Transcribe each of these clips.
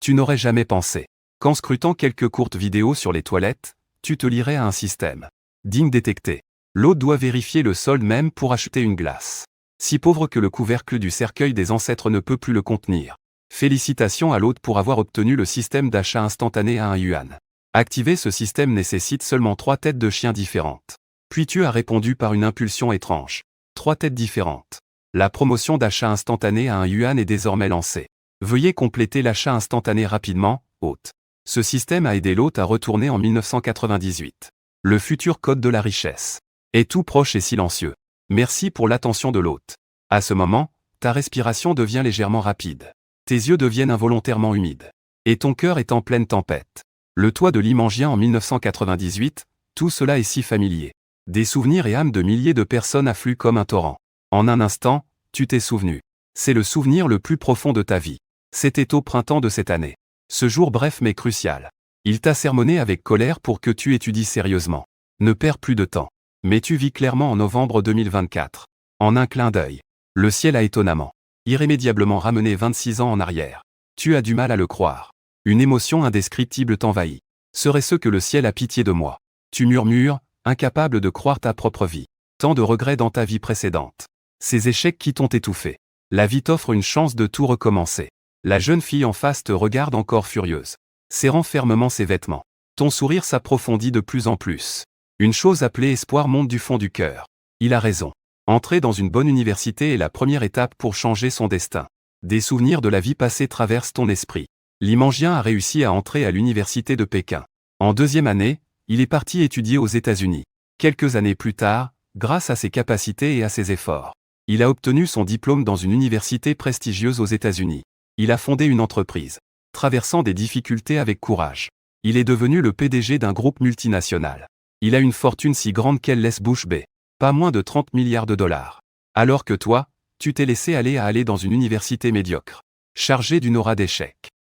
Tu n'aurais jamais pensé qu'en scrutant quelques courtes vidéos sur les toilettes, tu te lierais à un système. Digne détecté. L'hôte doit vérifier le solde même pour acheter une glace. Si pauvre que le couvercle du cercueil des ancêtres ne peut plus le contenir. Félicitations à l'hôte pour avoir obtenu le système d'achat instantané à 1 yuan. Activer ce système nécessite seulement 3 têtes de chiens différentes. Puis tu as répondu par une impulsion étrange. 3 têtes différentes. La promotion d'achat instantané à 1 yuan est désormais lancée. Veuillez compléter l'achat instantané rapidement, hôte. Ce système a aidé l'hôte à retourner en 1998. Le futur code de la richesse est tout proche et silencieux. Merci pour l'attention de l'hôte. À ce moment, ta respiration devient légèrement rapide. Tes yeux deviennent involontairement humides. Et ton cœur est en pleine tempête. Le toit de Limangien en 1998, tout cela est si familier. Des souvenirs et âmes de milliers de personnes affluent comme un torrent. En un instant, tu t'es souvenu. C'est le souvenir le plus profond de ta vie. C'était au printemps de cette année. Ce jour bref mais crucial. Il t'a sermonné avec colère pour que tu étudies sérieusement. Ne perds plus de temps. Mais tu vis clairement en novembre 2024. En un clin d'œil. Le ciel a étonnamment, irrémédiablement ramené 26 ans en arrière. Tu as du mal à le croire. Une émotion indescriptible t'envahit. Serait-ce que le ciel a pitié de moi? Tu murmures, incapable de croire ta propre vie. Tant de regrets dans ta vie précédente. Ces échecs qui t'ont étouffé. La vie t'offre une chance de tout recommencer. La jeune fille en face te regarde encore furieuse, serrant fermement ses vêtements. Ton sourire s'approfondit de plus en plus. Une chose appelée espoir monte du fond du cœur. Il a raison. Entrer dans une bonne université est la première étape pour changer son destin. Des souvenirs de la vie passée traversent ton esprit. Limangien a réussi à entrer à l'université de Pékin. En deuxième année, il est parti étudier aux États-Unis. Quelques années plus tard, grâce à ses capacités et à ses efforts, il a obtenu son diplôme dans une université prestigieuse aux États-Unis. Il a fondé une entreprise, traversant des difficultés avec courage. Il est devenu le PDG d'un groupe multinational. Il a une fortune si grande qu'elle laisse bouche bée. Pas moins de 30 milliards de dollars. Alors que toi, tu t'es laissé aller dans une université médiocre, chargée d'une aura d'échec.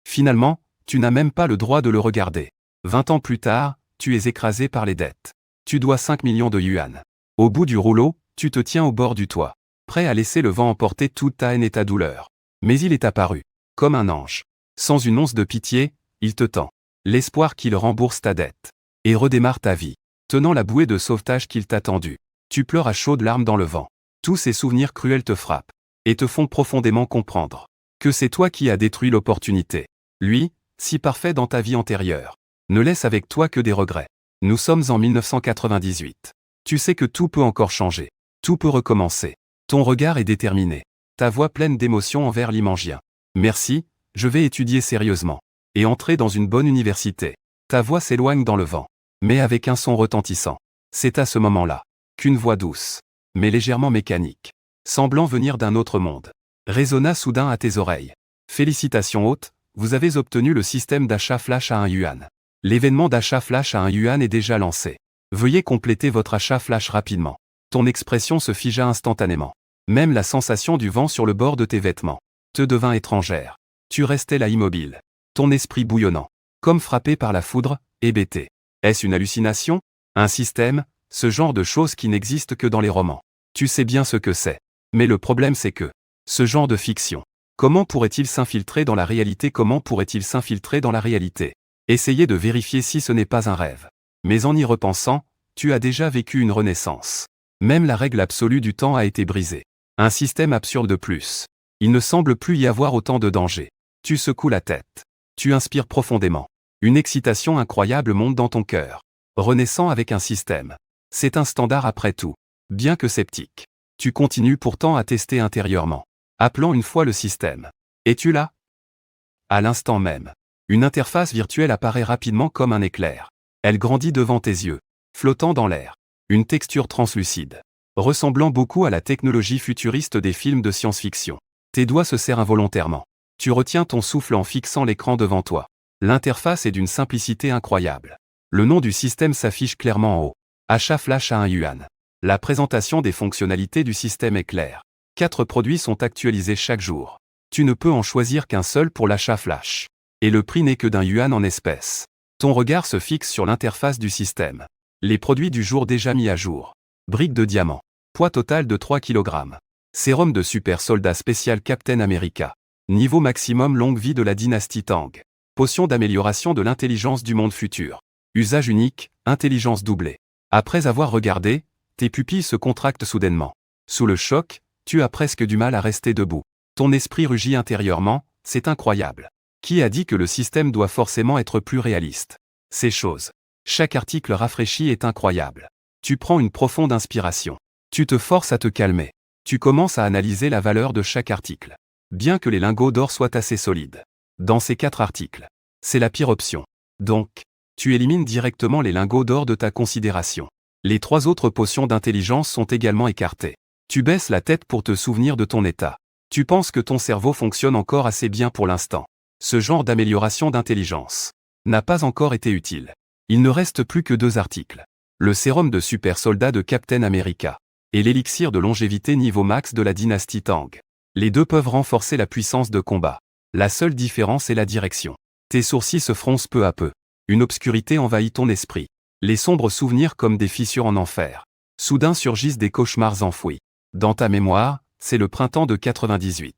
Finalement, tu n'as même pas le droit de le regarder. 20 ans plus tard, tu es écrasé par les dettes. Tu dois 5 millions de yuan. Au bout du rouleau, tu te tiens au bord du toit, prêt à laisser le vent emporter toute ta haine et ta douleur. Mais il est apparu, comme un ange. Sans une once de pitié, il te tend l'espoir qu'il rembourse ta dette et redémarre ta vie, tenant la bouée de sauvetage qu'il t'a tendue. Tu pleures à chaudes larmes dans le vent. Tous ces souvenirs cruels te frappent et te font profondément comprendre que c'est toi qui as détruit l'opportunité. Lui, si parfait dans ta vie antérieure, ne laisse avec toi que des regrets. Nous sommes en 1998. Tu sais que tout peut encore changer. Tout peut recommencer. Ton regard est déterminé. Ta voix pleine d'émotion envers Limangien. Merci, je vais étudier sérieusement. Et entrer dans une bonne université. Ta voix s'éloigne dans le vent, mais avec un son retentissant. C'est à ce moment-là qu'une voix douce, mais légèrement mécanique, semblant venir d'un autre monde, résonna soudain à tes oreilles. Félicitations hôte, vous avez obtenu le système d'achat flash à 1 yuan. L'événement d'achat flash à 1 yuan est déjà lancé. Veuillez compléter votre achat flash rapidement. Ton expression se figea instantanément. Même la sensation du vent sur le bord de tes vêtements te devint étrangère. Tu restais là immobile, ton esprit bouillonnant, comme frappé par la foudre, hébété. Est-ce une hallucination? Un système? Ce genre de choses qui n'existe que dans les romans. Tu sais bien ce que c'est. Mais le problème c'est que ce genre de fiction, comment pourrait-il s'infiltrer dans la réalité? Comment pourrait-il s'infiltrer dans la réalité? Essayez de vérifier si ce n'est pas un rêve. Mais en y repensant, tu as déjà vécu une renaissance. Même la règle absolue du temps a été brisée. Un système absurde de plus. Il ne semble plus y avoir autant de danger. Tu secoues la tête. Tu inspires profondément. Une excitation incroyable monte dans ton cœur. Renaissant avec un système. C'est un standard après tout. Bien que sceptique. Tu continues pourtant à tester intérieurement. Appelant une fois le système. Es-tu là? À l'instant même. Une interface virtuelle apparaît rapidement comme un éclair. Elle grandit devant tes yeux, flottant dans l'air. Une texture translucide, ressemblant beaucoup à la technologie futuriste des films de science-fiction. Tes doigts se serrent involontairement. Tu retiens ton souffle en fixant l'écran devant toi. L'interface est d'une simplicité incroyable. Le nom du système s'affiche clairement en haut. Achat flash à 1 yuan. La présentation des fonctionnalités du système est claire. 4 produits sont actualisés chaque jour. Tu ne peux en choisir qu'un seul pour l'achat flash. Et le prix n'est que d'1 yuan en espèces. Ton regard se fixe sur l'interface du système. Les produits du jour déjà mis à jour. Briques de diamant. Poids total de 3 kg. Sérum de super soldat spécial Captain America. Niveau maximum longue vie de la dynastie Tang. Potion d'amélioration de l'intelligence du monde futur. Usage unique, intelligence doublée. Après avoir regardé, tes pupilles se contractent soudainement. Sous le choc, tu as presque du mal à rester debout. Ton esprit rugit intérieurement, c'est incroyable. Qui a dit que le système doit forcément être plus réaliste? C'est chose. Chaque article rafraîchi est incroyable. Tu prends une profonde inspiration. Tu te forces à te calmer. Tu commences à analyser la valeur de chaque article. Bien que les lingots d'or soient assez solides. Dans ces 4 articles, c'est la pire option. Donc, tu élimines directement les lingots d'or de ta considération. Les 3 autres potions d'intelligence sont également écartées. Tu baisses la tête pour te souvenir de ton état. Tu penses que ton cerveau fonctionne encore assez bien pour l'instant. Ce genre d'amélioration d'intelligence n'a pas encore été utile. Il ne reste plus que 2 articles. Le sérum de super soldat de Captain America et l'élixir de longévité niveau max de la dynastie Tang. Les 2 peuvent renforcer la puissance de combat. La seule différence est la direction. Tes sourcils se froncent peu à peu. Une obscurité envahit ton esprit. Les sombres souvenirs comme des fissures en enfer. Soudain surgissent des cauchemars enfouis. Dans ta mémoire, c'est le printemps de 98.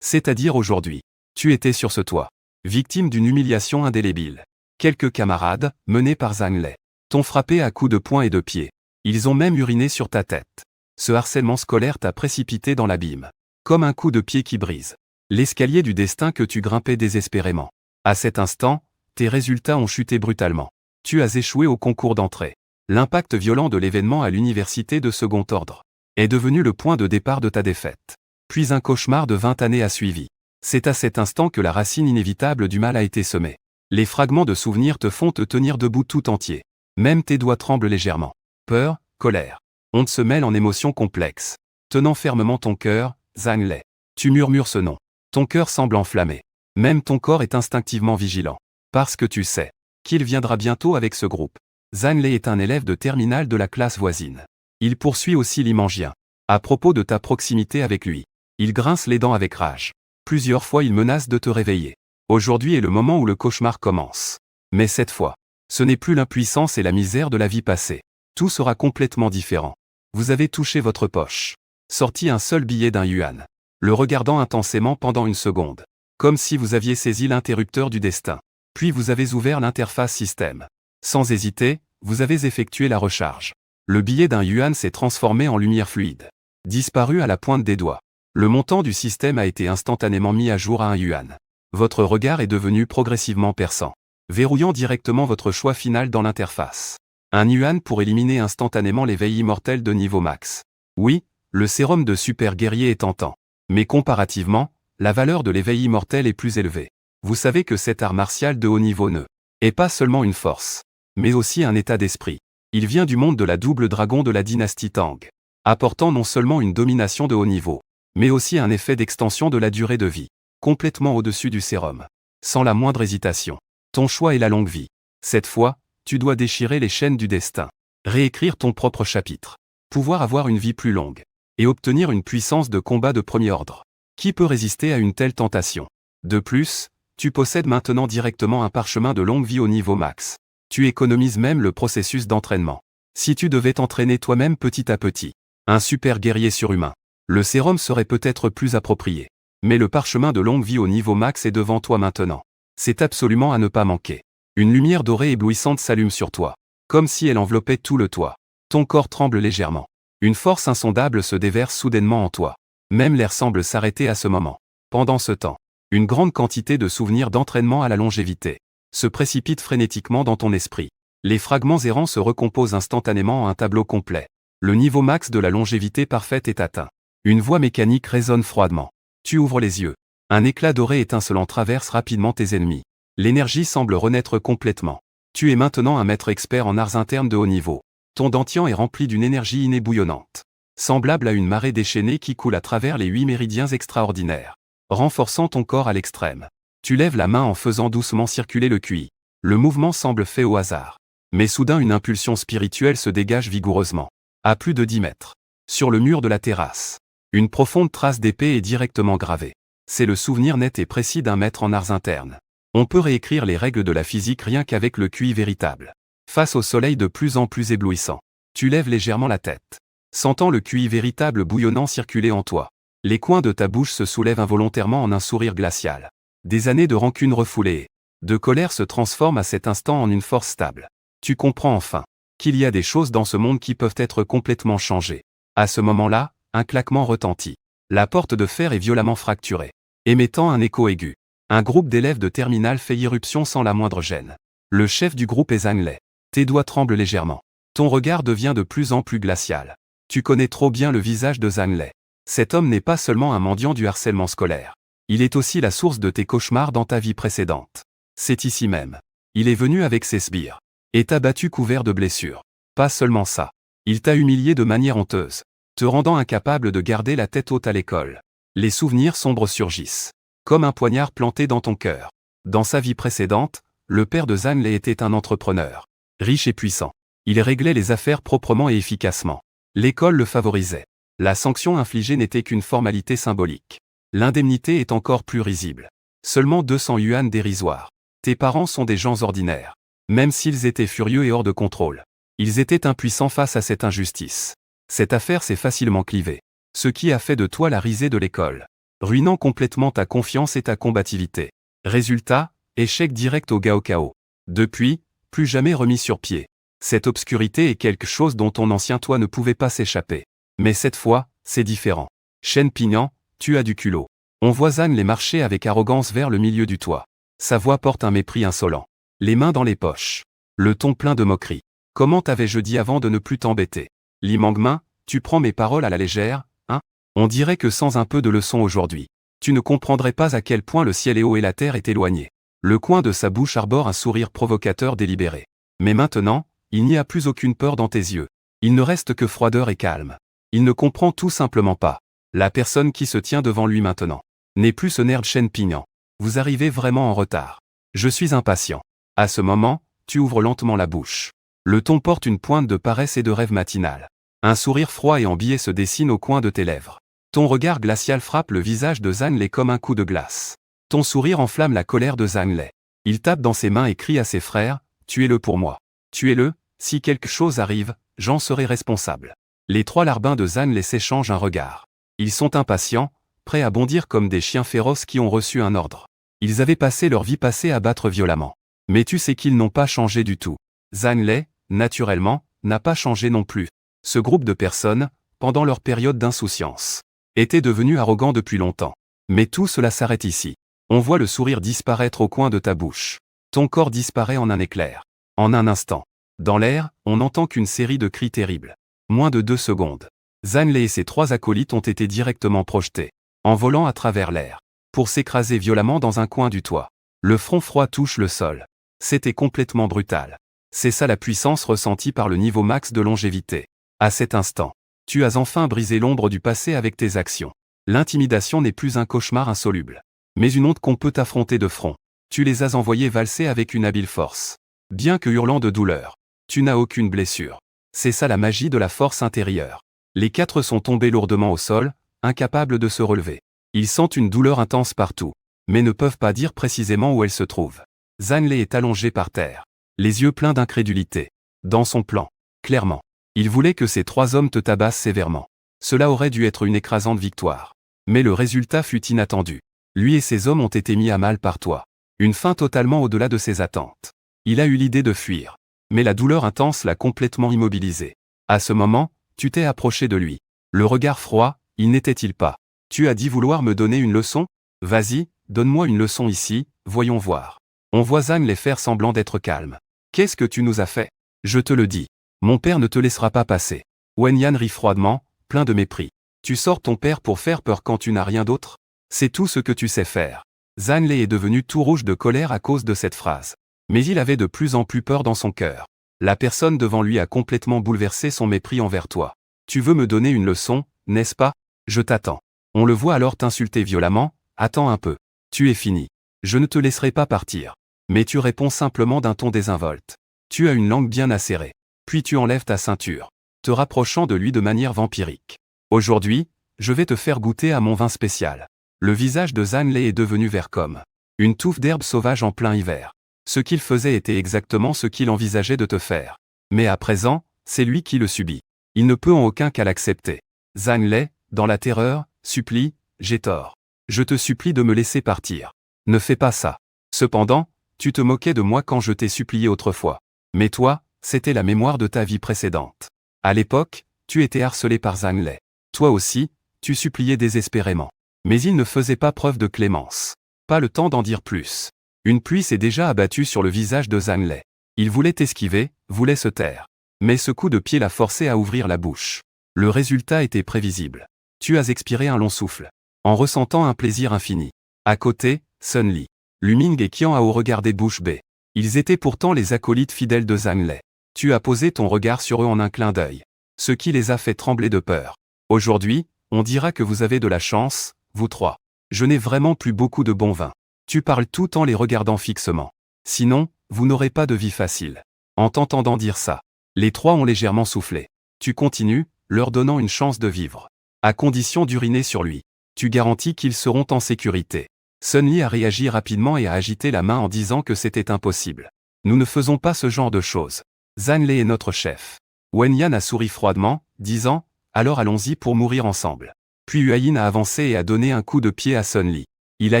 C'est-à-dire aujourd'hui. Tu étais sur ce toit. Victime d'une humiliation indélébile. Quelques camarades, menés par Zhang Lei, t'ont frappé à coups de poing et de pied. Ils ont même uriné sur ta tête. Ce harcèlement scolaire t'a précipité dans l'abîme. Comme un coup de pied qui brise l'escalier du destin que tu grimpais désespérément. À cet instant, tes résultats ont chuté brutalement. Tu as échoué au concours d'entrée. L'impact violent de l'événement à l'université de second ordre est devenu le point de départ de ta défaite. Puis un cauchemar de 20 années a suivi. C'est à cet instant que la racine inévitable du mal a été semée. Les fragments de souvenirs te font te tenir debout tout entier. Même tes doigts tremblent légèrement. Peur, colère. Honte se mêle en émotions complexes. Tenant fermement ton cœur, Zhang Lei. Tu murmures ce nom. Ton cœur semble enflammé. Même ton corps est instinctivement vigilant. Parce que tu sais qu'il viendra bientôt avec ce groupe. Zhang Lei est un élève de terminale de la classe voisine. Il poursuit aussi l'Imangien. À propos de ta proximité avec lui, il grince les dents avec rage. Plusieurs fois il menace de te réveiller. Aujourd'hui est le moment où le cauchemar commence. Mais cette fois, ce n'est plus l'impuissance et la misère de la vie passée. Tout sera complètement différent. Vous avez touché votre poche. Sorti un seul billet d'un yuan. Le regardant intensément pendant une seconde. Comme si vous aviez saisi l'interrupteur du destin. Puis vous avez ouvert l'interface système. Sans hésiter, vous avez effectué la recharge. Le billet d'un yuan s'est transformé en lumière fluide. Disparu à la pointe des doigts. Le montant du système a été instantanément mis à jour à 1 yuan. Votre regard est devenu progressivement perçant. Verrouillant directement votre choix final dans l'interface. 1 yuan pour éliminer instantanément l'éveil immortel de niveau max. Oui, le sérum de super guerrier est tentant. Mais comparativement, la valeur de l'éveil immortel est plus élevée. Vous savez que cet art martial de haut niveau ne est pas seulement une force, mais aussi un état d'esprit. Il vient du monde de la double dragon de la dynastie Tang, apportant non seulement une domination de haut niveau, mais aussi un effet d'extension de la durée de vie, complètement au-dessus du sérum. Sans la moindre hésitation. Ton choix est la longue vie. Cette fois, tu dois déchirer les chaînes du destin. Réécrire ton propre chapitre. Pouvoir avoir une vie plus longue. Et obtenir une puissance de combat de premier ordre. Qui peut résister à une telle tentation? De plus, tu possèdes maintenant directement un parchemin de longue vie au niveau max. Tu économises même le processus d'entraînement. Si tu devais t'entraîner toi-même petit à petit, un super guerrier surhumain, le sérum serait peut-être plus approprié. Mais le parchemin de longue vie au niveau max est devant toi maintenant. C'est absolument à ne pas manquer. Une lumière dorée éblouissante s'allume sur toi, comme si elle enveloppait tout le toit. Ton corps tremble légèrement. Une force insondable se déverse soudainement en toi. Même l'air semble s'arrêter à ce moment. Pendant ce temps, une grande quantité de souvenirs d'entraînement à la longévité se précipite frénétiquement dans ton esprit. Les fragments errants se recomposent instantanément en un tableau complet. Le niveau max de la longévité parfaite est atteint. Une voix mécanique résonne froidement. Tu ouvres les yeux. Un éclat doré étincelant traverse rapidement tes ennemis. L'énergie semble renaître complètement. Tu es maintenant un maître expert en arts internes de haut niveau. Ton dentian est rempli d'une énergie innée bouillonnante. Semblable à une marée déchaînée qui coule à travers les 8 méridiens extraordinaires. Renforçant ton corps à l'extrême. Tu lèves la main en faisant doucement circuler le QI. Le mouvement semble fait au hasard. Mais soudain une impulsion spirituelle se dégage vigoureusement. À plus de 10 mètres. Sur le mur de la terrasse. Une profonde trace d'épée est directement gravée. C'est le souvenir net et précis d'un maître en arts internes. On peut réécrire les règles de la physique rien qu'avec le QI véritable. Face au soleil de plus en plus éblouissant, tu lèves légèrement la tête. Sentant le QI véritable bouillonnant circuler en toi. Les coins de ta bouche se soulèvent involontairement en un sourire glacial. Des années de rancune refoulées. de colère se transforme à cet instant en une force stable. Tu comprends enfin qu'il y a des choses dans ce monde qui peuvent être complètement changées. À ce moment-là, un claquement retentit. La porte de fer est violemment fracturée, émettant un écho aigu. Un groupe d'élèves de terminale fait irruption sans la moindre gêne. Le chef du groupe est Zhang Lei. Tes doigts tremblent légèrement. Ton regard devient de plus en plus glacial. Tu connais trop bien le visage de Zhang Lei. Cet homme n'est pas seulement un mendiant du harcèlement scolaire. Il est aussi la source de tes cauchemars dans ta vie précédente. C'est ici même. Il est venu avec ses sbires. Et t'a battu couvert de blessures. Pas seulement ça. Il t'a humilié de manière honteuse, te rendant incapable de garder la tête haute à l'école. Les souvenirs sombres surgissent, comme un poignard planté dans ton cœur. Dans sa vie précédente, le père de Zhang Lei était un entrepreneur, riche et puissant. Il réglait les affaires proprement et efficacement. L'école le favorisait. La sanction infligée n'était qu'une formalité symbolique. L'indemnité est encore plus risible. Seulement 200 yuan dérisoires. Tes parents sont des gens ordinaires. Même s'ils étaient furieux et hors de contrôle, ils étaient impuissants face à cette injustice. Cette affaire s'est facilement clivée. Ce qui a fait de toi la risée de l'école, ruinant complètement ta confiance et ta combativité. Résultat, échec direct au Gaokao. Depuis, plus jamais remis sur pied. Cette obscurité est quelque chose dont ton ancien toi ne pouvait pas s'échapper. Mais cette fois, c'est différent. Shen Pignan, tu as du culot. On voit Zhang Lei marcher avec arrogance vers le milieu du toit. Sa voix porte un mépris insolent. Les mains dans les poches. Le ton plein de moquerie. Comment t'avais-je dit avant de ne plus t'embêter? Li Mangmin, tu prends mes paroles à la légère, hein? On dirait que sans un peu de leçon aujourd'hui, tu ne comprendrais pas à quel point le ciel est haut et la terre est éloignée. Le coin de sa bouche arbore un sourire provocateur délibéré. Mais maintenant, il n'y a plus aucune peur dans tes yeux. Il ne reste que froideur et calme. Il ne comprend tout simplement pas. La personne qui se tient devant lui maintenant n'est plus ce nerd Shen Pignan. Vous arrivez vraiment en retard. Je suis impatient. À ce moment, tu ouvres lentement la bouche. Le ton porte une pointe de paresse et de rêve matinal. Un sourire froid et embillé se dessine au coin de tes lèvres. Ton regard glacial frappe le visage de Zhang Lei comme un coup de glace. Ton sourire enflamme la colère de Zhang Lei. Il tape dans ses mains et crie à ses frères, « Tuez-le pour moi. Tuez-le, si quelque chose arrive, j'en serai responsable. » Les trois larbins de Zhang Lei s'échangent un regard. Ils sont impatients, prêts à bondir comme des chiens féroces qui ont reçu un ordre. Ils avaient passé leur vie passée à battre violemment. Mais tu sais qu'ils n'ont pas changé du tout. Zhang Lei, naturellement, n'a pas changé non plus. Ce groupe de personnes, pendant leur période d'insouciance, était devenu arrogant depuis longtemps. Mais tout cela s'arrête ici. On voit le sourire disparaître au coin de ta bouche. Ton corps disparaît en un éclair. En un instant. Dans l'air, on n'entend qu'une série de cris terribles. Moins de 2 secondes. Zhang Lei et ses 3 acolytes ont été directement projetés, en volant à travers l'air, pour s'écraser violemment dans un coin du toit. Le front froid touche le sol. C'était complètement brutal. C'est ça la puissance ressentie par le niveau max de longévité. À cet instant, tu as enfin brisé l'ombre du passé avec tes actions. L'intimidation n'est plus un cauchemar insoluble, mais une honte qu'on peut affronter de front. Tu les as envoyés valser avec une habile force. Bien que hurlant de douleur, tu n'as aucune blessure. C'est ça la magie de la force intérieure. Les 4 sont tombés lourdement au sol, incapables de se relever. Ils sentent une douleur intense partout, mais ne peuvent pas dire précisément où elle se trouve. Zhang Lei est allongé par terre, les yeux pleins d'incrédulité. Dans son plan, clairement, il voulait que ces 3 hommes te tabassent sévèrement. Cela aurait dû être une écrasante victoire. Mais le résultat fut inattendu. Lui et ses hommes ont été mis à mal par toi. Une fin totalement au-delà de ses attentes. Il a eu l'idée de fuir. Mais la douleur intense l'a complètement immobilisé. À ce moment, tu t'es approché de lui. Le regard froid, il n'était-il pas? Tu as dit vouloir me donner une leçon? Vas-y, donne-moi une leçon ici, voyons voir. On voit Zhang Lei faire semblant d'être calme. Qu'est-ce que tu nous as fait? Je te le dis. Mon père ne te laissera pas passer. Wen Yan rit froidement, plein de mépris. Tu sors ton père pour faire peur quand tu n'as rien d'autre? C'est tout ce que tu sais faire. Zhang Lei est devenu tout rouge de colère à cause de cette phrase. Mais il avait de plus en plus peur dans son cœur. La personne devant lui a complètement bouleversé son mépris envers toi. Tu veux me donner une leçon, n'est-ce pas? Je t'attends. On le voit alors t'insulter violemment, attends un peu. Tu es fini. Je ne te laisserai pas partir. Mais tu réponds simplement d'un ton désinvolte. Tu as une langue bien acérée. Puis tu enlèves ta ceinture, te rapprochant de lui de manière vampirique. Aujourd'hui, je vais te faire goûter à mon vin spécial. Le visage de Zhang Lei est devenu vert comme une touffe d'herbe sauvage en plein hiver. Ce qu'il faisait était exactement ce qu'il envisageait de te faire. Mais à présent, c'est lui qui le subit. Il ne peut en aucun cas l'accepter. Zhang Lei, dans la terreur, supplie, j'ai tort. Je te supplie de me laisser partir. Ne fais pas ça. Cependant, tu te moquais de moi quand je t'ai supplié autrefois. Mais toi, c'était la mémoire de ta vie précédente. À l'époque, tu étais harcelé par Zhang Lei. Toi aussi, tu suppliais désespérément. Mais il ne faisait pas preuve de clémence. Pas le temps d'en dire plus. Une pluie s'est déjà abattue sur le visage de Zhang Lei. Il voulait esquiver, voulait se taire. Mais ce coup de pied l'a forcé à ouvrir la bouche. Le résultat était prévisible. Tu as expiré un long souffle, en ressentant un plaisir infini. À côté, Sun Li, Lu Ming et Qian Hao regardaient bouche bée. Ils étaient pourtant les acolytes fidèles de Zhang Lei. Tu as posé ton regard sur eux en un clin d'œil. Ce qui les a fait trembler de peur. Aujourd'hui, on dira que vous avez de la chance, vous trois. Je n'ai vraiment plus beaucoup de bon vin. Tu parles tout en les regardant fixement. Sinon, vous n'aurez pas de vie facile. En t'entendant dire ça, les trois ont légèrement soufflé. Tu continues, leur donnant une chance de vivre. À condition d'uriner sur lui. Tu garantis qu'ils seront en sécurité. Sun Li a réagi rapidement et a agité la main en disant que c'était impossible. Nous ne faisons pas ce genre de choses. Zhang Lei est notre chef. Wen Yan a souri froidement, disant « Alors allons-y pour mourir ensemble ». Puis Huayin a avancé et a donné un coup de pied à Sun Li. Il a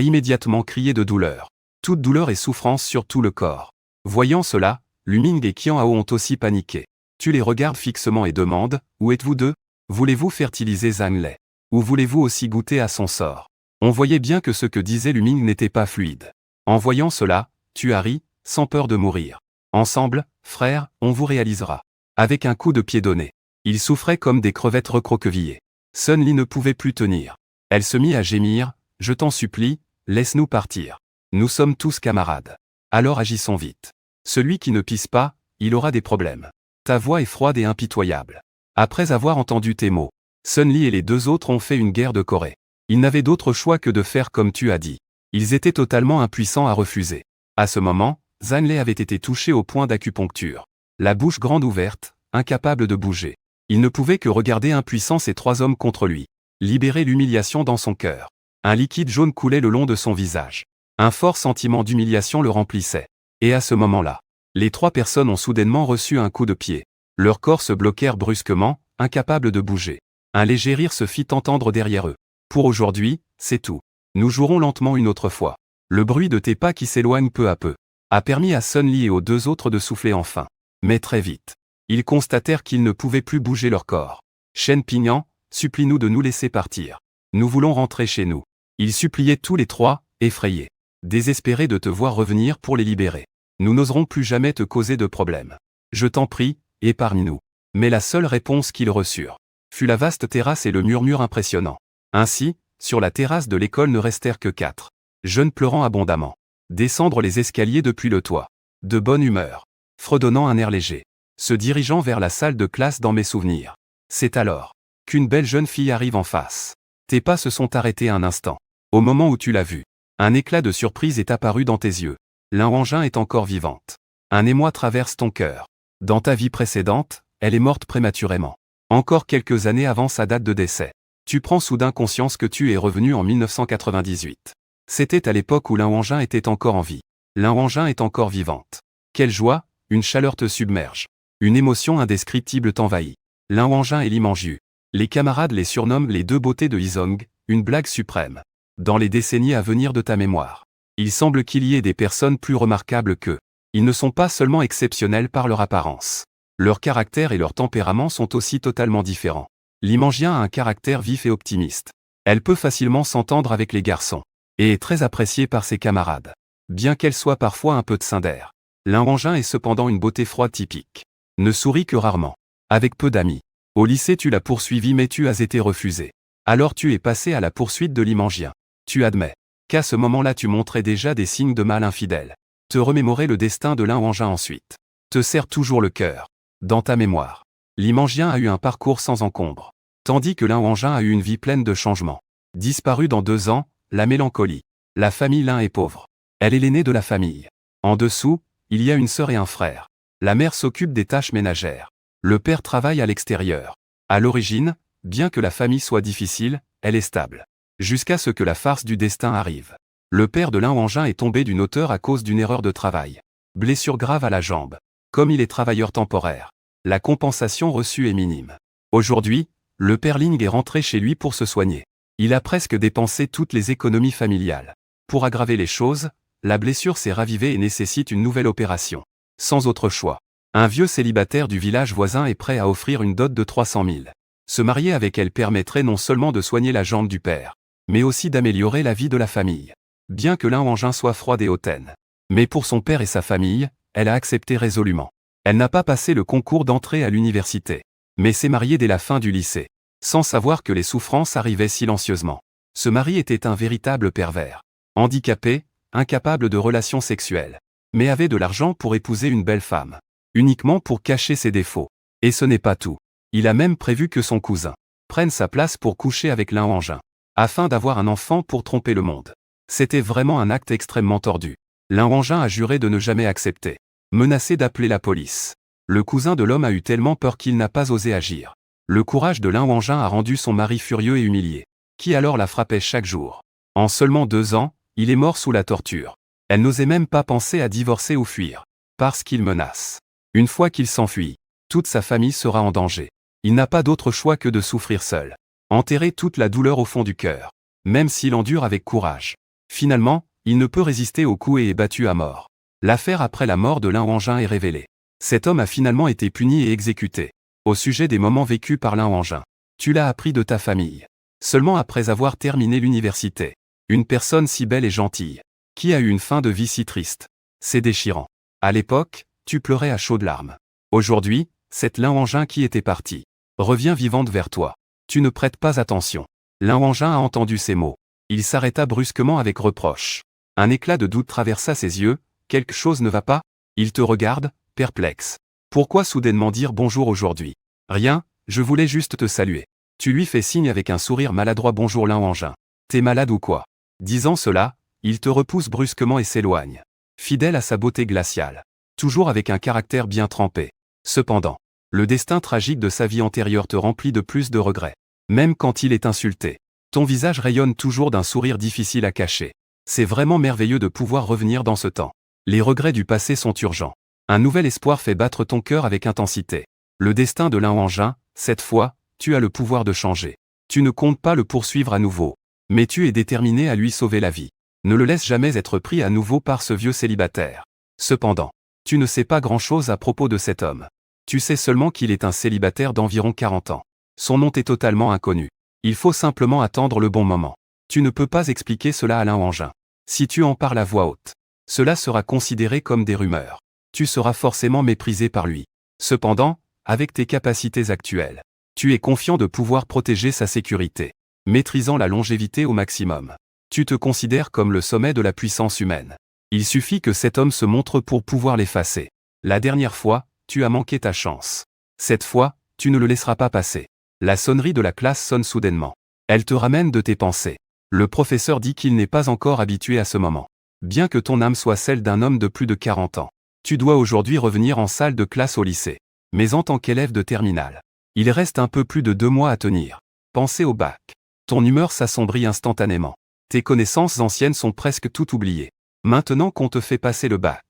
immédiatement crié de douleur. Toute douleur et souffrance sur tout le corps. Voyant cela, Lu Ming et Qian Hao ont aussi paniqué. Tu les regardes fixement et demandes « Où êtes-vous deux ? Voulez-vous fertiliser Zhang Lei ? Ou voulez-vous aussi goûter à son sort ?» On voyait bien que ce que disait Lu Ming n'était pas fluide. En voyant cela, tu as ri, sans peur de mourir. Ensemble, frères, on vous réalisera. Avec un coup de pied donné. Ils souffraient comme des crevettes recroquevillées. Sun Li ne pouvait plus tenir. Elle se mit à gémir, « Je t'en supplie, laisse-nous partir. Nous sommes tous camarades. Alors agissons vite. Celui qui ne pisse pas, il aura des problèmes. Ta voix est froide et impitoyable. » Après avoir entendu tes mots, Sun Li et les deux autres ont fait une guerre de Corée. Ils n'avaient d'autre choix que de faire comme tu as dit. Ils étaient totalement impuissants à refuser. À ce moment, Zhang Lei avait été touché au point d'acupuncture. La bouche grande ouverte, incapable de bouger. Il ne pouvait que regarder impuissant ces trois hommes contre lui. Libérer l'humiliation dans son cœur. Un liquide jaune coulait le long de son visage. Un fort sentiment d'humiliation le remplissait. Et à ce moment-là, les trois personnes ont soudainement reçu un coup de pied. Leurs corps se bloquèrent brusquement, incapables de bouger. Un léger rire se fit entendre derrière eux. Pour aujourd'hui, c'est tout. Nous jouerons lentement une autre fois. Le bruit de tes pas qui s'éloignent peu à peu a permis à Sun Li et aux deux autres de souffler enfin. Mais très vite, ils constatèrent qu'ils ne pouvaient plus bouger leur corps. Shen Pingyan, supplie-nous de nous laisser partir. Nous voulons rentrer chez nous. Ils suppliaient tous les trois, effrayés. Désespérés de te voir revenir pour les libérer. Nous n'oserons plus jamais te causer de problème. Je t'en prie, épargne-nous. Mais la seule réponse qu'ils reçurent fut la vaste terrasse et le murmure impressionnant. Ainsi, sur la terrasse de l'école ne restèrent que 4 jeunes pleurant abondamment. Descendre les escaliers depuis le toit. De bonne humeur. Fredonnant un air léger. Se dirigeant vers la salle de classe dans mes souvenirs. C'est alors qu'une belle jeune fille arrive en face. Tes pas se sont arrêtés un instant. Au moment où tu l'as vue, un éclat de surprise est apparu dans tes yeux. Lin Wangjin est encore vivante. Un émoi traverse ton cœur. Dans ta vie précédente, elle est morte prématurément. Encore quelques années avant sa date de décès. Tu prends soudain conscience que tu es revenu en 1998. C'était à l'époque où Lin Wangjin était encore en vie. Lin Wangjin est encore vivante. Quelle joie, une chaleur te submerge. Une émotion indescriptible t'envahit. Lin Wangjin et Li Mangyu. Les camarades les surnomment les deux beautés de Yizong, une blague suprême. Dans les décennies à venir de ta mémoire, il semble qu'il y ait des personnes plus remarquables qu'eux. Ils ne sont pas seulement exceptionnels par leur apparence. Leur caractère et leur tempérament sont aussi totalement différents. Li Mangyan a un caractère vif et optimiste. Elle peut facilement s'entendre avec les garçons. Et est très appréciée par ses camarades. Bien qu'elle soit parfois un peu de d'air. Lin Wangjin est cependant une beauté froide typique. Ne sourit que rarement. Avec peu d'amis. Au lycée tu l'as poursuivi mais tu as été refusé. Alors tu es passé à la poursuite de Li Mangyan. Tu admets qu'à ce moment-là tu montrais déjà des signes de mal infidèle. Te remémorer le destin de Lin Wangjin ensuite. Te serre toujours le cœur. Dans ta mémoire. Li Mangyan a eu un parcours sans encombre. Tandis que Lin Wangjin a eu une vie pleine de changements. Disparu dans 2 ans, la mélancolie. La famille Lin est pauvre. Elle est l'aînée de la famille. En dessous, il y a une sœur et un frère. La mère s'occupe des tâches ménagères. Le père travaille à l'extérieur. À l'origine, bien que la famille soit difficile, elle est stable. Jusqu'à ce que la farce du destin arrive. Le père de Lin Wangjin est tombé d'une hauteur à cause d'une erreur de travail. Blessure grave à la jambe. Comme il est travailleur temporaire, la compensation reçue est minime. Aujourd'hui, le père Ling est rentré chez lui pour se soigner. Il a presque dépensé toutes les économies familiales. Pour aggraver les choses, la blessure s'est ravivée et nécessite une nouvelle opération. Sans autre choix. Un vieux célibataire du village voisin est prêt à offrir une dot de 300 000. Se marier avec elle permettrait non seulement de soigner la jambe du père, mais aussi d'améliorer la vie de la famille. Bien que Lin-Wangin soit froide et hautaine. Mais pour son père et sa famille, elle a accepté résolument. Elle n'a pas passé le concours d'entrée à l'université, mais s'est mariée dès la fin du lycée, sans savoir que les souffrances arrivaient silencieusement. Ce mari était un véritable pervers. Handicapé, incapable de relations sexuelles, mais avait de l'argent pour épouser une belle femme, uniquement pour cacher ses défauts. Et ce n'est pas tout. Il a même prévu que son cousin prenne sa place pour coucher avec Lin-Wangin, afin d'avoir un enfant pour tromper le monde. C'était vraiment un acte extrêmement tordu. Lin-Wangin a juré de ne jamais accepter, menacé d'appeler la police. Le cousin de l'homme a eu tellement peur qu'il n'a pas osé agir. Le courage de Lin-Wangin a rendu son mari furieux et humilié, qui alors la frappait chaque jour. En seulement 2 ans, il est mort sous la torture. Elle n'osait même pas penser à divorcer ou fuir, parce qu'il menace. Une fois qu'il s'enfuit, toute sa famille sera en danger. Il n'a pas d'autre choix que de souffrir seul. Enterrer toute la douleur au fond du cœur, même s'il endure avec courage. Finalement, il ne peut résister au coup et est battu à mort. L'affaire après la mort de Lin-Wangin est révélée. Cet homme a finalement été puni et exécuté. Au sujet des moments vécus par Lin-Wangin, tu l'as appris de ta famille. Seulement après avoir terminé l'université. Une personne si belle et gentille, qui a eu une fin de vie si triste. C'est déchirant. À l'époque, tu pleurais à chaudes larmes. Aujourd'hui, cette Lin-Wangin qui était partie revient vivante vers toi. Tu ne prêtes pas attention. Lin-Wangin a entendu ces mots. Il s'arrêta brusquement avec reproche. Un éclat de doute traversa ses yeux. Quelque chose ne va pas? Il te regarde, perplexe. Pourquoi soudainement dire bonjour aujourd'hui? Rien, je voulais juste te saluer. Tu lui fais signe avec un sourire maladroit. Bonjour Lin-Wangin. T'es malade ou quoi? Disant cela, il te repousse brusquement et s'éloigne. Fidèle à sa beauté glaciale. Toujours avec un caractère bien trempé. Cependant, le destin tragique de sa vie antérieure te remplit de plus de regrets. Même quand il est insulté. Ton visage rayonne toujours d'un sourire difficile à cacher. C'est vraiment merveilleux de pouvoir revenir dans ce temps. Les regrets du passé sont urgents. Un nouvel espoir fait battre ton cœur avec intensité. Le destin de Lin-Wangin, cette fois, tu as le pouvoir de changer. Tu ne comptes pas le poursuivre à nouveau. Mais tu es déterminé à lui sauver la vie. Ne le laisse jamais être pris à nouveau par ce vieux célibataire. Cependant, tu ne sais pas grand-chose à propos de cet homme. Tu sais seulement qu'il est un célibataire d'environ 40 ans. Son nom est totalement inconnu. Il faut simplement attendre le bon moment. Tu ne peux pas expliquer cela à Lin-Wangin. Si tu en parles à voix haute, cela sera considéré comme des rumeurs. Tu seras forcément méprisé par lui. Cependant, avec tes capacités actuelles, tu es confiant de pouvoir protéger sa sécurité, maîtrisant la longévité au maximum. Tu te considères comme le sommet de la puissance humaine. Il suffit que cet homme se montre pour pouvoir l'effacer. La dernière fois, tu as manqué ta chance. Cette fois, tu ne le laisseras pas passer. La sonnerie de la classe sonne soudainement. Elle te ramène de tes pensées. Le professeur dit qu'il n'est pas encore habitué à ce moment. Bien que ton âme soit celle d'un homme de plus de 40 ans, tu dois aujourd'hui revenir en salle de classe au lycée. Mais en tant qu'élève de terminale, il reste un peu plus de 2 mois à tenir. Pensez au bac. Ton humeur s'assombrit instantanément. Tes connaissances anciennes sont presque toutes oubliées. Maintenant qu'on te fait passer le bac,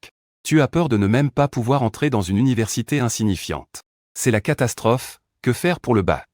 tu as peur de ne même pas pouvoir entrer dans une université insignifiante. C'est la catastrophe. Que faire pour le bac?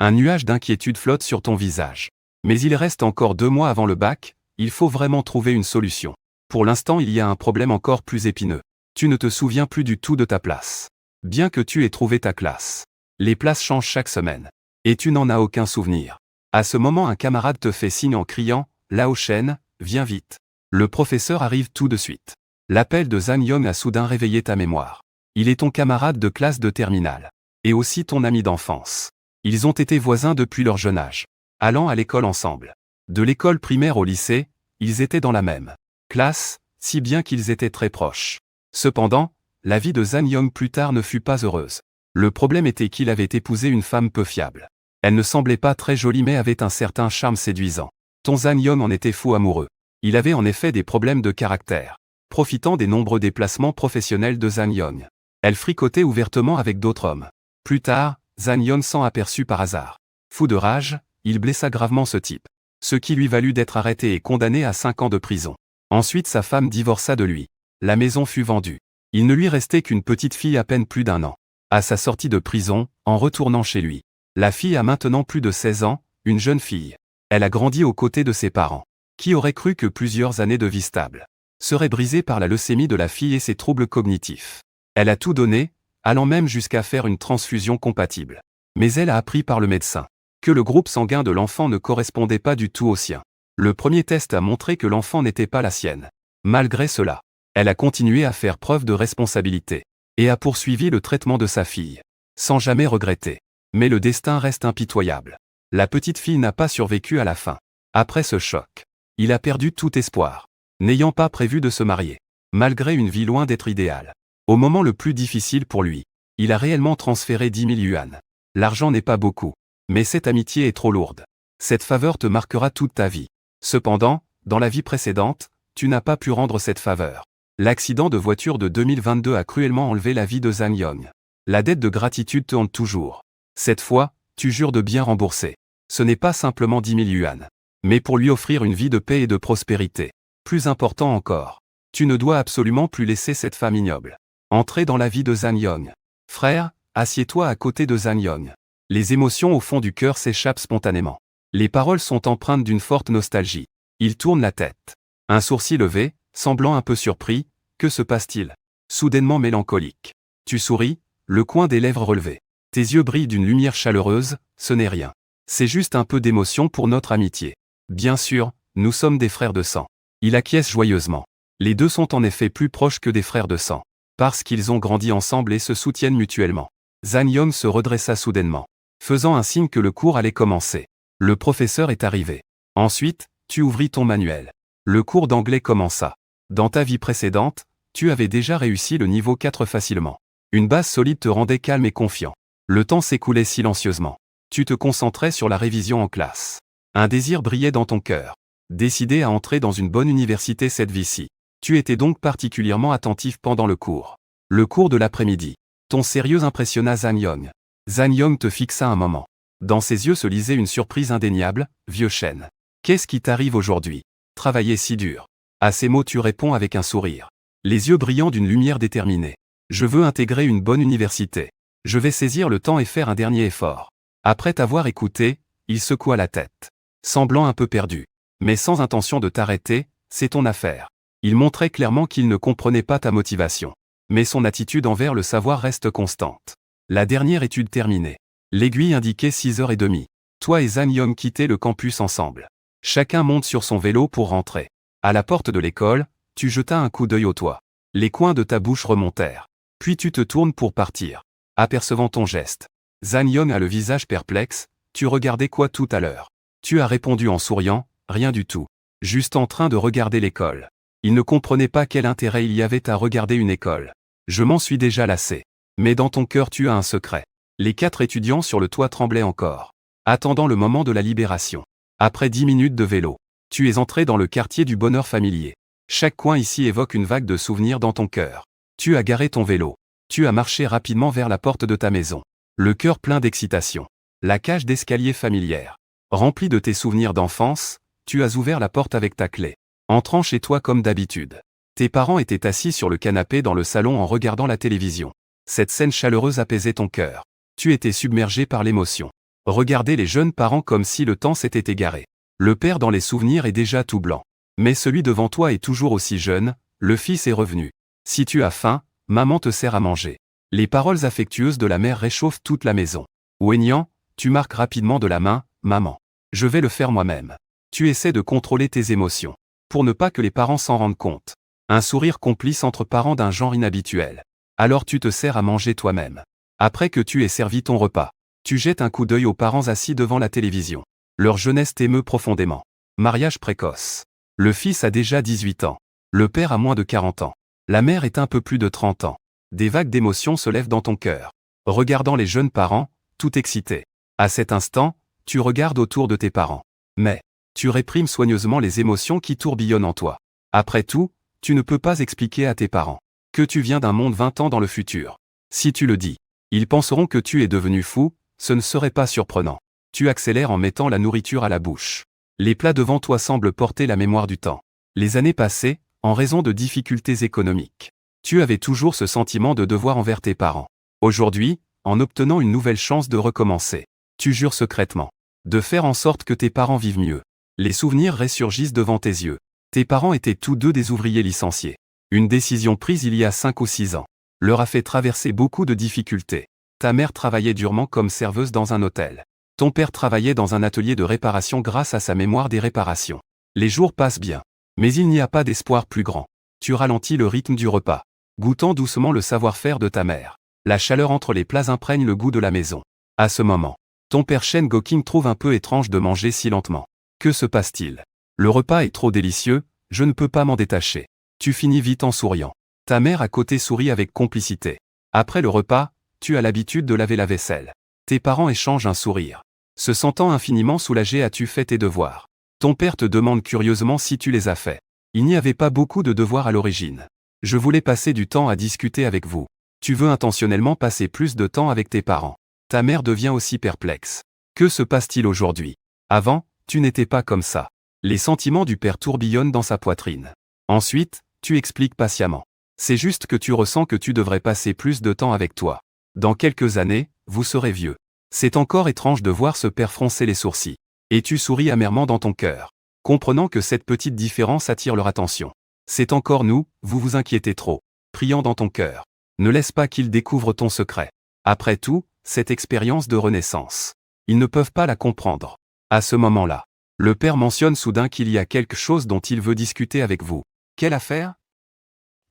Un nuage d'inquiétude flotte sur ton visage. Mais il reste encore 2 mois avant le bac, il faut vraiment trouver une solution. Pour l'instant, il y a un problème encore plus épineux. Tu ne te souviens plus du tout de ta place. Bien que tu aies trouvé ta classe. Les places changent chaque semaine. Et tu n'en as aucun souvenir. À ce moment, un camarade te fait signe en criant « Lao Shen, viens vite ». Le professeur arrive tout de suite. L'appel de Zhang Yong a soudain réveillé ta mémoire. Il est ton camarade de classe de terminale. Et aussi ton ami d'enfance. Ils ont été voisins depuis leur jeune âge, allant à l'école ensemble. De l'école primaire au lycée, ils étaient dans la même classe, si bien qu'ils étaient très proches. Cependant, la vie de Zhang Yong plus tard ne fut pas heureuse. Le problème était qu'il avait épousé une femme peu fiable. Elle ne semblait pas très jolie mais avait un certain charme séduisant. Ton Zhang Yong en était fou amoureux. Il avait en effet des problèmes de caractère. Profitant des nombreux déplacements professionnels de Zhang Yong, elle fricotait ouvertement avec d'autres hommes. Plus tard, Zhang Yong s'en aperçut par hasard. Fou de rage, il blessa gravement ce type. Ce qui lui valut d'être arrêté et condamné à 5 ans de prison. Ensuite sa femme divorça de lui. La maison fut vendue. Il ne lui restait qu'une petite fille à peine plus d'1 an. À sa sortie de prison, en retournant chez lui. La fille a maintenant plus de 16 ans, une jeune fille. Elle a grandi aux côtés de ses parents. Qui aurait cru que plusieurs années de vie stable serait brisée par la leucémie de la fille et ses troubles cognitifs. Elle a tout donné, allant même jusqu'à faire une transfusion compatible. Mais elle a appris par le médecin que le groupe sanguin de l'enfant ne correspondait pas du tout au sien. Le premier test a montré que l'enfant n'était pas la sienne. Malgré cela, elle a continué à faire preuve de responsabilité et a poursuivi le traitement de sa fille, sans jamais regretter. Mais le destin reste impitoyable. La petite fille n'a pas survécu à la fin. Après ce choc, il a perdu tout espoir, n'ayant pas prévu de se marier, malgré une vie loin d'être idéale. Au moment le plus difficile pour lui, il a réellement transféré 10 000 yuan. L'argent n'est pas beaucoup, mais cette amitié est trop lourde. Cette faveur te marquera toute ta vie. Cependant, dans la vie précédente, tu n'as pas pu rendre cette faveur. L'accident de voiture de 2022 a cruellement enlevé la vie de Zhang Yong. La dette de gratitude te hante toujours. Cette fois, tu jures de bien rembourser. Ce n'est pas simplement 10 000 yuan, mais pour lui offrir une vie de paix et de prospérité. Plus important encore, tu ne dois absolument plus laisser cette femme ignoble entrer dans la vie de Zhang Yong. Frère, assieds-toi à côté de Zhang Yong. Les émotions au fond du cœur s'échappent spontanément. Les paroles sont empreintes d'une forte nostalgie. Il tourne la tête. Un sourcil levé, semblant un peu surpris. Que se passe-t-il? Soudainement mélancolique. Tu souris, le coin des lèvres relevé. Tes yeux brillent d'une lumière chaleureuse. Ce n'est rien. C'est juste un peu d'émotion pour notre amitié. Bien sûr, nous sommes des frères de sang. Il acquiesce joyeusement. Les deux sont en effet plus proches que des frères de sang, parce qu'ils ont grandi ensemble et se soutiennent mutuellement. Zhang Yong se redressa soudainement, faisant un signe que le cours allait commencer. Le professeur est arrivé. Ensuite, tu ouvris ton manuel. Le cours d'anglais commença. Dans ta vie précédente, tu avais déjà réussi le niveau 4 facilement. Une base solide te rendait calme et confiant. Le temps s'écoulait silencieusement. Tu te concentrais sur la révision en classe. Un désir brillait dans ton cœur. Décidé à entrer dans une bonne université cette vie-ci. Tu étais donc particulièrement attentif pendant le cours. Le cours de l'après-midi. Ton sérieux impressionna Zhang Yong. Zhang Yong te fixa un moment. Dans ses yeux se lisait une surprise indéniable. Vieux chêne. Qu'est-ce qui t'arrive aujourd'hui? Travailler si dur. À ces mots tu réponds avec un sourire. Les yeux brillants d'une lumière déterminée. Je veux intégrer une bonne université. Je vais saisir le temps et faire un dernier effort. Après t'avoir écouté, il secoua la tête, semblant un peu perdu. Mais sans intention de t'arrêter, c'est ton affaire. Il montrait clairement qu'il ne comprenait pas ta motivation. Mais son attitude envers le savoir reste constante. La dernière étude terminée. L'aiguille indiquait 6h30. Toi et Zhang Yong quittaient le campus ensemble. Chacun monte sur son vélo pour rentrer. À la porte de l'école, tu jetas un coup d'œil au toit. Les coins de ta bouche remontèrent. Puis tu te tournes pour partir. Apercevant ton geste. Zhang Yong a le visage perplexe. Tu regardais quoi tout à l'heure? Tu as répondu en souriant, rien du tout. Juste en train de regarder l'école. Il ne comprenait pas quel intérêt il y avait à regarder une école. Je m'en suis déjà lassé. Mais dans ton cœur tu as un secret. Les 4 étudiants sur le toit tremblaient encore, attendant le moment de la libération. Après 10 minutes de vélo, tu es entré dans le quartier du bonheur familier. Chaque coin ici évoque une vague de souvenirs dans ton cœur. Tu as garé ton vélo. Tu as marché rapidement vers la porte de ta maison. Le cœur plein d'excitation. La cage d'escalier familière. Remplie de tes souvenirs d'enfance, tu as ouvert la porte avec ta clé. Entrant chez toi comme d'habitude. Tes parents étaient assis sur le canapé dans le salon en regardant la télévision. Cette scène chaleureuse apaisait ton cœur. Tu étais submergé par l'émotion. Regardez les jeunes parents comme si le temps s'était égaré. Le père dans les souvenirs est déjà tout blanc. Mais celui devant toi est toujours aussi jeune, le fils est revenu. Si tu as faim, maman te sert à manger. Les paroles affectueuses de la mère réchauffent toute la maison. Wenyan, tu marques rapidement de la main, maman. Je vais le faire moi-même. Tu essaies de contrôler tes émotions. Pour ne pas que les parents s'en rendent compte. Un sourire complice entre parents d'un genre inhabituel. Alors tu te sers à manger toi-même. Après que tu aies servi ton repas, tu jettes un coup d'œil aux parents assis devant la télévision. Leur jeunesse t'émeut profondément. Mariage précoce. Le fils a déjà 18 ans. Le père a moins de 40 ans. La mère est un peu plus de 30 ans. Des vagues d'émotions se lèvent dans ton cœur. Regardant les jeunes parents, tout excités. À cet instant, tu regardes autour de tes parents. Mais, tu réprimes soigneusement les émotions qui tourbillonnent en toi. Après tout, tu ne peux pas expliquer à tes parents que tu viens d'un monde 20 ans dans le futur. Si tu le dis, ils penseront que tu es devenu fou, ce ne serait pas surprenant. Tu accélères en mettant la nourriture à la bouche. Les plats devant toi semblent porter la mémoire du temps. Les années passées, en raison de difficultés économiques. Tu avais toujours ce sentiment de devoir envers tes parents. Aujourd'hui, en obtenant une nouvelle chance de recommencer, tu jures secrètement de faire en sorte que tes parents vivent mieux. Les souvenirs ressurgissent devant tes yeux. Tes parents étaient tous deux des ouvriers licenciés. Une décision prise il y a 5 ou 6 ans leur a fait traverser beaucoup de difficultés. Ta mère travaillait durement comme serveuse dans un hôtel. Ton père travaillait dans un atelier de réparation grâce à sa mémoire des réparations. Les jours passent bien. Mais il n'y a pas d'espoir plus grand. Tu ralentis le rythme du repas, goûtant doucement le savoir-faire de ta mère. La chaleur entre les plats imprègne le goût de la maison. À ce moment, ton père Shen Goking trouve un peu étrange de manger si lentement. Que se passe-t-il? Le repas est trop délicieux, je ne peux pas m'en détacher. Tu finis vite en souriant. Ta mère à côté sourit avec complicité. Après le repas, tu as l'habitude de laver la vaisselle. Tes parents échangent un sourire. Se sentant infiniment soulagé, as-tu fait tes devoirs? Ton père te demande curieusement si tu les as faits. Il n'y avait pas beaucoup de devoirs à l'origine. Je voulais passer du temps à discuter avec vous. Tu veux intentionnellement passer plus de temps avec tes parents. Ta mère devient aussi perplexe. Que se passe-t-il aujourd'hui? Avant, tu n'étais pas comme ça. Les sentiments du père tourbillonnent dans sa poitrine. Ensuite, tu expliques patiemment. C'est juste que tu ressens que tu devrais passer plus de temps avec toi. Dans quelques années, vous serez vieux. C'est encore étrange de voir ce père froncer les sourcils. Et tu souris amèrement dans ton cœur, comprenant que cette petite différence attire leur attention. C'est encore nous, vous vous inquiétez trop. Priant dans ton cœur. Ne laisse pas qu'ils découvrent ton secret. Après tout, cette expérience de renaissance. Ils ne peuvent pas la comprendre. À ce moment-là, le père mentionne soudain qu'il y a quelque chose dont il veut discuter avec vous. Quelle affaire?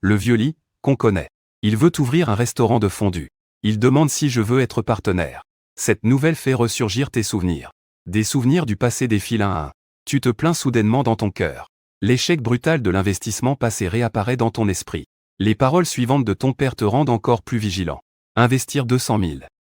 Le vieux lit, qu'on connaît. Il veut ouvrir un restaurant de fondue. Il demande si je veux être partenaire. Cette nouvelle fait ressurgir tes souvenirs. Des souvenirs du passé défilent un à un. Tu te plains soudainement dans ton cœur. L'échec brutal de l'investissement passé réapparaît dans ton esprit. Les paroles suivantes de ton père te rendent encore plus vigilant. Investir 200 000.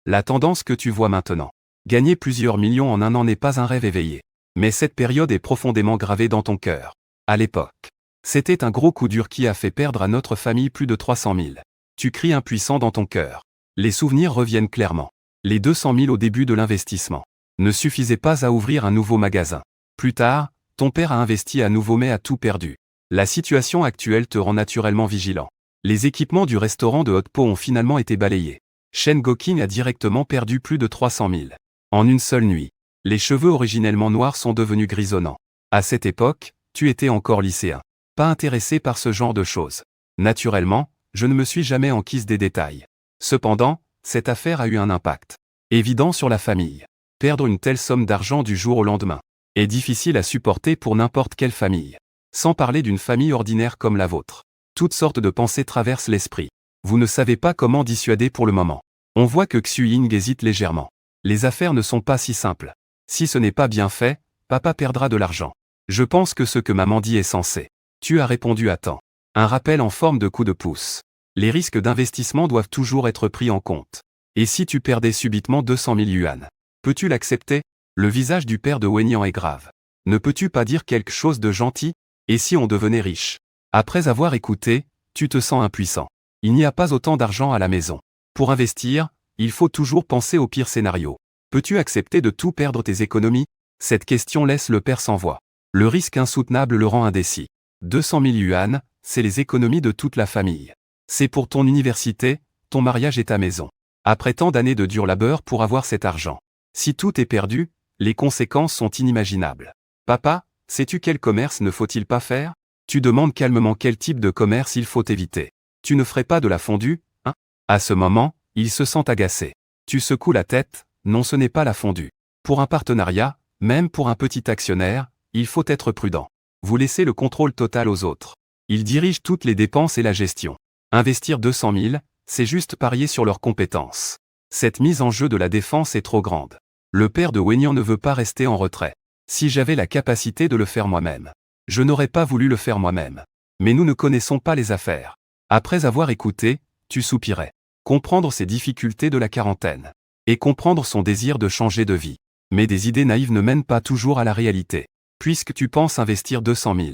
La tendance que tu vois maintenant. Gagner plusieurs millions en un an n'est pas un rêve éveillé. Mais cette période est profondément gravée dans ton cœur. À l'époque, c'était un gros coup dur qui a fait perdre à notre famille plus de 300 000. Tu cries impuissant dans ton cœur. Les souvenirs reviennent clairement. Les 200 000 au début de l'investissement ne suffisaient pas à ouvrir un nouveau magasin. Plus tard, ton père a investi à nouveau mais a tout perdu. La situation actuelle te rend naturellement vigilant. Les équipements du restaurant de Haute Po ont finalement été balayés. Shen Goking a directement perdu plus de 300 000. En une seule nuit. Les cheveux originellement noirs sont devenus grisonnants. À cette époque, tu étais encore lycéen. Pas intéressé par ce genre de choses. Naturellement, je ne me suis jamais enquise des détails. Cependant, cette affaire a eu un impact évident sur la famille. Perdre une telle somme d'argent du jour au lendemain est difficile à supporter pour n'importe quelle famille. Sans parler d'une famille ordinaire comme la vôtre. Toutes sortes de pensées traversent l'esprit. Vous ne savez pas comment dissuader pour le moment. On voit que Xu Ying hésite légèrement. Les affaires ne sont pas si simples. Si ce n'est pas bien fait, papa perdra de l'argent. Je pense que ce que maman dit est sensé. Tu as répondu à temps. Un rappel en forme de coup de pouce. Les risques d'investissement doivent toujours être pris en compte. Et si tu perdais subitement 200 000 yuan? Peux-tu l'accepter? Le visage du père de Wenyang est grave. Ne peux-tu pas dire quelque chose de gentil? Et si on devenait riche? Après avoir écouté, tu te sens impuissant. Il n'y a pas autant d'argent à la maison. Pour investir, il faut toujours penser au pire scénario. Peux-tu accepter de tout perdre tes économies? Cette question laisse le père sans voix. Le risque insoutenable le rend indécis. 200 000 yuan, c'est les économies de toute la famille. C'est pour ton université, ton mariage et ta maison. Après tant d'années de dur labeur pour avoir cet argent. Si tout est perdu, les conséquences sont inimaginables. Papa, sais-tu quel commerce ne faut-il pas faire? Tu demandes calmement quel type de commerce il faut éviter. Tu ne ferais pas de la fondue, hein? À ce moment, il se sent agacé. Tu secoues la tête, non, ce n'est pas la fondue. Pour un partenariat, même pour un petit actionnaire, il faut être prudent. Vous laissez le contrôle total aux autres. Ils dirigent toutes les dépenses et la gestion. Investir 200 000, c'est juste parier sur leurs compétences. Cette mise en jeu de la défense est trop grande. Le père de Wenyang ne veut pas rester en retrait. Si j'avais la capacité de le faire moi-même, je n'aurais pas voulu le faire moi-même. Mais nous ne connaissons pas les affaires. Après avoir écouté, tu soupirais. Comprendre ses difficultés de la quarantaine. Et comprendre son désir de changer de vie. Mais des idées naïves ne mènent pas toujours à la réalité. Puisque tu penses investir 200 000.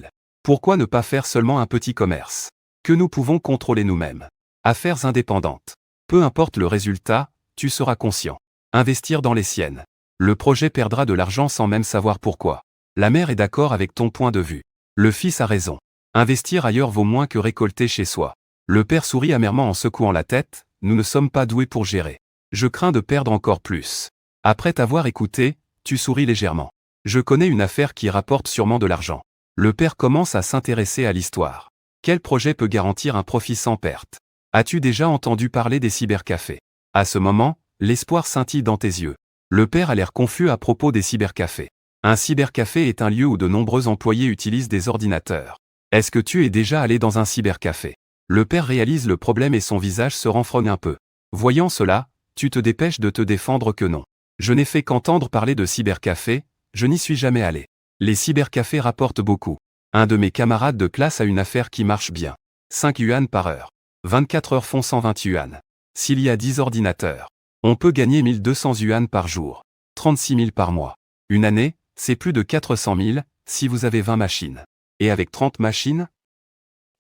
Pourquoi ne pas faire seulement un petit commerce? Que nous pouvons contrôler nous-mêmes. Affaires indépendantes. Peu importe le résultat, tu seras conscient. Investir dans les siennes. Le projet perdra de l'argent sans même savoir pourquoi. La mère est d'accord avec ton point de vue. Le fils a raison. Investir ailleurs vaut moins que récolter chez soi. Le père sourit amèrement en secouant la tête, nous ne sommes pas doués pour gérer. Je crains de perdre encore plus. Après t'avoir écouté, tu souris légèrement. Je connais une affaire qui rapporte sûrement de l'argent. Le père commence à s'intéresser à l'histoire. Quel projet peut garantir un profit sans perte? As-tu déjà entendu parler des cybercafés? À ce moment, l'espoir scintille dans tes yeux. Le père a l'air confus à propos des cybercafés. Un cybercafé est un lieu où de nombreux employés utilisent des ordinateurs. Est-ce que tu es déjà allé dans un cybercafé? Le père réalise le problème et son visage se renfrogne un peu. Voyant cela, tu te dépêches de te défendre que non. Je n'ai fait qu'entendre parler de cybercafé, je n'y suis jamais allé. Les cybercafés rapportent beaucoup. Un de mes camarades de classe a une affaire qui marche bien. 5 yuan par heure. 24 heures font 120 yuan. S'il y a 10 ordinateurs, on peut gagner 1200 yuan par jour. 36 000 par mois. Une année, c'est plus de 400 000, si vous avez 20 machines. Et avec 30 machines?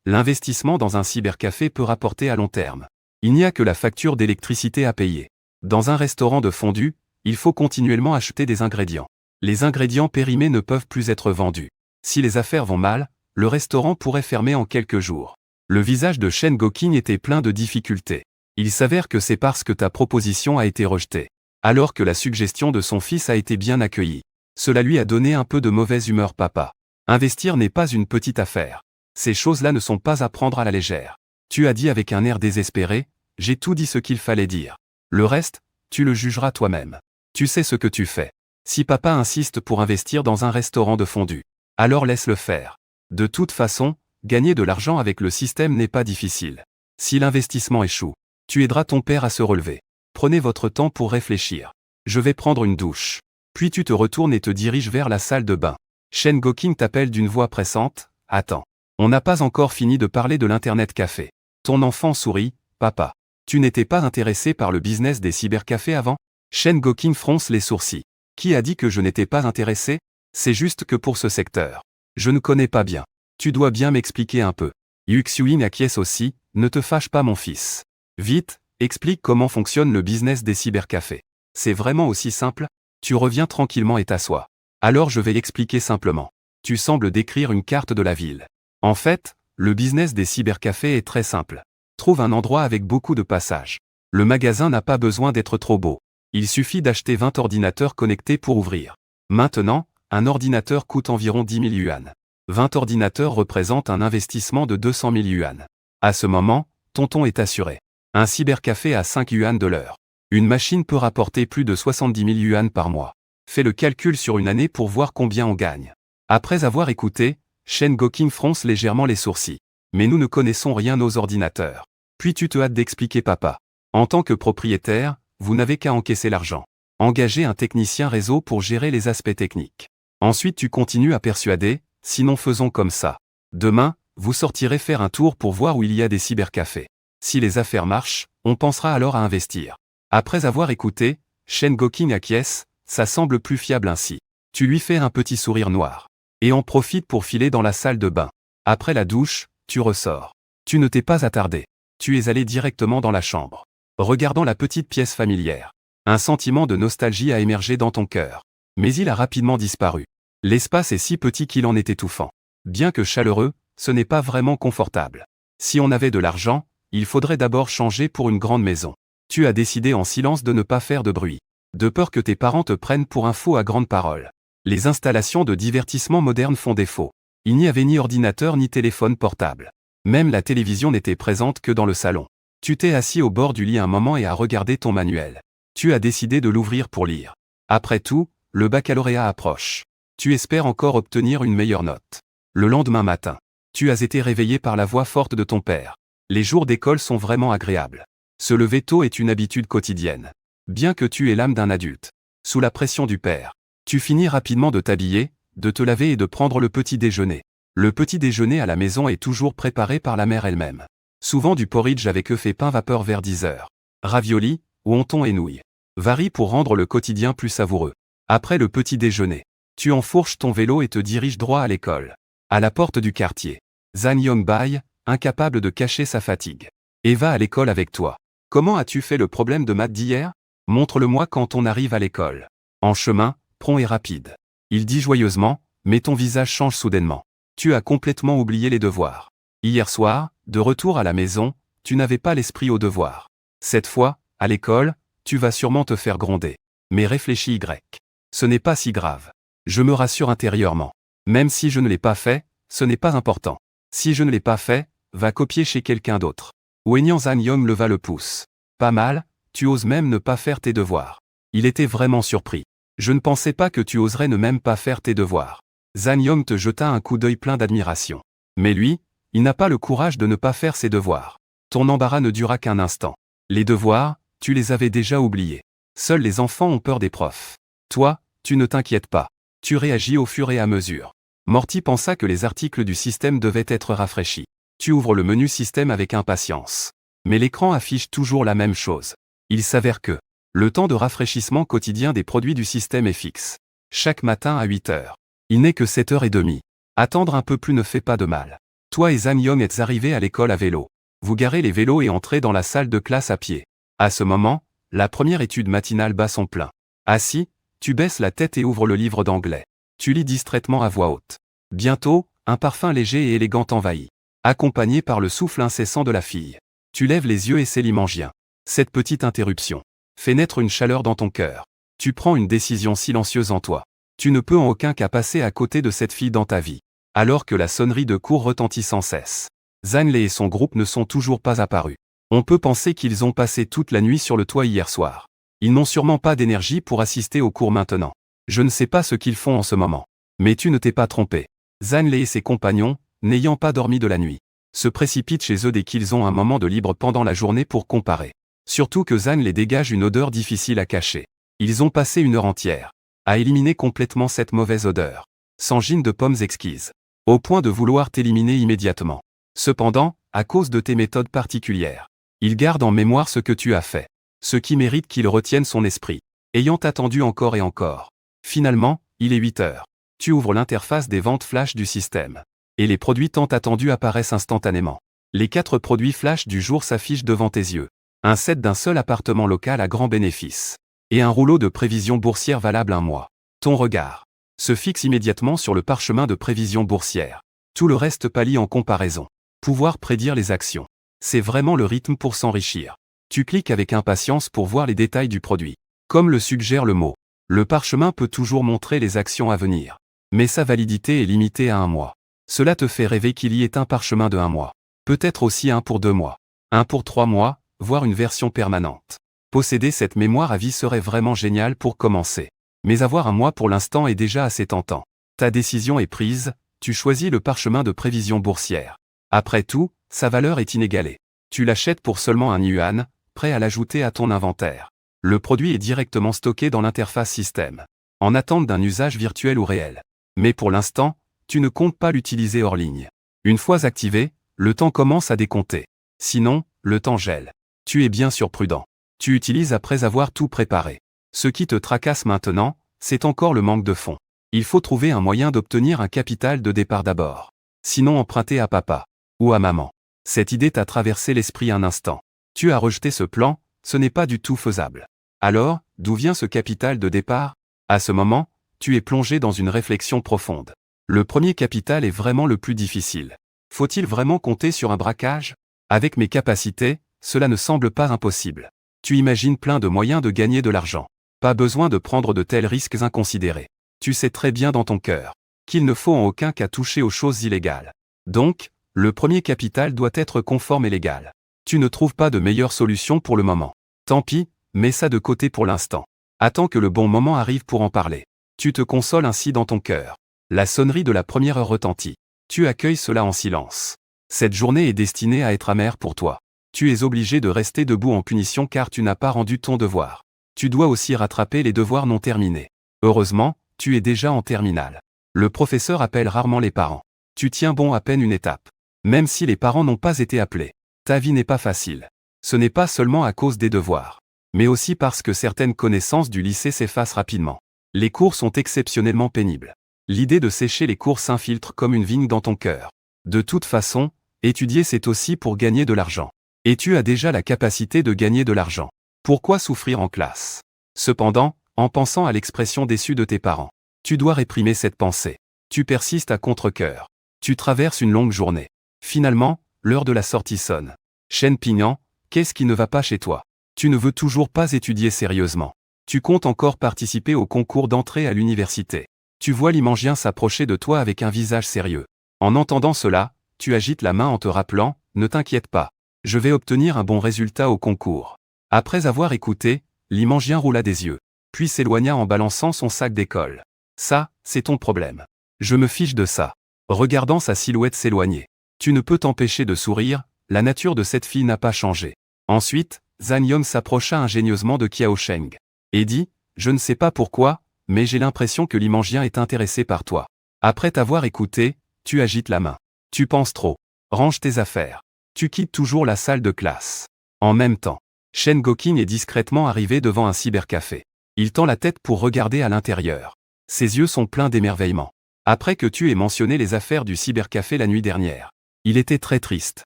L'investissement dans un cybercafé peut rapporter à long terme. Il n'y a que la facture d'électricité à payer. Dans un restaurant de fondue, il faut continuellement acheter des ingrédients. Les ingrédients périmés ne peuvent plus être vendus. Si les affaires vont mal, le restaurant pourrait fermer en quelques jours. Le visage de Shen Goking était plein de difficultés. Il s'avère que c'est parce que ta proposition a été rejetée. Alors que la suggestion de son fils a été bien accueillie. Cela lui a donné un peu de mauvaise humeur papa. Investir n'est pas une petite affaire. Ces choses-là ne sont pas à prendre à la légère. Tu as dit avec un air désespéré, j'ai tout dit ce qu'il fallait dire. Le reste, tu le jugeras toi-même. Tu sais ce que tu fais. Si papa insiste pour investir dans un restaurant de fondue, alors laisse-le faire. De toute façon, gagner de l'argent avec le système n'est pas difficile. Si l'investissement échoue, tu aideras ton père à se relever. Prenez votre temps pour réfléchir. Je vais prendre une douche. Puis tu te retournes et te diriges vers la salle de bain. Shen Goking t'appelle d'une voix pressante, attends. On n'a pas encore fini de parler de l'Internet café. Ton enfant sourit, papa. Tu n'étais pas intéressé par le business des cybercafés avant? Shen Goking fronce les sourcils. Qui a dit que je n'étais pas intéressé? C'est juste que pour ce secteur. Je ne connais pas bien. Tu dois bien m'expliquer un peu. Yu Xiuyin acquiesce aussi, ne te fâche pas mon fils. Vite, explique comment fonctionne le business des cybercafés. C'est vraiment aussi simple? Tu reviens tranquillement et t'assois. Alors je vais expliquer simplement. Tu sembles décrire une carte de la ville. En fait, le business des cybercafés est très simple. Trouve un endroit avec beaucoup de passages. Le magasin n'a pas besoin d'être trop beau. Il suffit d'acheter 20 ordinateurs connectés pour ouvrir. Maintenant, un ordinateur coûte environ 10 000 yuan. 20 ordinateurs représentent un investissement de 200 000 yuan. À ce moment, tonton est assuré. Un cybercafé à 5 yuan de l'heure. Une machine peut rapporter plus de 70 000 yuan par mois. Fais le calcul sur une année pour voir combien on gagne. Après avoir écouté, Shen Goking fronce légèrement les sourcils. Mais nous ne connaissons rien aux ordinateurs. Puis tu te hâtes d'expliquer papa. En tant que propriétaire, vous n'avez qu'à encaisser l'argent. Engagez un technicien réseau pour gérer les aspects techniques. Ensuite tu continues à persuader, sinon faisons comme ça. Demain, vous sortirez faire un tour pour voir où il y a des cybercafés. Si les affaires marchent, on pensera alors à investir. Après avoir écouté, Shen Goking acquiesce, ça semble plus fiable ainsi. Tu lui fais un petit sourire noir. Et en profites pour filer dans la salle de bain. Après la douche, tu ressors. Tu ne t'es pas attardé. Tu es allé directement dans la chambre. Regardant la petite pièce familière. Un sentiment de nostalgie a émergé dans ton cœur. Mais il a rapidement disparu. L'espace est si petit qu'il en est étouffant. Bien que chaleureux, ce n'est pas vraiment confortable. Si on avait de l'argent, il faudrait d'abord changer pour une grande maison. Tu as décidé en silence de ne pas faire de bruit. De peur que tes parents te prennent pour un fou à grande parole. Les installations de divertissement modernes font défaut. Il n'y avait ni ordinateur ni téléphone portable. Même la télévision n'était présente que dans le salon. Tu t'es assis au bord du lit un moment et as regardé ton manuel. Tu as décidé de l'ouvrir pour lire. Après tout, le baccalauréat approche. Tu espères encore obtenir une meilleure note. Le lendemain matin, tu as été réveillé par la voix forte de ton père. Les jours d'école sont vraiment agréables. Se lever tôt est une habitude quotidienne. Bien que tu aies l'âme d'un adulte. Sous la pression du père, tu finis rapidement de t'habiller, de te laver et de prendre le petit déjeuner. Le petit déjeuner à la maison est toujours préparé par la mère elle-même. Souvent du porridge avec œufs et pain vapeur vers 10 heures. Raviolis, wonton et nouilles. Varie pour rendre le quotidien plus savoureux. Après le petit déjeuner, tu enfourches ton vélo et te diriges droit à l'école. À la porte du quartier, Zhang Yongbai, incapable de cacher sa fatigue. Eva à l'école avec toi. Comment as-tu fait le problème de maths d'hier? Montre-le-moi quand on arrive à l'école. En chemin, prompt et rapide. Il dit joyeusement, mais ton visage change soudainement. Tu as complètement oublié les devoirs. Hier soir, de retour à la maison, tu n'avais pas l'esprit aux devoirs. Cette fois, à l'école, tu vas sûrement te faire gronder. Mais réfléchis Y. Ce n'est pas si grave. Je me rassure intérieurement. Même si je ne l'ai pas fait, ce n'est pas important. Si je ne l'ai pas fait, va copier chez quelqu'un d'autre. Wenyan Zanyom leva le pouce. Pas mal, tu oses même ne pas faire tes devoirs. Il était vraiment surpris. Je ne pensais pas que tu oserais ne même pas faire tes devoirs. Zanyom te jeta un coup d'œil plein d'admiration. Mais lui, il n'a pas le courage de ne pas faire ses devoirs. Ton embarras ne dura qu'un instant. Les devoirs, tu les avais déjà oubliés. Seuls les enfants ont peur des profs. Toi, tu ne t'inquiètes pas. Tu réagis au fur et à mesure. Morty pensa que les articles du système devaient être rafraîchis. Tu ouvres le menu système avec impatience. Mais l'écran affiche toujours la même chose. Il s'avère que le temps de rafraîchissement quotidien des produits du système est fixe. Chaque matin à 8 heures. Il n'est que 7h30. Attendre un peu plus ne fait pas de mal. Toi et Zanyom êtes arrivés à l'école à vélo. Vous garez les vélos et entrez dans la salle de classe à pied. À ce moment, la première étude matinale bat son plein. Assis, tu baisses la tête et ouvres le livre d'anglais. Tu lis distraitement à voix haute. Bientôt, un parfum léger et élégant t'envahit, accompagné par le souffle incessant de la fille. Tu lèves les yeux et c'est l'imangien. Cette petite interruption fait naître une chaleur dans ton cœur. Tu prends une décision silencieuse en toi. Tu ne peux en aucun cas passer à côté de cette fille dans ta vie. Alors que la sonnerie de cours retentit sans cesse. Zanley et son groupe ne sont toujours pas apparus. On peut penser qu'ils ont passé toute la nuit sur le toit hier soir. Ils n'ont sûrement pas d'énergie pour assister au cours maintenant. Je ne sais pas ce qu'ils font en ce moment. Mais tu ne t'es pas trompé. Zanley et ses compagnons, n'ayant pas dormi de la nuit, se précipitent chez eux dès qu'ils ont un moment de libre pendant la journée pour comparer. Surtout que Zanley dégage une odeur difficile à cacher. Ils ont passé une heure entière à éliminer complètement cette mauvaise odeur. Sans gine de pommes exquises. Au point de vouloir t'éliminer immédiatement. Cependant, à cause de tes méthodes particulières, il garde en mémoire ce que tu as fait. Ce qui mérite qu'il retienne son esprit. Ayant attendu encore et encore. Finalement, il est 8 heures. Tu ouvres l'interface des ventes flash du système. Et les produits tant attendus apparaissent instantanément. Les 4 produits flash du jour s'affichent devant tes yeux. Un set d'un seul appartement local à grand bénéfice. Et un rouleau de prévision boursière valable 1 mois. Ton regard se fixe immédiatement sur le parchemin de prévision boursière. Tout le reste pâlit en comparaison. Pouvoir prédire les actions. C'est vraiment le rythme pour s'enrichir. Tu cliques avec impatience pour voir les détails du produit. Comme le suggère le mot. Le parchemin peut toujours montrer les actions à venir. Mais sa validité est limitée à 1 mois. Cela te fait rêver qu'il y ait un parchemin de 1 mois. Peut-être aussi un pour 2 mois. Un pour 3 mois, voire une version permanente. Posséder cette mémoire à vie serait vraiment génial pour commencer. Mais avoir 1 mois pour l'instant est déjà assez tentant. Ta décision est prise, tu choisis le parchemin de prévision boursière. Après tout, sa valeur est inégalée. Tu l'achètes pour seulement 1 yuan, prêt à l'ajouter à ton inventaire. Le produit est directement stocké dans l'interface système. En attente d'un usage virtuel ou réel. Mais pour l'instant, tu ne comptes pas l'utiliser hors ligne. Une fois activé, le temps commence à décompter. Sinon, le temps gèle. Tu es bien sûr prudent. Tu utilises après avoir tout préparé. Ce qui te tracasse maintenant, c'est encore le manque de fonds. Il faut trouver un moyen d'obtenir un capital de départ d'abord. Sinon emprunter à papa. Ou à maman. Cette idée t'a traversé l'esprit un instant. Tu as rejeté ce plan, ce n'est pas du tout faisable. Alors, d'où vient ce capital de départ? À ce moment, tu es plongé dans une réflexion profonde. Le premier capital est vraiment le plus difficile. Faut-il vraiment compter sur un braquage? Avec mes capacités, cela ne semble pas impossible. Tu imagines plein de moyens de gagner de l'argent. Pas besoin de prendre de tels risques inconsidérés. Tu sais très bien dans ton cœur qu'il ne faut en aucun cas toucher aux choses illégales. Donc, le premier capital doit être conforme et légal. Tu ne trouves pas de meilleure solution pour le moment. Tant pis, mets ça de côté pour l'instant. Attends que le bon moment arrive pour en parler. Tu te consoles ainsi dans ton cœur. La sonnerie de la première heure retentit. Tu accueilles cela en silence. Cette journée est destinée à être amère pour toi. Tu es obligé de rester debout en punition car tu n'as pas rendu ton devoir. Tu dois aussi rattraper les devoirs non terminés. Heureusement, tu es déjà en terminale. Le professeur appelle rarement les parents. Tu tiens bon à peine une étape. Même si les parents n'ont pas été appelés. Ta vie n'est pas facile. Ce n'est pas seulement à cause des devoirs. Mais aussi parce que certaines connaissances du lycée s'effacent rapidement. Les cours sont exceptionnellement pénibles. L'idée de sécher les cours s'infiltre comme une vigne dans ton cœur. De toute façon, étudier c'est aussi pour gagner de l'argent. Et tu as déjà la capacité de gagner de l'argent. Pourquoi souffrir en classe? Cependant, en pensant à l'expression déçue de tes parents, tu dois réprimer cette pensée. Tu persistes à contre-cœur. Tu traverses une longue journée. Finalement, l'heure de la sortie sonne. Shen Pingyan, qu'est-ce qui ne va pas chez toi? Tu ne veux toujours pas étudier sérieusement. Tu comptes encore participer au concours d'entrée à l'université. Tu vois l'Imangien s'approcher de toi avec un visage sérieux. En entendant cela, tu agites la main en te rappelant, ne t'inquiète pas. Je vais obtenir un bon résultat au concours. Après avoir écouté, l'Imangien roula des yeux, puis s'éloigna en balançant son sac d'école. Ça, c'est ton problème. Je me fiche de ça. Regardant sa silhouette s'éloigner. Tu ne peux t'empêcher de sourire, la nature de cette fille n'a pas changé. Ensuite, Zhang Yong s'approcha ingénieusement de Qiao Sheng. Et dit, je ne sais pas pourquoi, mais j'ai l'impression que l'Imangien est intéressé par toi. Après t'avoir écouté, tu agites la main. Tu penses trop. Range tes affaires. Tu quittes toujours la salle de classe. En même temps, Shen Gokin est discrètement arrivé devant un cybercafé. Il tend la tête pour regarder à l'intérieur. Ses yeux sont pleins d'émerveillement. Après que tu aies mentionné les affaires du cybercafé la nuit dernière, il était très triste.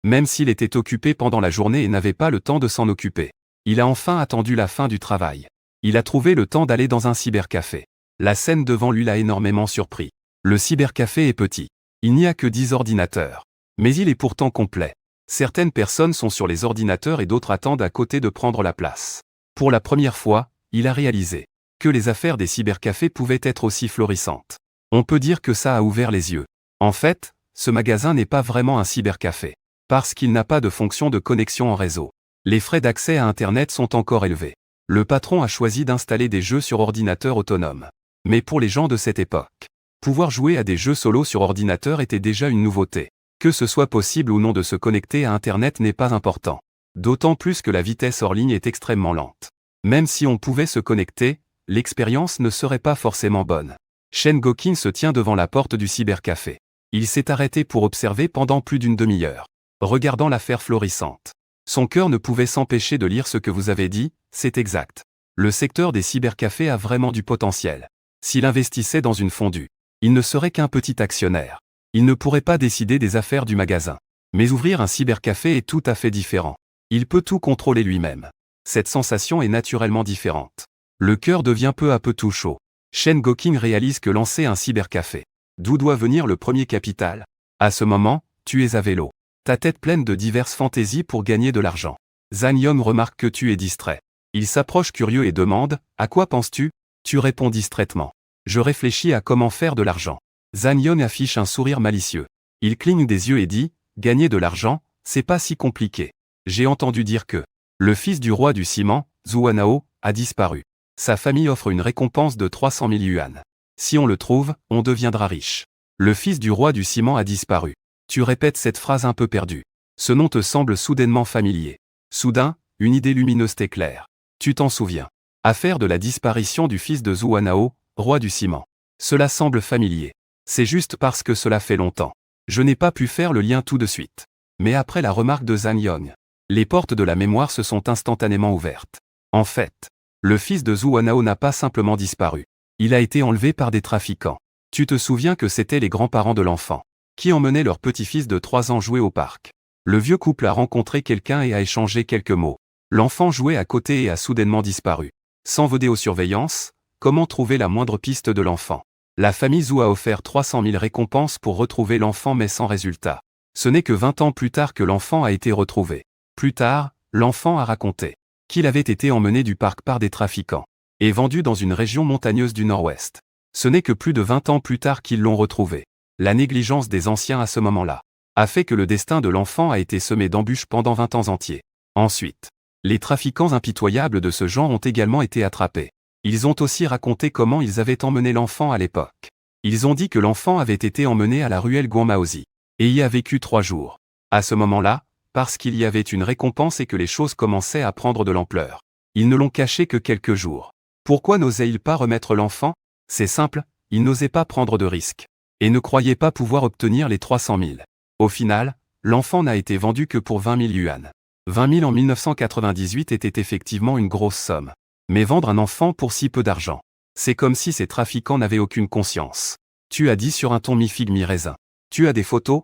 Même s'il était occupé pendant la journée et n'avait pas le temps de s'en occuper. Il a enfin attendu la fin du travail. Il a trouvé le temps d'aller dans un cybercafé. La scène devant lui l'a énormément surpris. Le cybercafé est petit. Il n'y a que 10 ordinateurs. Mais il est pourtant complet. Certaines personnes sont sur les ordinateurs et d'autres attendent à côté de prendre la place. Pour la première fois, il a réalisé que les affaires des cybercafés pouvaient être aussi florissantes. On peut dire que ça a ouvert les yeux. En fait, ce magasin n'est pas vraiment un cybercafé. Parce qu'il n'a pas de fonction de connexion en réseau. Les frais d'accès à Internet sont encore élevés. Le patron a choisi d'installer des jeux sur ordinateur autonome. Mais pour les gens de cette époque, pouvoir jouer à des jeux solo sur ordinateur était déjà une nouveauté. Que ce soit possible ou non de se connecter à Internet n'est pas important. D'autant plus que la vitesse hors ligne est extrêmement lente. Même si on pouvait se connecter, l'expérience ne serait pas forcément bonne. Shen Gokin se tient devant la porte du cybercafé. Il s'est arrêté pour observer pendant plus d'une demi-heure. Regardant l'affaire florissante. Son cœur ne pouvait s'empêcher de lire ce que vous avez dit, c'est exact. Le secteur des cybercafés a vraiment du potentiel. S'il investissait dans une fondue, il ne serait qu'un petit actionnaire. Il ne pourrait pas décider des affaires du magasin. Mais ouvrir un cybercafé est tout à fait différent. Il peut tout contrôler lui-même. Cette sensation est naturellement différente. Le cœur devient peu à peu tout chaud. Shen Gokin réalise que lancer un cybercafé. D'où doit venir le premier capital? À ce moment, tu es à vélo. Ta tête pleine de diverses fantaisies pour gagner de l'argent. Zhang Yong remarque que tu es distrait. Il s'approche curieux et demande, à quoi penses-tu? Tu réponds distraitement. Je réfléchis à comment faire de l'argent. Zhang Yong affiche un sourire malicieux. Il cligne des yeux et dit, gagner de l'argent, c'est pas si compliqué. J'ai entendu dire que le fils du roi du ciment, Zhu Wanao, a disparu. Sa famille offre une récompense de 300 000 yuan. Si on le trouve, on deviendra riche. Le fils du roi du ciment a disparu. Tu répètes cette phrase un peu perdue. Ce nom te semble soudainement familier. Soudain, une idée lumineuse t'éclaire. Tu t'en souviens. Affaire de la disparition du fils de Zhu Wanao, roi du ciment. Cela semble familier. C'est juste parce que cela fait longtemps. Je n'ai pas pu faire le lien tout de suite. Mais après la remarque de Zhang Yong, les portes de la mémoire se sont instantanément ouvertes. En fait, le fils de Zhu Wanao n'a pas simplement disparu. Il a été enlevé par des trafiquants. Tu te souviens que c'étaient les grands-parents de l'enfant qui emmenaient leur petit-fils de 3 ans jouer au parc. Le vieux couple a rencontré quelqu'un et a échangé quelques mots. L'enfant jouait à côté et a soudainement disparu. Sans vidéosurveillance, comment trouver la moindre piste de l'enfant? La famille Zhu a offert 300 000 récompenses pour retrouver l'enfant mais sans résultat. Ce n'est que 20 ans plus tard que l'enfant a été retrouvé. Plus tard, l'enfant a raconté qu'il avait été emmené du parc par des trafiquants et vendu dans une région montagneuse du nord-ouest. Ce n'est que plus de 20 ans plus tard qu'ils l'ont retrouvé. La négligence des anciens à ce moment-là a fait que le destin de l'enfant a été semé d'embûches pendant 20 ans entiers. Ensuite, les trafiquants impitoyables de ce genre ont également été attrapés. Ils ont aussi raconté comment ils avaient emmené l'enfant à l'époque. Ils ont dit que l'enfant avait été emmené à la ruelle Guanmaozi et y a vécu 3 jours. À ce moment-là, parce qu'il y avait une récompense et que les choses commençaient à prendre de l'ampleur, ils ne l'ont caché que quelques jours. Pourquoi n'osaient-ils pas remettre l'enfant? C'est simple, ils n'osaient pas prendre de risques. Et ne croyaient pas pouvoir obtenir les 300 000. Au final, l'enfant n'a été vendu que pour 20 000 yuan. 20 000 en 1998 était effectivement une grosse somme. Mais vendre un enfant pour si peu d'argent, c'est comme si ces trafiquants n'avaient aucune conscience. Tu as dit sur un ton mi-figue mi-raisin. Tu as des photos?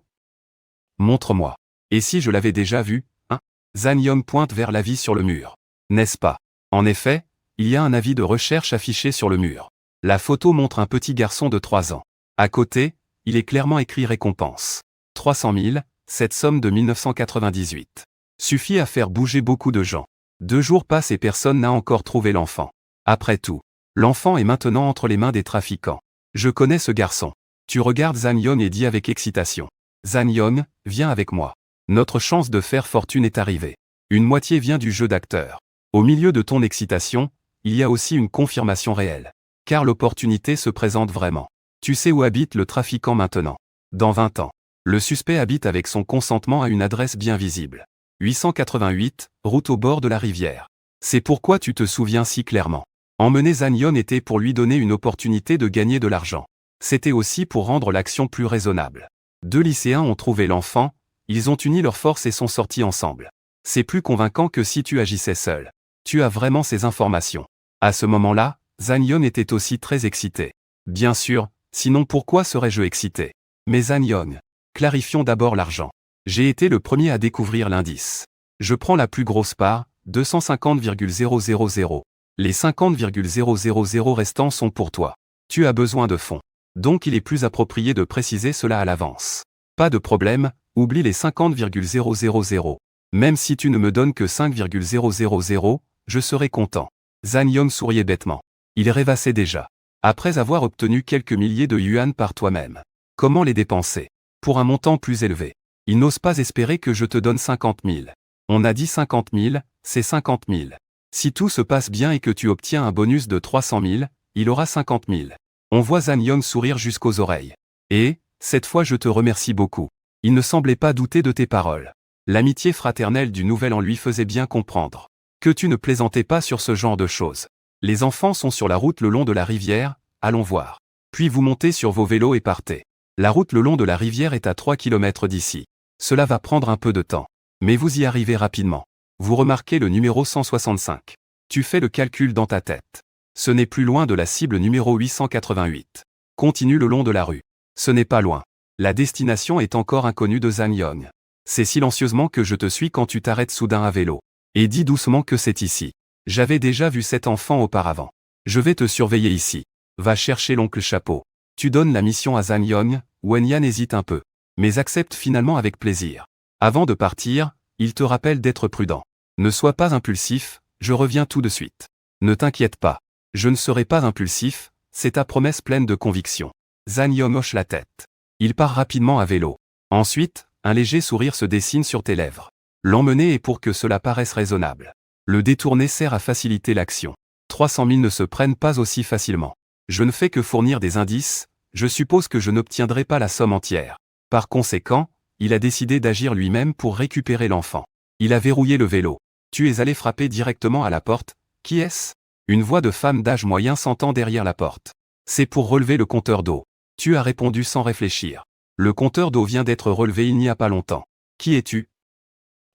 Montre-moi. Et si je l'avais déjà vu, hein? Zhang Yong pointe vers l'avis sur le mur. N'est-ce pas? En effet, il y a un avis de recherche affiché sur le mur. La photo montre un petit garçon de 3 ans. À côté, il est clairement écrit récompense. 300 000, cette somme de 1998. Suffit à faire bouger beaucoup de gens. 2 jours passent et personne n'a encore trouvé l'enfant. Après tout, l'enfant est maintenant entre les mains des trafiquants. Je connais ce garçon. Tu regardes Zhan-Yon et dis avec excitation. Zhan-Yon, viens avec moi. Notre chance de faire fortune est arrivée. Une moitié vient du jeu d'acteur. Au milieu de ton excitation, il y a aussi une confirmation réelle. Car l'opportunité se présente vraiment. Tu sais où habite le trafiquant maintenant. Dans 20 ans. Le suspect habite avec son consentement à une adresse bien visible. 888, route au bord de la rivière. C'est pourquoi tu te souviens si clairement. Emmener Zhan-Yon était pour lui donner une opportunité de gagner de l'argent. C'était aussi pour rendre l'action plus raisonnable. 2 lycéens ont trouvé l'enfant, ils ont uni leurs forces et sont sortis ensemble. C'est plus convaincant que si tu agissais seul. Tu as vraiment ces informations. À ce moment-là, Zhan-Yon était aussi très excité. Bien sûr, sinon pourquoi serais-je excité? Mais Zhan-Yon, clarifions d'abord l'argent. J'ai été le premier à découvrir l'indice. Je prends la plus grosse part, 250,000. Les 50,000 restants sont pour toi. Tu as besoin de fonds. Donc il est plus approprié de préciser cela à l'avance. Pas de problème, oublie les 50,000. Même si tu ne me donnes que 5,000, je serai content. Zhan-Yon souriait bêtement. Il rêvassait déjà. Après avoir obtenu quelques milliers de yuan par toi-même. Comment les dépenser? Pour un montant plus élevé. Il n'ose pas espérer que je te donne 50 000. On a dit 50 000, c'est 50 000. Si tout se passe bien et que tu obtiens un bonus de 300 000, il aura 50 000. On voit Zhan-Yon sourire jusqu'aux oreilles. Et, cette fois je te remercie beaucoup. Il ne semblait pas douter de tes paroles. L'amitié fraternelle du Nouvel An lui faisait bien comprendre que tu ne plaisantais pas sur ce genre de choses. Les enfants sont sur la route le long de la rivière, allons voir. Puis vous montez sur vos vélos et partez. La route le long de la rivière est à 3 km d'ici. Cela va prendre un peu de temps. Mais vous y arrivez rapidement. Vous remarquez le numéro 165. Tu fais le calcul dans ta tête. Ce n'est plus loin de la cible numéro 888. Continue le long de la rue. Ce n'est pas loin. La destination est encore inconnue de Zhan-Yon. C'est silencieusement que je te suis quand tu t'arrêtes soudain à vélo. Et dis doucement que c'est ici. J'avais déjà vu cet enfant auparavant. Je vais te surveiller ici. Va chercher l'oncle Chapeau. Tu donnes la mission à Zhan-Yon, Wenyan hésite un peu. Mais accepte finalement avec plaisir. Avant de partir, il te rappelle d'être prudent. Ne sois pas impulsif, je reviens tout de suite. Ne t'inquiète pas. Je ne serai pas impulsif, c'est ta promesse pleine de conviction. Zhan-Yon hoche la tête. Il part rapidement à vélo. Ensuite, un léger sourire se dessine sur tes lèvres. L'emmener est pour que cela paraisse raisonnable. Le détourner sert à faciliter l'action. 300 000 ne se prennent pas aussi facilement. Je ne fais que fournir des indices, je suppose que je n'obtiendrai pas la somme entière. Par conséquent, il a décidé d'agir lui-même pour récupérer l'enfant. Il a verrouillé le vélo. Tu es allé frapper directement à la porte. Qui est-ce? Une voix de femme d'âge moyen s'entend derrière la porte. C'est pour relever le compteur d'eau. Tu as répondu sans réfléchir. Le compteur d'eau vient d'être relevé il n'y a pas longtemps. Qui es-tu?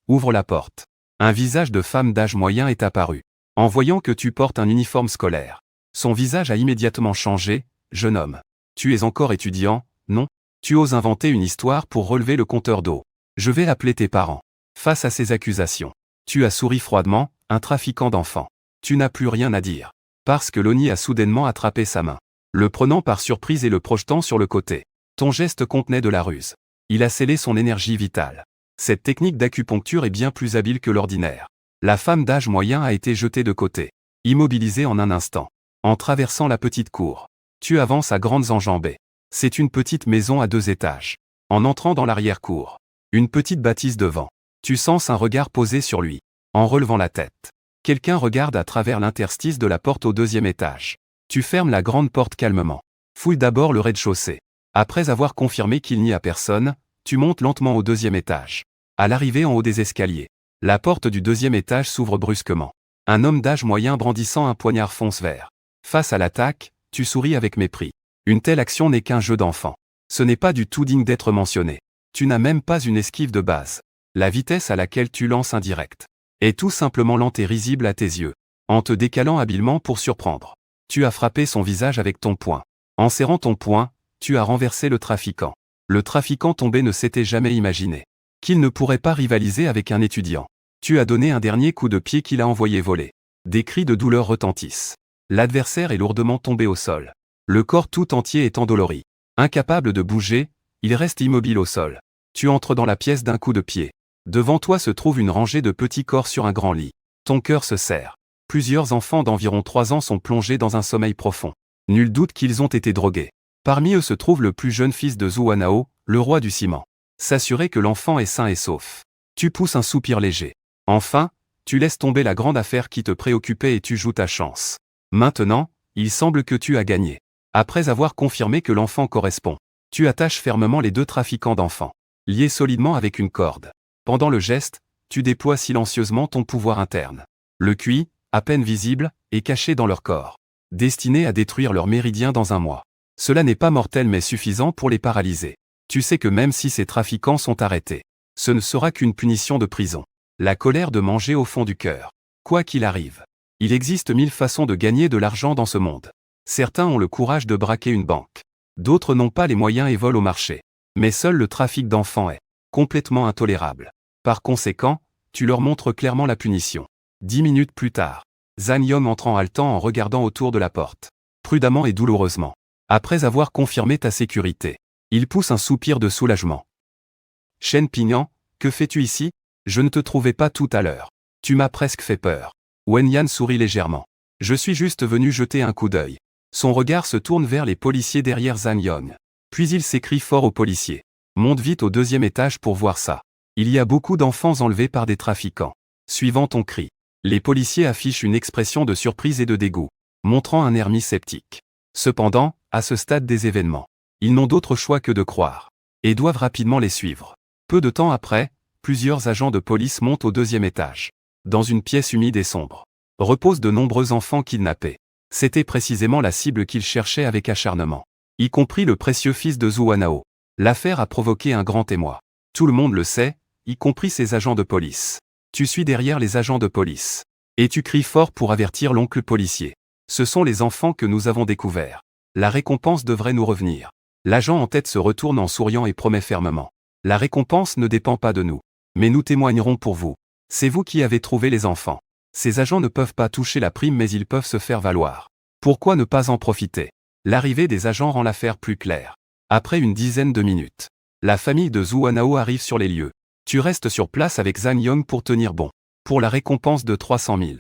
Ouvre la porte. Un visage de femme d'âge moyen est apparu. En voyant que tu portes un uniforme scolaire. Son visage a immédiatement changé. Jeune homme. Tu es encore étudiant, non? Tu oses inventer une histoire pour relever le compteur d'eau. Je vais appeler tes parents. Face à ces accusations. Tu as souri froidement, un trafiquant d'enfants. Tu n'as plus rien à dire. Parce que Lonnie a soudainement attrapé sa main. Le prenant par surprise et le projetant sur le côté. Ton geste contenait de la ruse. Il a scellé son énergie vitale. Cette technique d'acupuncture est bien plus habile que l'ordinaire. La femme d'âge moyen a été jetée de côté. Immobilisée en un instant. En traversant la petite cour. Tu avances à grandes enjambées. C'est une petite maison à 2 étages. En entrant dans l'arrière-cour. Une petite bâtisse devant. Tu sens un regard posé sur lui. En relevant la tête. Quelqu'un regarde à travers l'interstice de la porte au 2e étage. Tu fermes la grande porte calmement. Fouille d'abord le rez-de-chaussée. Après avoir confirmé qu'il n'y a personne, tu montes lentement au 2e étage. À l'arrivée en haut des escaliers. La porte du 2e étage s'ouvre brusquement. Un homme d'âge moyen brandissant un poignard fonce vert. Face à l'attaque, tu souris avec mépris. Une telle action n'est qu'un jeu d'enfant. Ce n'est pas du tout digne d'être mentionné. Tu n'as même pas une esquive de base. La vitesse à laquelle tu lances un direct est tout simplement lente et risible à tes yeux. En te décalant habilement pour surprendre. Tu as frappé son visage avec ton poing. En serrant ton poing, tu as renversé le trafiquant. Le trafiquant tombé ne s'était jamais imaginé qu'il ne pourrait pas rivaliser avec un étudiant. Tu as donné un dernier coup de pied qu'il a envoyé voler. Des cris de douleur retentissent. L'adversaire est lourdement tombé au sol. Le corps tout entier est endolori. Incapable de bouger, il reste immobile au sol. Tu entres dans la pièce d'un coup de pied. Devant toi se trouve une rangée de petits corps sur un grand lit. Ton cœur se serre. Plusieurs enfants d'environ 3 ans sont plongés dans un sommeil profond. Nul doute qu'ils ont été drogués. Parmi eux se trouve le plus jeune fils de Zhu Wanao, le roi du ciment. S'assurer que l'enfant est sain et sauf. Tu pousses un soupir léger. Enfin, tu laisses tomber la grande affaire qui te préoccupait et tu joues ta chance. Maintenant, il semble que tu as gagné. Après avoir confirmé que l'enfant correspond, tu attaches fermement les deux trafiquants d'enfants, liés solidement avec une corde. Pendant le geste, tu déploies silencieusement ton pouvoir interne. Le QI, à peine visible, est caché dans leur corps, destiné à détruire leur méridien dans un mois. Cela n'est pas mortel mais suffisant pour les paralyser. Tu sais que même si ces trafiquants sont arrêtés, ce ne sera qu'une punition de prison. La colère de manger au fond du cœur. Quoi qu'il arrive, il existe 1000 façons de gagner de l'argent dans ce monde. Certains ont le courage de braquer une banque. D'autres n'ont pas les moyens et volent au marché. Mais seul le trafic d'enfants est complètement intolérable. Par conséquent, tu leur montres clairement la punition. 10 minutes plus tard, Zhang Yong entre en haletant en regardant autour de la porte. Prudemment et douloureusement. Après avoir confirmé ta sécurité, il pousse un soupir de soulagement. Shen Pingyan, que fais-tu ici? Je ne te trouvais pas tout à l'heure. Tu m'as presque fait peur. Wen Yan sourit légèrement. Je suis juste venu jeter un coup d'œil. Son regard se tourne vers les policiers derrière Zhang Yong. Puis il s'écrie fort aux policiers. Monte vite au 2e étage pour voir ça. Il y a beaucoup d'enfants enlevés par des trafiquants. Suivant ton cri, les policiers affichent une expression de surprise et de dégoût, montrant un air mi-sceptique. Cependant, à ce stade des événements, ils n'ont d'autre choix que de croire, et doivent rapidement les suivre. Peu de temps après, plusieurs agents de police montent au 2e étage. Dans une pièce humide et sombre, reposent de nombreux enfants kidnappés. C'était précisément la cible qu'ils cherchaient avec acharnement, y compris le précieux fils de Zhu Wanao. L'affaire a provoqué un grand émoi. Tout le monde le sait, y compris ces agents de police. Tu suis derrière les agents de police. Et tu cries fort pour avertir l'oncle policier. Ce sont les enfants que nous avons découverts. La récompense devrait nous revenir. L'agent en tête se retourne en souriant et promet fermement. La récompense ne dépend pas de nous. Mais nous témoignerons pour vous. C'est vous qui avez trouvé les enfants. Ces agents ne peuvent pas toucher la prime mais ils peuvent se faire valoir. Pourquoi ne pas en profiter? L'arrivée des agents rend l'affaire plus claire. Après une dizaine de minutes, la famille de Zhu Wanao arrive sur les lieux. Tu restes sur place avec Zhang Yong pour tenir bon. Pour la récompense de 300 000.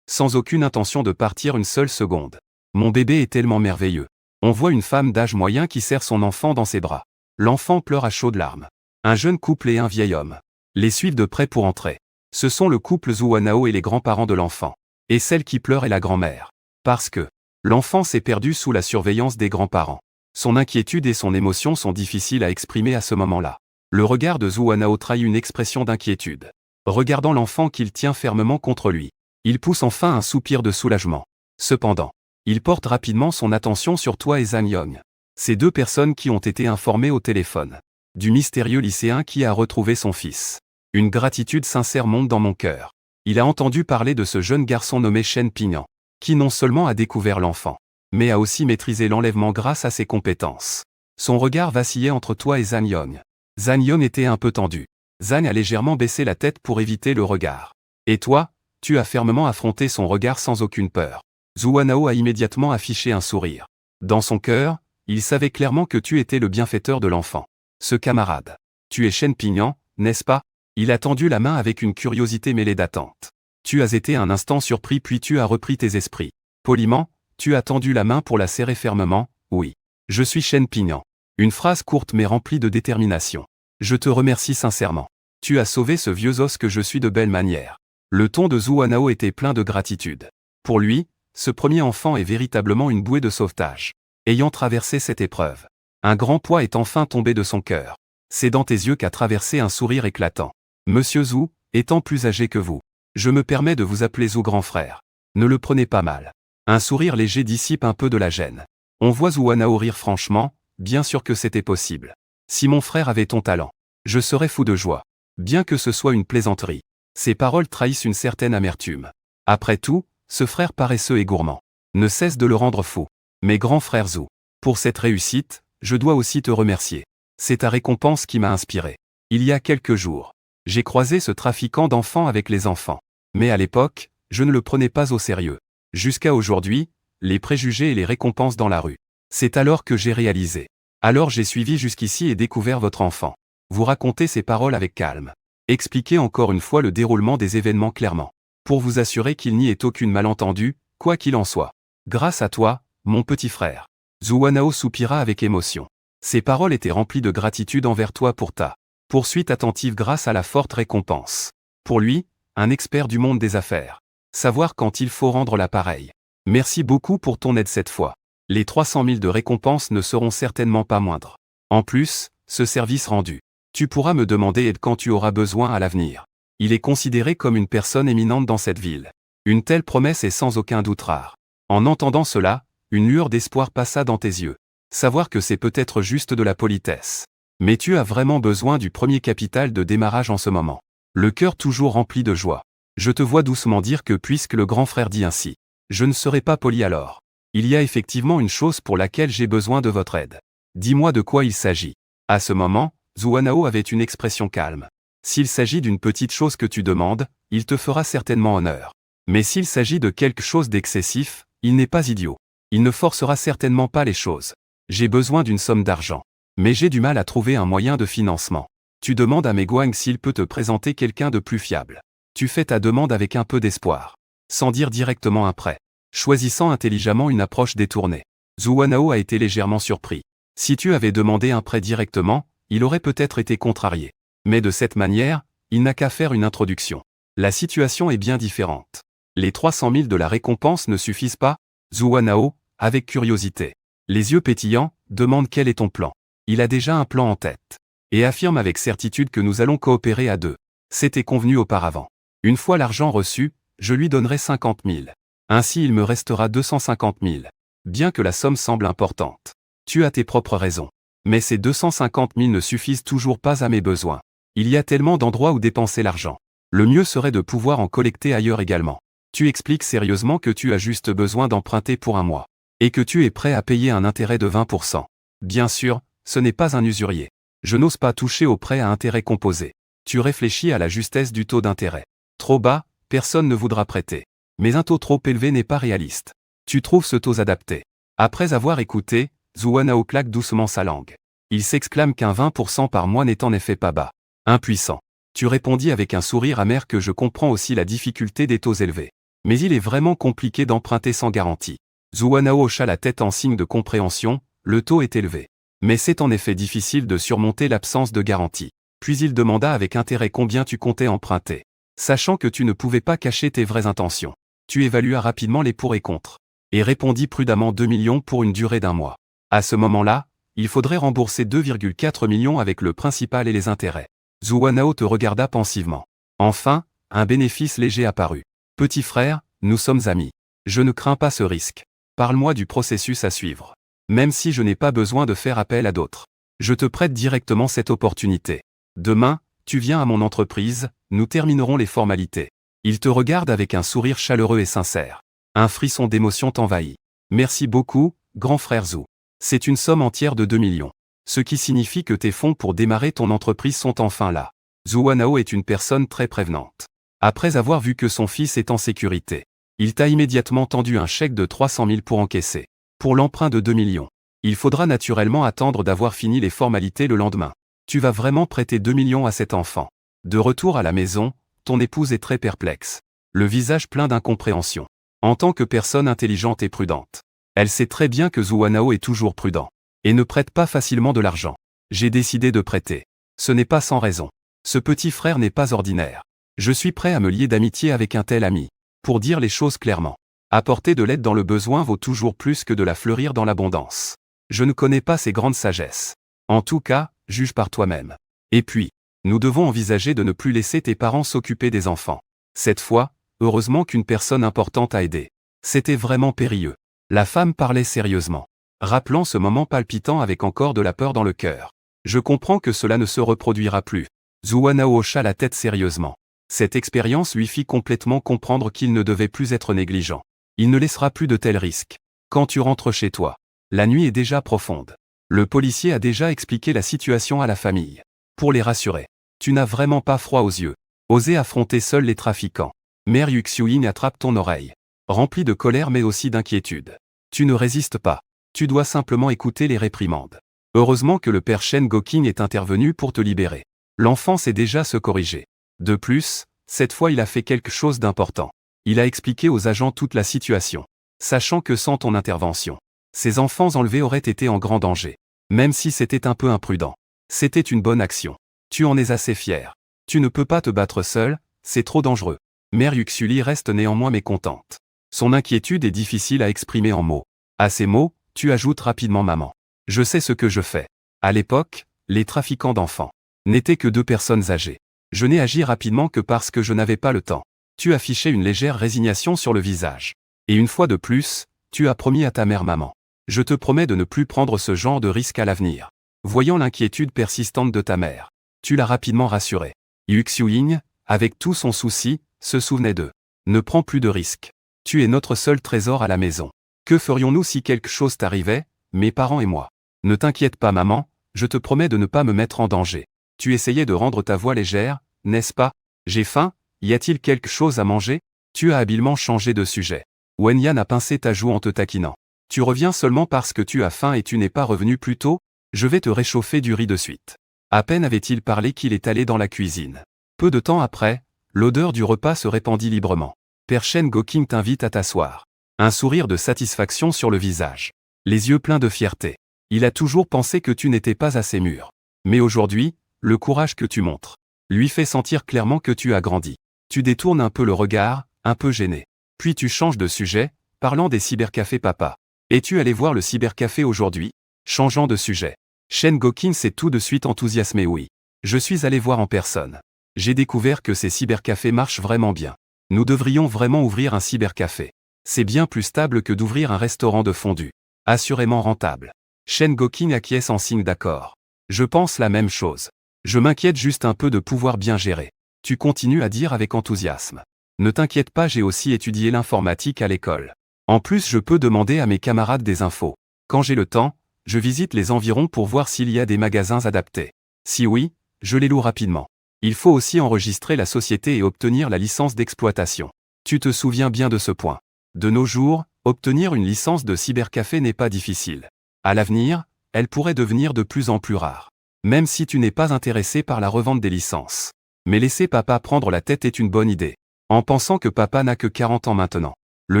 Sans aucune intention de partir une seule seconde. Mon bébé est tellement merveilleux. On voit une femme d'âge moyen qui serre son enfant dans ses bras. L'enfant pleure à chaudes larmes. Un jeune couple et un vieil homme les suivent de près pour entrer. Ce sont le couple Zhu Wanao et les grands-parents de l'enfant. Et celle qui pleure est la grand-mère. Parce que l'enfant s'est perdu sous la surveillance des grands-parents. Son inquiétude et son émotion sont difficiles à exprimer à ce moment-là. Le regard de Zhu Wanao trahit une expression d'inquiétude. Regardant l'enfant qu'il tient fermement contre lui, il pousse enfin un soupir de soulagement. Cependant, il porte rapidement son attention sur toi et Zhang Yong. Ces deux personnes qui ont été informées au téléphone du mystérieux lycéen qui a retrouvé son fils. Une gratitude sincère monte dans mon cœur. Il a entendu parler de ce jeune garçon nommé Shen Pingyan, qui non seulement a découvert l'enfant, mais a aussi maîtrisé l'enlèvement grâce à ses compétences. Son regard vacillait entre toi et Zhang Yong. Zhang Yong était un peu tendu. Zhang a légèrement baissé la tête pour éviter le regard. Et toi, tu as fermement affronté son regard sans aucune peur. Zhu Wanao a immédiatement affiché un sourire. Dans son cœur, il savait clairement que tu étais le bienfaiteur de l'enfant. Ce camarade. Tu es Shen Pingyan, n'est-ce pas? Il a tendu la main avec une curiosité mêlée d'attente. Tu as été un instant surpris puis tu as repris tes esprits. Poliment, tu as tendu la main pour la serrer fermement. Oui. Je suis Shen Pingyan. Une phrase courte mais remplie de détermination. Je te remercie sincèrement. Tu as sauvé ce vieux os que je suis de belle manière. Le ton de Zhu Wanao était plein de gratitude. Pour lui, ce premier enfant est véritablement une bouée de sauvetage. Ayant traversé cette épreuve, un grand poids est enfin tombé de son cœur. C'est dans tes yeux qu'a traversé un sourire éclatant. Monsieur Zhu, étant plus âgé que vous, je me permets de vous appeler Zhu grand frère. Ne le prenez pas mal. Un sourire léger dissipe un peu de la gêne. On voit Zhu Wanao rire franchement, bien sûr que c'était possible. Si mon frère avait ton talent, je serais fou de joie. Bien que ce soit une plaisanterie. Ces paroles trahissent une certaine amertume. Après tout, ce frère paresseux et gourmand ne cesse de le rendre fou. Mais grand frère Zhu, pour cette réussite, je dois aussi te remercier. C'est ta récompense qui m'a inspiré. Il y a quelques jours, j'ai croisé ce trafiquant d'enfants avec les enfants. Mais à l'époque, je ne le prenais pas au sérieux. Jusqu'à aujourd'hui, les préjugés et les récompenses dans la rue. C'est alors que j'ai réalisé. Alors j'ai suivi jusqu'ici et découvert votre enfant. Vous racontez ces paroles avec calme. Expliquez encore une fois le déroulement des événements clairement. Pour vous assurer qu'il n'y ait aucune malentendu, quoi qu'il en soit. Grâce à toi, mon petit frère. Zhuanao soupira avec émotion. Ses paroles étaient remplies de gratitude envers toi pour ta poursuite attentive grâce à la forte récompense. Pour lui, un expert du monde des affaires. Savoir quand il faut rendre l'appareil. Merci beaucoup pour ton aide cette fois. Les 300 000 de récompense ne seront certainement pas moindres. En plus, ce service rendu. Tu pourras me demander aide quand tu auras besoin à l'avenir. Il est considéré comme une personne éminente dans cette ville. Une telle promesse est sans aucun doute rare. En entendant cela, une lueur d'espoir passa dans tes yeux. Savoir que c'est peut-être juste de la politesse. Mais tu as vraiment besoin du premier capital de démarrage en ce moment. Le cœur toujours rempli de joie. Je te vois doucement dire que puisque le grand frère dit ainsi, je ne serai pas poli alors. Il y a effectivement une chose pour laquelle j'ai besoin de votre aide. Dis-moi de quoi il s'agit. À ce moment, Zhuanao avait une expression calme. S'il s'agit d'une petite chose que tu demandes, il te fera certainement honneur. Mais s'il s'agit de quelque chose d'excessif, il n'est pas idiot. Il ne forcera certainement pas les choses. J'ai besoin d'une somme d'argent. Mais j'ai du mal à trouver un moyen de financement. Tu demandes à Meguang s'il peut te présenter quelqu'un de plus fiable. Tu fais ta demande avec un peu d'espoir. Sans dire directement un prêt. Choisissant intelligemment une approche détournée. Zhuanao a été légèrement surpris. Si tu avais demandé un prêt directement, il aurait peut-être été contrarié. Mais de cette manière, il n'a qu'à faire une introduction. La situation est bien différente. Les 300 000 de la récompense ne suffisent pas. Zhuanao, avec curiosité, les yeux pétillants, demande quel est ton plan. Il a déjà un plan en tête. Et affirme avec certitude que nous allons coopérer à deux. C'était convenu auparavant. Une fois l'argent reçu, je lui donnerai 50 000. Ainsi il me restera 250 000. Bien que la somme semble importante. Tu as tes propres raisons. Mais ces 250 000 ne suffisent toujours pas à mes besoins. Il y a tellement d'endroits où dépenser l'argent. Le mieux serait de pouvoir en collecter ailleurs également. Tu expliques sérieusement que tu as juste besoin d'emprunter pour un mois. Et que tu es prêt à payer un intérêt de 20%. Bien sûr, ce n'est pas un usurier. Je n'ose pas toucher au prêt à intérêt composé. Tu réfléchis à la justesse du taux d'intérêt. Trop bas, personne ne voudra prêter. Mais un taux trop élevé n'est pas réaliste. Tu trouves ce taux adapté. Après avoir écouté, Zhuanao claque doucement sa langue. Il s'exclame qu'un 20% par mois n'est en effet pas bas. Impuissant. Tu répondis avec un sourire amer que je comprends aussi la difficulté des taux élevés. Mais il est vraiment compliqué d'emprunter sans garantie. Zhuanao hocha la tête en signe de compréhension, le taux est élevé. Mais c'est en effet difficile de surmonter l'absence de garantie. Puis il demanda avec intérêt combien tu comptais emprunter. Sachant que tu ne pouvais pas cacher tes vraies intentions. Tu évaluas rapidement les pour et contre. Et répondis prudemment 2 millions pour une durée d'un mois. À ce moment-là, il faudrait rembourser 2,4 millions avec le principal et les intérêts. Zhuanao te regarda pensivement. Enfin, un bénéfice léger apparut. Petit frère, nous sommes amis. Je ne crains pas ce risque. Parle-moi du processus à suivre. Même si je n'ai pas besoin de faire appel à d'autres. Je te prête directement cette opportunité. Demain, tu viens à mon entreprise, nous terminerons les formalités. Il te regarde avec un sourire chaleureux et sincère. Un frisson d'émotion t'envahit. Merci beaucoup, grand frère Zhu. C'est une somme entière de 2 millions. Ce qui signifie que tes fonds pour démarrer ton entreprise sont enfin là. Zhuanao est une personne très prévenante. Après avoir vu que son fils est en sécurité, il t'a immédiatement tendu un chèque de 300 000 pour encaisser. Pour l'emprunt de 2 millions. Il faudra naturellement attendre d'avoir fini les formalités le lendemain. Tu vas vraiment prêter 2 millions à cet enfant. De retour à la maison, ton épouse est très perplexe. Le visage plein d'incompréhension. En tant que personne intelligente et prudente. Elle sait très bien que Zhuanao est toujours prudent. Et ne prête pas facilement de l'argent. J'ai décidé de prêter. Ce n'est pas sans raison. Ce petit frère n'est pas ordinaire. Je suis prêt à me lier d'amitié avec un tel ami. Pour dire les choses clairement. Apporter de l'aide dans le besoin vaut toujours plus que de la fleurir dans l'abondance. Je ne connais pas ces grandes sagesses. En tout cas, juge par toi-même. Et puis, nous devons envisager de ne plus laisser tes parents s'occuper des enfants. Cette fois, heureusement qu'une personne importante a aidé. C'était vraiment périlleux. La femme parlait sérieusement. Rappelant ce moment palpitant avec encore de la peur dans le cœur. Je comprends que cela ne se reproduira plus. Zhuanao hocha la tête sérieusement. Cette expérience lui fit complètement comprendre qu'il ne devait plus être négligent. Il ne laissera plus de tels risques. Quand tu rentres chez toi, la nuit est déjà profonde. Le policier a déjà expliqué la situation à la famille. Pour les rassurer. Tu n'as vraiment pas froid aux yeux. Osez affronter seuls les trafiquants. Mère Yuxiuyin attrape ton oreille. Remplie de colère mais aussi d'inquiétude. Tu ne résistes pas. Tu dois simplement écouter les réprimandes. Heureusement que le père Shen Goking est intervenu pour te libérer. L'enfant sait déjà se corriger. De plus, cette fois il a fait quelque chose d'important. Il a expliqué aux agents toute la situation. Sachant que sans ton intervention, Ces enfants enlevés auraient été en grand danger. Même si c'était un peu imprudent. C'était une bonne action. Tu en es assez fier. Tu ne peux pas te battre seul, c'est trop dangereux. Mère Uxuli reste néanmoins mécontente. Son inquiétude est difficile à exprimer en mots. À ces mots, tu ajoutes rapidement maman. Je sais ce que je fais. À l'époque, les trafiquants d'enfants n'étaient que 2 personnes âgées. Je n'ai agi rapidement que parce que je n'avais pas le temps. Tu affichais une légère résignation sur le visage. Et une fois de plus, tu as promis à ta mère maman. Je te promets de ne plus prendre ce genre de risque à l'avenir. Voyant l'inquiétude persistante de ta mère, tu l'as rapidement rassurée. Yuxuing, avec tout son souci, se souvenait d'eux. Ne prends plus de risques. Tu es notre seul trésor à la maison. Que ferions-nous si quelque chose t'arrivait, mes parents et moi? Ne t'inquiète pas maman, je te promets de ne pas me mettre en danger. Tu essayais de rendre ta voix légère, n'est-ce pas? J'ai faim, y a-t-il quelque chose à manger? Tu as habilement changé de sujet. Wenyan a pincé ta joue en te taquinant. Tu reviens seulement parce que tu as faim et tu n'es pas revenu plus tôt? Je vais te réchauffer du riz de suite. À peine avait-il parlé qu'il est allé dans la cuisine. Peu de temps après, l'odeur du repas se répandit librement. Père Shen Goking t'invite à t'asseoir. Un sourire de satisfaction sur le visage. Les yeux pleins de fierté. Il a toujours pensé que tu n'étais pas assez mûr. Mais aujourd'hui, le courage que tu montres lui fait sentir clairement que tu as grandi. Tu détournes un peu le regard, un peu gêné. Puis tu changes de sujet, parlant des cybercafés papa. Es-tu allé voir le cybercafé aujourd'hui? Changeant de sujet. Shen Goking s'est tout de suite enthousiasmé. Oui. Je suis allé voir en personne. J'ai découvert que ces cybercafés marchent vraiment bien. Nous devrions vraiment ouvrir un cybercafé. C'est bien plus stable que d'ouvrir un restaurant de fondue. Assurément rentable. Shen Goking acquiesce en signe d'accord. Je pense la même chose. Je m'inquiète juste un peu de pouvoir bien gérer. Tu continues à dire avec enthousiasme. Ne t'inquiète pas, j'ai aussi étudié l'informatique à l'école. En plus, je peux demander à mes camarades des infos. Quand j'ai le temps, je visite les environs pour voir s'il y a des magasins adaptés. Si oui, je les loue rapidement. Il faut aussi enregistrer la société et obtenir la licence d'exploitation. Tu te souviens bien de ce point. De nos jours, obtenir une licence de cybercafé n'est pas difficile. À l'avenir, elle pourrait devenir de plus en plus rare. Même si tu n'es pas intéressé par la revente des licences. Mais laisser papa prendre la tête est une bonne idée. En pensant que papa n'a que 40 ans maintenant. Le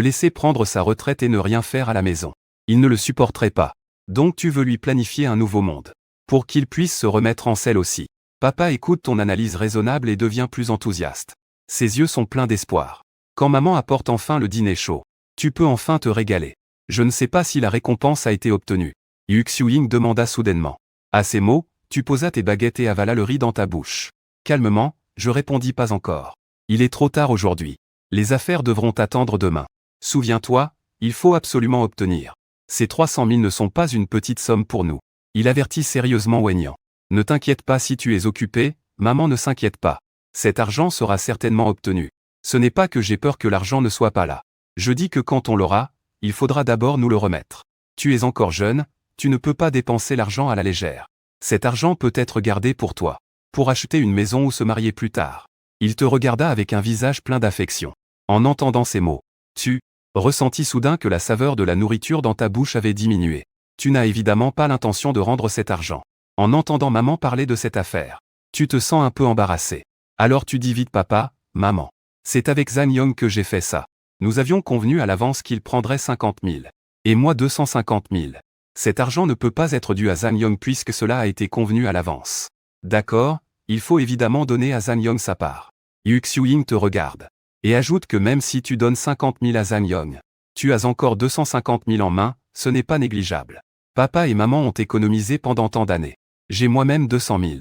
laisser prendre sa retraite et ne rien faire à la maison. Il ne le supporterait pas. Donc tu veux lui planifier un nouveau monde. Pour qu'il puisse se remettre en selle aussi. Papa écoute ton analyse raisonnable et devient plus enthousiaste. Ses yeux sont pleins d'espoir. Quand maman apporte enfin le dîner chaud, tu peux enfin te régaler. Je ne sais pas si la récompense a été obtenue. Yuxuing demanda soudainement. À ces mots, tu posas tes baguettes et avala le riz dans ta bouche. Calmement, je répondis pas encore. Il est trop tard aujourd'hui. Les affaires devront attendre demain. Souviens-toi, il faut absolument obtenir. Ces 300 000 ne sont pas une petite somme pour nous. Il avertit sérieusement Wenyan. Ne t'inquiète pas si tu es occupé, maman ne s'inquiète pas. Cet argent sera certainement obtenu. Ce n'est pas que j'ai peur que l'argent ne soit pas là. Je dis que quand on l'aura, il faudra d'abord nous le remettre. Tu es encore jeune, tu ne peux pas dépenser l'argent à la légère. Cet argent peut être gardé pour toi. Pour acheter une maison ou se marier plus tard. Il te regarda avec un visage plein d'affection. En entendant ces mots, tu ressentis soudain que la saveur de la nourriture dans ta bouche avait diminué. Tu n'as évidemment pas l'intention de rendre cet argent. En entendant maman parler de cette affaire, tu te sens un peu embarrassé. Alors tu dis vite papa, maman. C'est avec Zhang Yong que j'ai fait ça. Nous avions convenu à l'avance qu'il prendrait 50 000. Et moi 250 000. Cet argent ne peut pas être dû à Zhang Yong puisque cela a été convenu à l'avance. D'accord, il faut évidemment donner à Zhang Yong sa part. Yuxuing te regarde. Et ajoute que même si tu donnes 50 000 à Zhang Yong, tu as encore 250 000 en main, ce n'est pas négligeable. Papa et maman ont économisé pendant tant d'années. J'ai moi-même 200 000.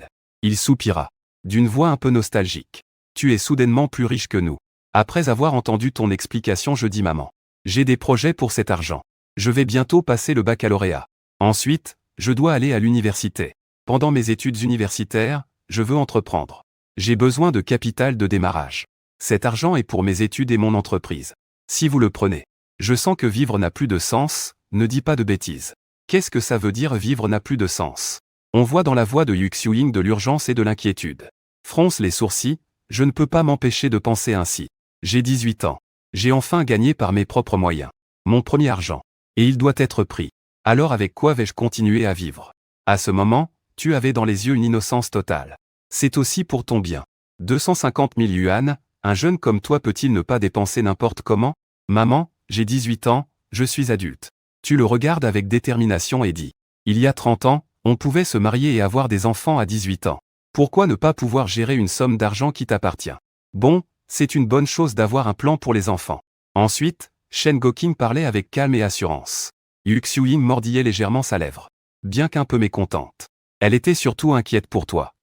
Il soupira. D'une voix un peu nostalgique. Tu es soudainement plus riche que nous. Après avoir entendu ton explication, je dis maman. J'ai des projets pour cet argent. Je vais bientôt passer le baccalauréat. Ensuite, je dois aller à l'université. Pendant mes études universitaires, je veux entreprendre. J'ai besoin de capital de démarrage. Cet argent est pour mes études et mon entreprise. Si vous le prenez. Je sens que vivre n'a plus de sens, ne dis pas de bêtises. Qu'est-ce que ça veut dire vivre n'a plus de sens? On voit dans la voix de Yuxuing de l'urgence et de l'inquiétude. Fronce les sourcils, je ne peux pas m'empêcher de penser ainsi. J'ai 18 ans. J'ai enfin gagné par mes propres moyens. Mon premier argent. Et il doit être pris. Alors avec quoi vais-je continuer à vivre? À ce moment, tu avais dans les yeux une innocence totale. C'est aussi pour ton bien. 250 000 yuan, un jeune comme toi peut-il ne pas dépenser n'importe comment? Maman, j'ai 18 ans, je suis adulte. Tu le regardes avec détermination et dis. Il y a 30 ans, on pouvait se marier et avoir des enfants à 18 ans. Pourquoi ne pas pouvoir gérer une somme d'argent qui t'appartient? Bon, c'est une bonne chose d'avoir un plan pour les enfants. Ensuite, Shen Goking parlait avec calme et assurance. Yu Xiuying mordillait légèrement sa lèvre. Bien qu'un peu mécontente. Elle était surtout inquiète pour toi.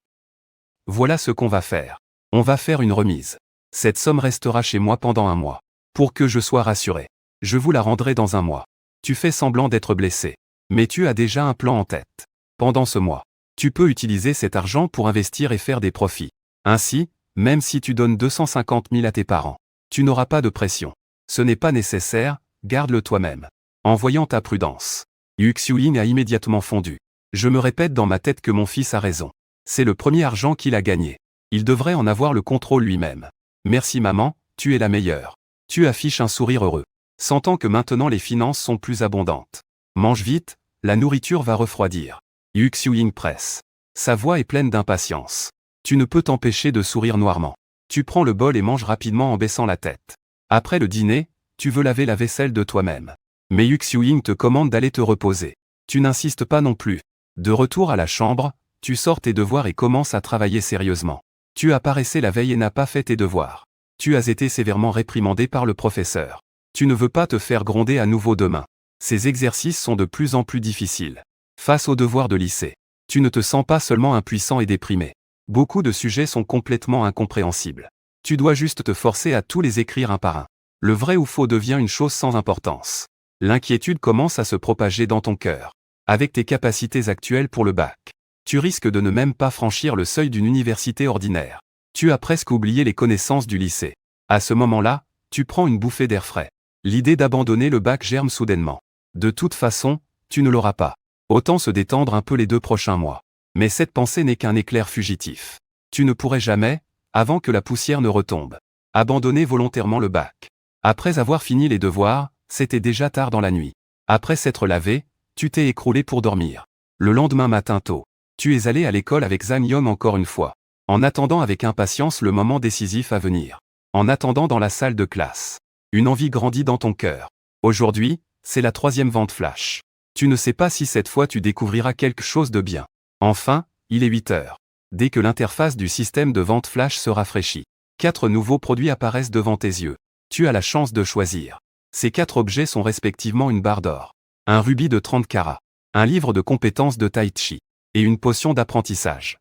Voilà ce qu'on va faire. On va faire une remise. Cette somme restera chez moi pendant 1 mois. Pour que je sois rassuré. Je vous la rendrai dans 1 mois. Tu fais semblant d'être blessé. Mais tu as déjà un plan en tête. Pendant ce mois, tu peux utiliser cet argent pour investir et faire des profits. Ainsi, même si tu donnes 250 000 à tes parents, tu n'auras pas de pression. Ce n'est pas nécessaire, garde-le toi-même. En voyant ta prudence, Yu Xiuying a immédiatement fondu. Je me répète dans ma tête que mon fils a raison. C'est le premier argent qu'il a gagné. Il devrait en avoir le contrôle lui-même. Merci maman, tu es la meilleure. Tu affiches un sourire heureux. Sentant que maintenant les finances sont plus abondantes. Mange vite, la nourriture va refroidir. Yu Xiuying presse. Sa voix est pleine d'impatience. Tu ne peux t'empêcher de sourire noirement. Tu prends le bol et manges rapidement en baissant la tête. Après le dîner, tu veux laver la vaisselle de toi-même. Mais Yu Xiuying te commande d'aller te reposer. Tu n'insistes pas non plus. De retour à la chambre, tu sors tes devoirs et commences à travailler sérieusement. Tu as paressé la veille et n'as pas fait tes devoirs. Tu as été sévèrement réprimandé par le professeur. Tu ne veux pas te faire gronder à nouveau demain. Ces exercices sont de plus en plus difficiles. Face aux devoirs de lycée, tu ne te sens pas seulement impuissant et déprimé. Beaucoup de sujets sont complètement incompréhensibles. Tu dois juste te forcer à tous les écrire un par un. Le vrai ou faux devient une chose sans importance. L'inquiétude commence à se propager dans ton cœur. Avec tes capacités actuelles pour le bac, tu risques de ne même pas franchir le seuil d'une université ordinaire. Tu as presque oublié les connaissances du lycée. À ce moment-là, tu prends une bouffée d'air frais. L'idée d'abandonner le bac germe soudainement. De toute façon, tu ne l'auras pas. Autant se détendre un peu les 2 prochains mois. Mais cette pensée n'est qu'un éclair fugitif. Tu ne pourrais jamais, avant que la poussière ne retombe, abandonner volontairement le bac. Après avoir fini les devoirs, c'était déjà tard dans la nuit. Après s'être lavé, tu t'es écroulé pour dormir. Le lendemain matin tôt, tu es allé à l'école avec Zhang Yong encore une fois. En attendant avec impatience le moment décisif à venir. En attendant dans la salle de classe. Une envie grandit dans ton cœur. Aujourd'hui, c'est la 3e vente flash. Tu ne sais pas si cette fois tu découvriras quelque chose de bien. Enfin, il est 8 heures. Dès que l'interface du système de vente flash se rafraîchit, 4 nouveaux produits apparaissent devant tes yeux. Tu as la chance de choisir. Ces 4 objets sont respectivement une barre d'or, un rubis de 30 carats, un livre de compétences de Tai Chi, et une potion d'apprentissage.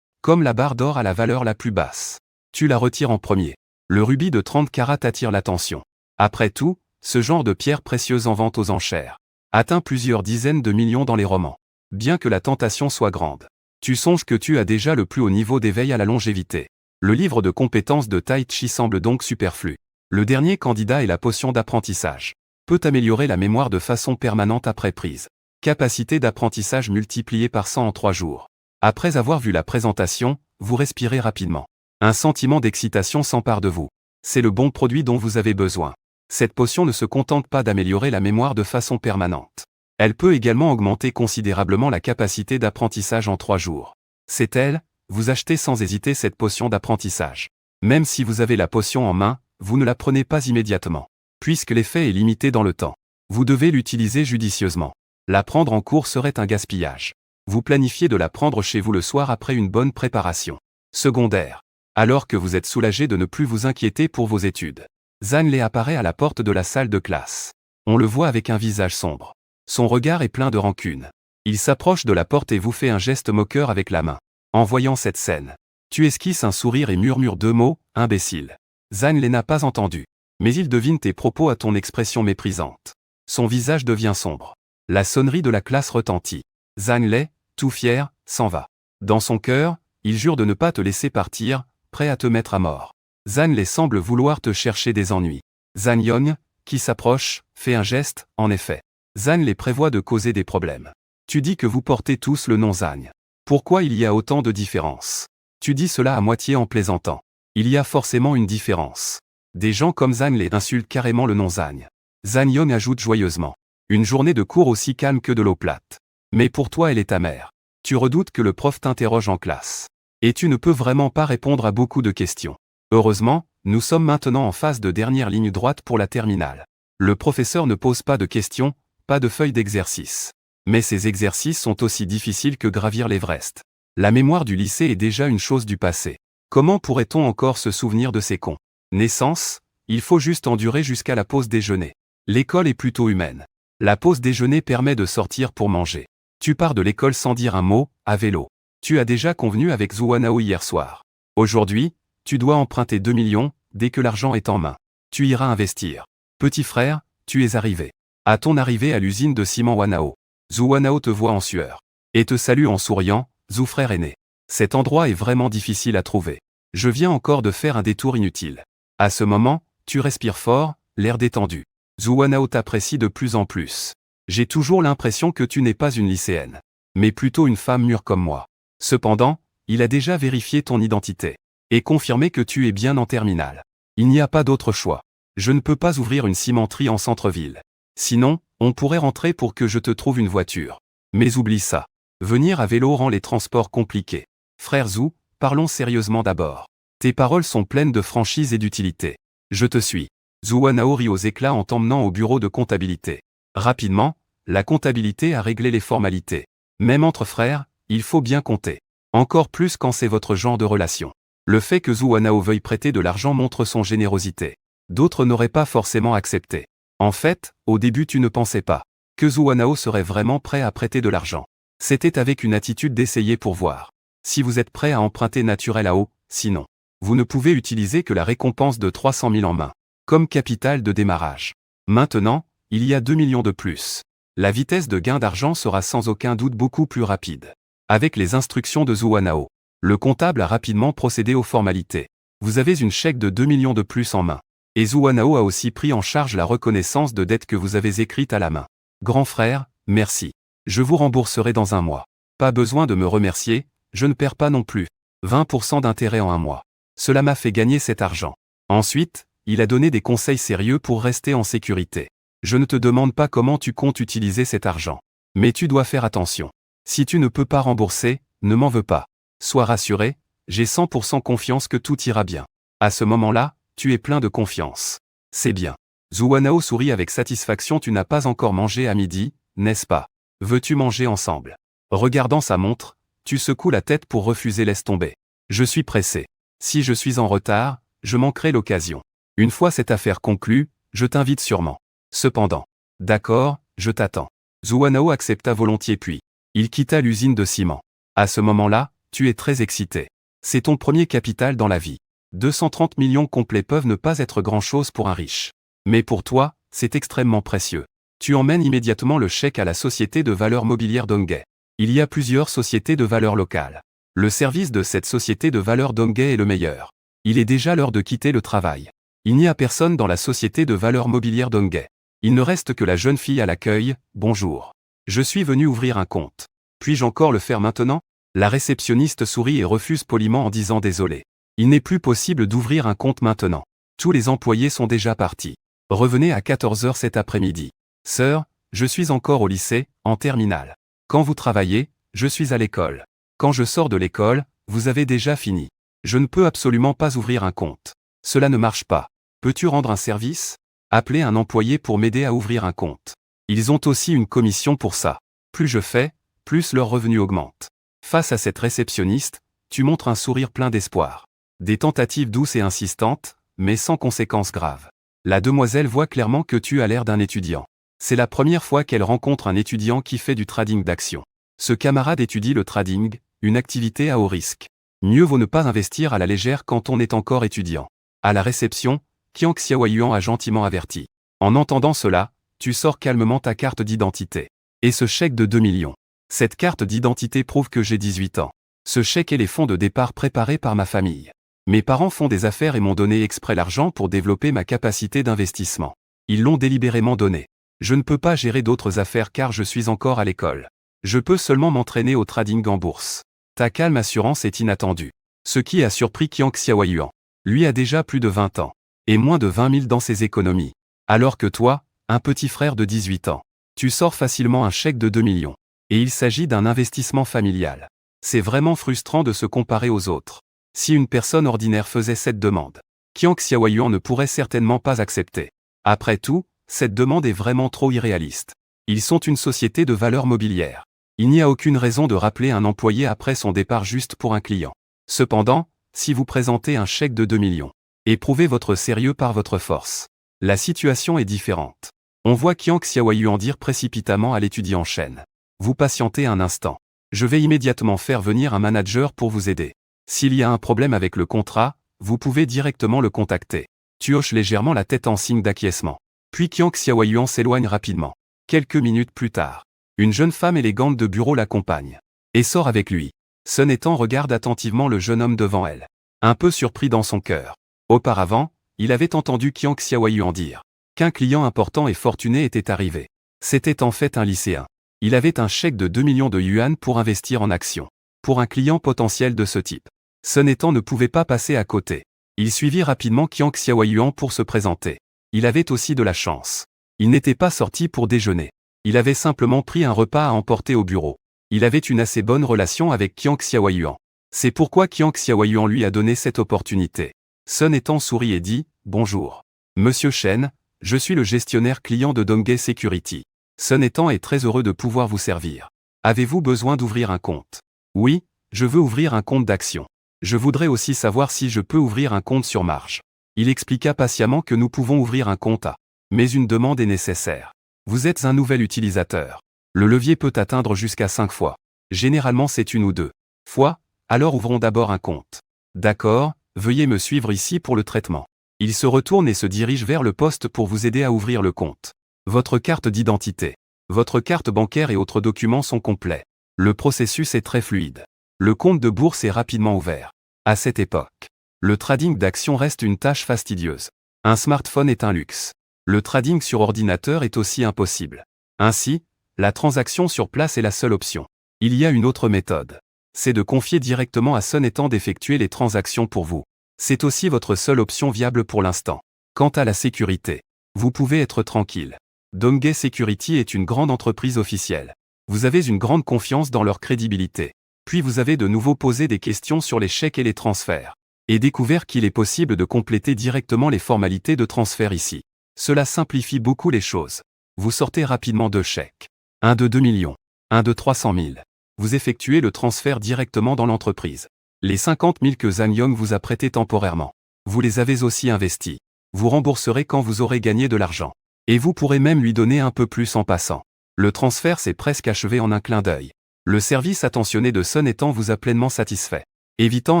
Comme la barre d'or a la valeur la plus basse, tu la retires en premier. Le rubis de 30 carats t'attire l'attention. Après tout, ce genre de pierre précieuse en vente aux enchères atteint plusieurs dizaines de millions dans les romans. Bien que la tentation soit grande, tu songes que tu as déjà le plus haut niveau d'éveil à la longévité. Le livre de compétences de Tai Chi semble donc superflu. Le dernier candidat est la potion d'apprentissage. Peut améliorer la mémoire de façon permanente après prise. Capacité d'apprentissage multipliée par 100 en 3 jours. Après avoir vu la présentation, vous respirez rapidement. Un sentiment d'excitation s'empare de vous. C'est le bon produit dont vous avez besoin. Cette potion ne se contente pas d'améliorer la mémoire de façon permanente. Elle peut également augmenter considérablement la capacité d'apprentissage en 3 jours. C'est elle, vous achetez sans hésiter cette potion d'apprentissage. Même si vous avez la potion en main, vous ne la prenez pas immédiatement. Puisque l'effet est limité dans le temps. Vous devez l'utiliser judicieusement. La prendre en cours serait un gaspillage. Vous planifiez de la prendre chez vous le soir après une bonne préparation. Secondaire. Alors que vous êtes soulagé de ne plus vous inquiéter pour vos études. Zhang Lei apparaît à la porte de la salle de classe. On le voit avec un visage sombre. Son regard est plein de rancune. Il s'approche de la porte et vous fait un geste moqueur avec la main. En voyant cette scène, tu esquisses un sourire et murmures 2 mots, imbécile. Zhang Lei n'a pas entendu. Mais il devine tes propos à ton expression méprisante. Son visage devient sombre. La sonnerie de la classe retentit. Zhang Lei, tout fier, s'en va. Dans son cœur, il jure de ne pas te laisser partir, prêt à te mettre à mort. Zhang Lei semble vouloir te chercher des ennuis. Zhang Yong, qui s'approche, fait un geste, en effet. Zhang Lei prévoit de causer des problèmes. Tu dis que vous portez tous le nom Zhang. Pourquoi il y a autant de différences? Tu dis cela à moitié en plaisantant. Il y a forcément une différence. Des gens comme Zhang Lei insultent carrément le nom Zhang. Zhang Yong ajoute joyeusement. Une journée de cours aussi calme que de l'eau plate. Mais pour toi elle est amère. Tu redoutes que le prof t'interroge en classe. Et tu ne peux vraiment pas répondre à beaucoup de questions. Heureusement, nous sommes maintenant en phase de dernière ligne droite pour la terminale. Le professeur ne pose pas de questions, pas de feuille d'exercice. Mais ces exercices sont aussi difficiles que gravir l'Everest. La mémoire du lycée est déjà une chose du passé. Comment pourrait-on encore se souvenir de ces cons? Naissance, il faut juste endurer jusqu'à la pause déjeuner. L'école est plutôt humaine. La pause déjeuner permet de sortir pour manger. Tu pars de l'école sans dire un mot, à vélo. Tu as déjà convenu avec Zhuanao hier soir. Aujourd'hui, tu dois emprunter 2 millions, dès que l'argent est en main. Tu iras investir. Petit frère, tu es arrivé. À ton arrivée à l'usine de ciment Wanao, Zhuanao te voit en sueur. Et te salue en souriant, Zhu frère aîné. Cet endroit est vraiment difficile à trouver. Je viens encore de faire un détour inutile. À ce moment, tu respires fort, l'air détendu. Zhuanao t'apprécie de plus en plus. J'ai toujours l'impression que tu n'es pas une lycéenne, mais plutôt une femme mûre comme moi. Cependant, il a déjà vérifié ton identité et confirmé que tu es bien en terminale. Il n'y a pas d'autre choix. Je ne peux pas ouvrir une cimenterie en centre-ville. Sinon, on pourrait rentrer pour que je te trouve une voiture. Mais oublie ça. Venir à vélo rend les transports compliqués. Frère Zhu, parlons sérieusement d'abord. Tes paroles sont pleines de franchise et d'utilité. Je te suis. Zhuanao rit aux éclats en t'emmenant au bureau de comptabilité. Rapidement, la comptabilité a réglé les formalités. Même entre frères, il faut bien compter. Encore plus quand c'est votre genre de relation. Le fait que Zhuanao veuille prêter de l'argent montre son générosité. D'autres n'auraient pas forcément accepté. En fait, au début tu ne pensais pas que Zhuanao serait vraiment prêt à prêter de l'argent. C'était avec une attitude d'essayer pour voir si vous êtes prêt à emprunter naturel à eau, sinon, vous ne pouvez utiliser que la récompense de 300 000 en main comme capital de démarrage. Maintenant, il y a 2 millions de plus. La vitesse de gain d'argent sera sans aucun doute beaucoup plus rapide. Avec les instructions de Zhuanao, le comptable a rapidement procédé aux formalités. Vous avez une chèque de 2 millions de plus en main. Et Zhuanao a aussi pris en charge la reconnaissance de dettes que vous avez écrites à la main. Grand frère, merci. Je vous rembourserai dans un mois. Pas besoin de me remercier, je ne perds pas non plus. 20% d'intérêt en un mois. Cela m'a fait gagner cet argent. Ensuite, il a donné des conseils sérieux pour rester en sécurité. Je ne te demande pas comment tu comptes utiliser cet argent. Mais tu dois faire attention. Si tu ne peux pas rembourser, ne m'en veux pas. Sois rassuré, j'ai 100% confiance que tout ira bien. À ce moment-là, tu es plein de confiance. C'est bien. Zhuanao sourit avec satisfaction. Tu n'as pas encore mangé à midi, n'est-ce pas? Veux-tu manger ensemble? Regardant sa montre, tu secoues la tête pour refuser. Laisse tomber. Je suis pressé. Si je suis en retard, je manquerai l'occasion. Une fois cette affaire conclue, je t'invite sûrement. Cependant. D'accord, je t'attends. Zhuanao accepta volontiers puis il quitta l'usine de ciment. À ce moment-là, tu es très excité. C'est ton premier capital dans la vie. 230 millions complets peuvent ne pas être grand-chose pour un riche. Mais pour toi, c'est extrêmement précieux. Tu emmènes immédiatement le chèque à la société de valeurs mobilières Donghae. Il y a plusieurs sociétés de valeurs locales. Le service de cette société de valeurs Donghae est le meilleur. Il est déjà l'heure de quitter le travail. Il n'y a personne dans la société de valeurs mobilières Donghae. Il ne reste que la jeune fille à l'accueil. Bonjour. Je suis venu ouvrir un compte. Puis-je encore le faire maintenant? La réceptionniste sourit et refuse poliment en disant désolé. Il n'est plus possible d'ouvrir un compte maintenant. Tous les employés sont déjà partis. Revenez à 14h cet après-midi. Sœur, je suis encore au lycée, en terminale. Quand vous travaillez, je suis à l'école. Quand je sors de l'école, vous avez déjà fini. Je ne peux absolument pas ouvrir un compte. Cela ne marche pas. Peux-tu rendre un service? Appelez un employé pour m'aider à ouvrir un compte. Ils ont aussi une commission pour ça. Plus je fais, plus leur revenu augmente. Face à cette réceptionniste, tu montres un sourire plein d'espoir. Des tentatives douces et insistantes, mais sans conséquences graves. La demoiselle voit clairement que tu as l'air d'un étudiant. C'est la première fois qu'elle rencontre un étudiant qui fait du trading d'action. Ce camarade étudie le trading, une activité à haut risque. Mieux vaut ne pas investir à la légère quand on est encore étudiant. À la réception, Qiang Xiaoyuan a gentiment averti. En entendant cela, tu sors calmement ta carte d'identité. Et ce chèque de 2 millions. Cette carte d'identité prouve que j'ai 18 ans. Ce chèque est les fonds de départ préparés par ma famille. Mes parents font des affaires et m'ont donné exprès l'argent pour développer ma capacité d'investissement. Ils l'ont délibérément donné. Je ne peux pas gérer d'autres affaires car je suis encore à l'école. Je peux seulement m'entraîner au trading en bourse. Ta calme assurance est inattendue. Ce qui a surpris Qiang Xiaoyuan. Lui a déjà plus de 20 ans. Et moins de 20 000 dans ses économies. Alors que toi, un petit frère de 18 ans, tu sors facilement un chèque de 2 millions. Et il s'agit d'un investissement familial. C'est vraiment frustrant de se comparer aux autres. Si une personne ordinaire faisait cette demande, Qiang Xiaoyuan ne pourrait certainement pas accepter. Après tout, cette demande est vraiment trop irréaliste. Ils sont une société de valeurs mobilières. Il n'y a aucune raison de rappeler un employé après son départ juste pour un client. Cependant, si vous présentez un chèque de 2 millions, et prouvez votre sérieux par votre force, la situation est différente. On voit Qiang Xiaoyuan dire précipitamment à l'étudiant en chaîne. Vous patientez un instant. Je vais immédiatement faire venir un manager pour vous aider. S'il y a un problème avec le contrat, vous pouvez directement le contacter. Tu hoches légèrement la tête en signe d'acquiescement. Puis Qiang Xiaoyuan s'éloigne rapidement. Quelques minutes plus tard, une jeune femme élégante de bureau l'accompagne et sort avec lui. Sun Ethan regarde attentivement le jeune homme devant elle, un peu surpris dans son cœur. Auparavant, il avait entendu Qiang Xiaoyuan dire qu'un client important et fortuné était arrivé. C'était en fait un lycéen. Il avait un chèque de 2 millions de yuan pour investir en actions. Pour un client potentiel de ce type, Sun Ethan ne pouvait pas passer à côté. Il suivit rapidement Qiang Xiaoyuan pour se présenter. Il avait aussi de la chance. Il n'était pas sorti pour déjeuner. Il avait simplement pris un repas à emporter au bureau. Il avait une assez bonne relation avec Qiang Xiaoyuan. C'est pourquoi Qiang Xiaoyuan lui a donné cette opportunité. Sun Ethan sourit et dit « Bonjour. Monsieur Chen, je suis le gestionnaire client de Donghae Security. Sun Ethan est très heureux de pouvoir vous servir. Avez-vous besoin d'ouvrir un compte? Oui, je veux ouvrir un compte d'action. Je voudrais aussi savoir si je peux ouvrir un compte sur marge. Il expliqua patiemment que nous pouvons ouvrir un compte à. Mais une demande est nécessaire. Vous êtes un nouvel utilisateur. Le levier peut atteindre jusqu'à 5 fois. Généralement c'est 1 ou 2 fois, alors ouvrons d'abord un compte. D'accord, veuillez me suivre ici pour le traitement. Il se retourne et se dirige vers le poste pour vous aider à ouvrir le compte. Votre carte d'identité, votre carte bancaire et autres documents sont complets. Le processus est très fluide. Le compte de bourse est rapidement ouvert. À cette époque, le trading d'actions reste une tâche fastidieuse. Un smartphone est un luxe. Le trading sur ordinateur est aussi impossible. Ainsi, la transaction sur place est la seule option. Il y a une autre méthode. C'est de confier directement à Sun Ethan d'effectuer les transactions pour vous. C'est aussi votre seule option viable pour l'instant. Quant à la sécurité, vous pouvez être tranquille. Donghae Security est une grande entreprise officielle. Vous avez une grande confiance dans leur crédibilité. Puis vous avez de nouveau posé des questions sur les chèques et les transferts. Et découvert qu'il est possible de compléter directement les formalités de transfert ici. Cela simplifie beaucoup les choses. Vous sortez rapidement 2 chèques. Un de 2 millions. Un de 300 000. Vous effectuez le transfert directement dans l'entreprise. Les 50 000 que Zhang Yong vous a prêtés temporairement. Vous les avez aussi investis. Vous rembourserez quand vous aurez gagné de l'argent. Et vous pourrez même lui donner un peu plus en passant. Le transfert s'est presque achevé en un clin d'œil. Le service attentionné de Sun Ethan vous a pleinement satisfait, évitant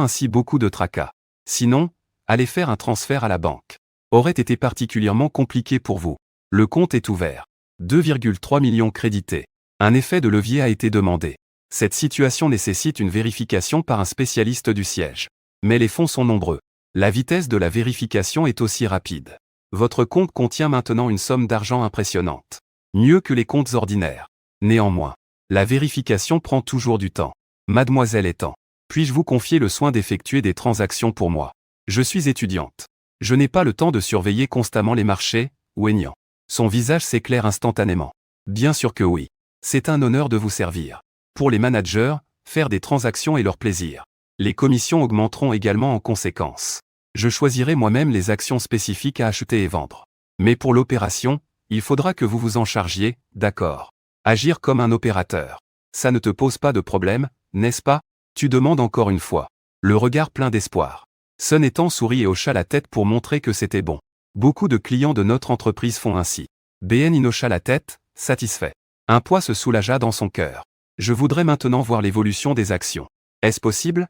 ainsi beaucoup de tracas. Sinon, aller faire un transfert à la banque aurait été particulièrement compliqué pour vous. Le compte est ouvert. 2,3 millions crédités. Un effet de levier a été demandé. Cette situation nécessite une vérification par un spécialiste du siège. Mais les fonds sont nombreux. La vitesse de la vérification est aussi rapide. Votre compte contient maintenant une somme d'argent impressionnante. Mieux que les comptes ordinaires. Néanmoins, la vérification prend toujours du temps. Mademoiselle Ethan, puis-je vous confier le soin d'effectuer des transactions pour moi? Je suis étudiante. Je n'ai pas le temps de surveiller constamment les marchés, Wenyan. Son visage s'éclaire instantanément. Bien sûr que oui. C'est un honneur de vous servir. Pour les managers, faire des transactions est leur plaisir. Les commissions augmenteront également en conséquence. Je choisirai moi-même les actions spécifiques à acheter et vendre. Mais pour l'opération, il faudra que vous vous en chargiez, d'accord. Agir comme un opérateur. Ça ne te pose pas de problème, n'est-ce pas? Tu demandes encore une fois. Le regard plein d'espoir. Sun Ethan sourit et hocha la tête pour montrer que c'était bon. Beaucoup de clients de notre entreprise font ainsi. BN hocha la tête, satisfait. Un poids se soulagea dans son cœur. Je voudrais maintenant voir l'évolution des actions. Est-ce possible?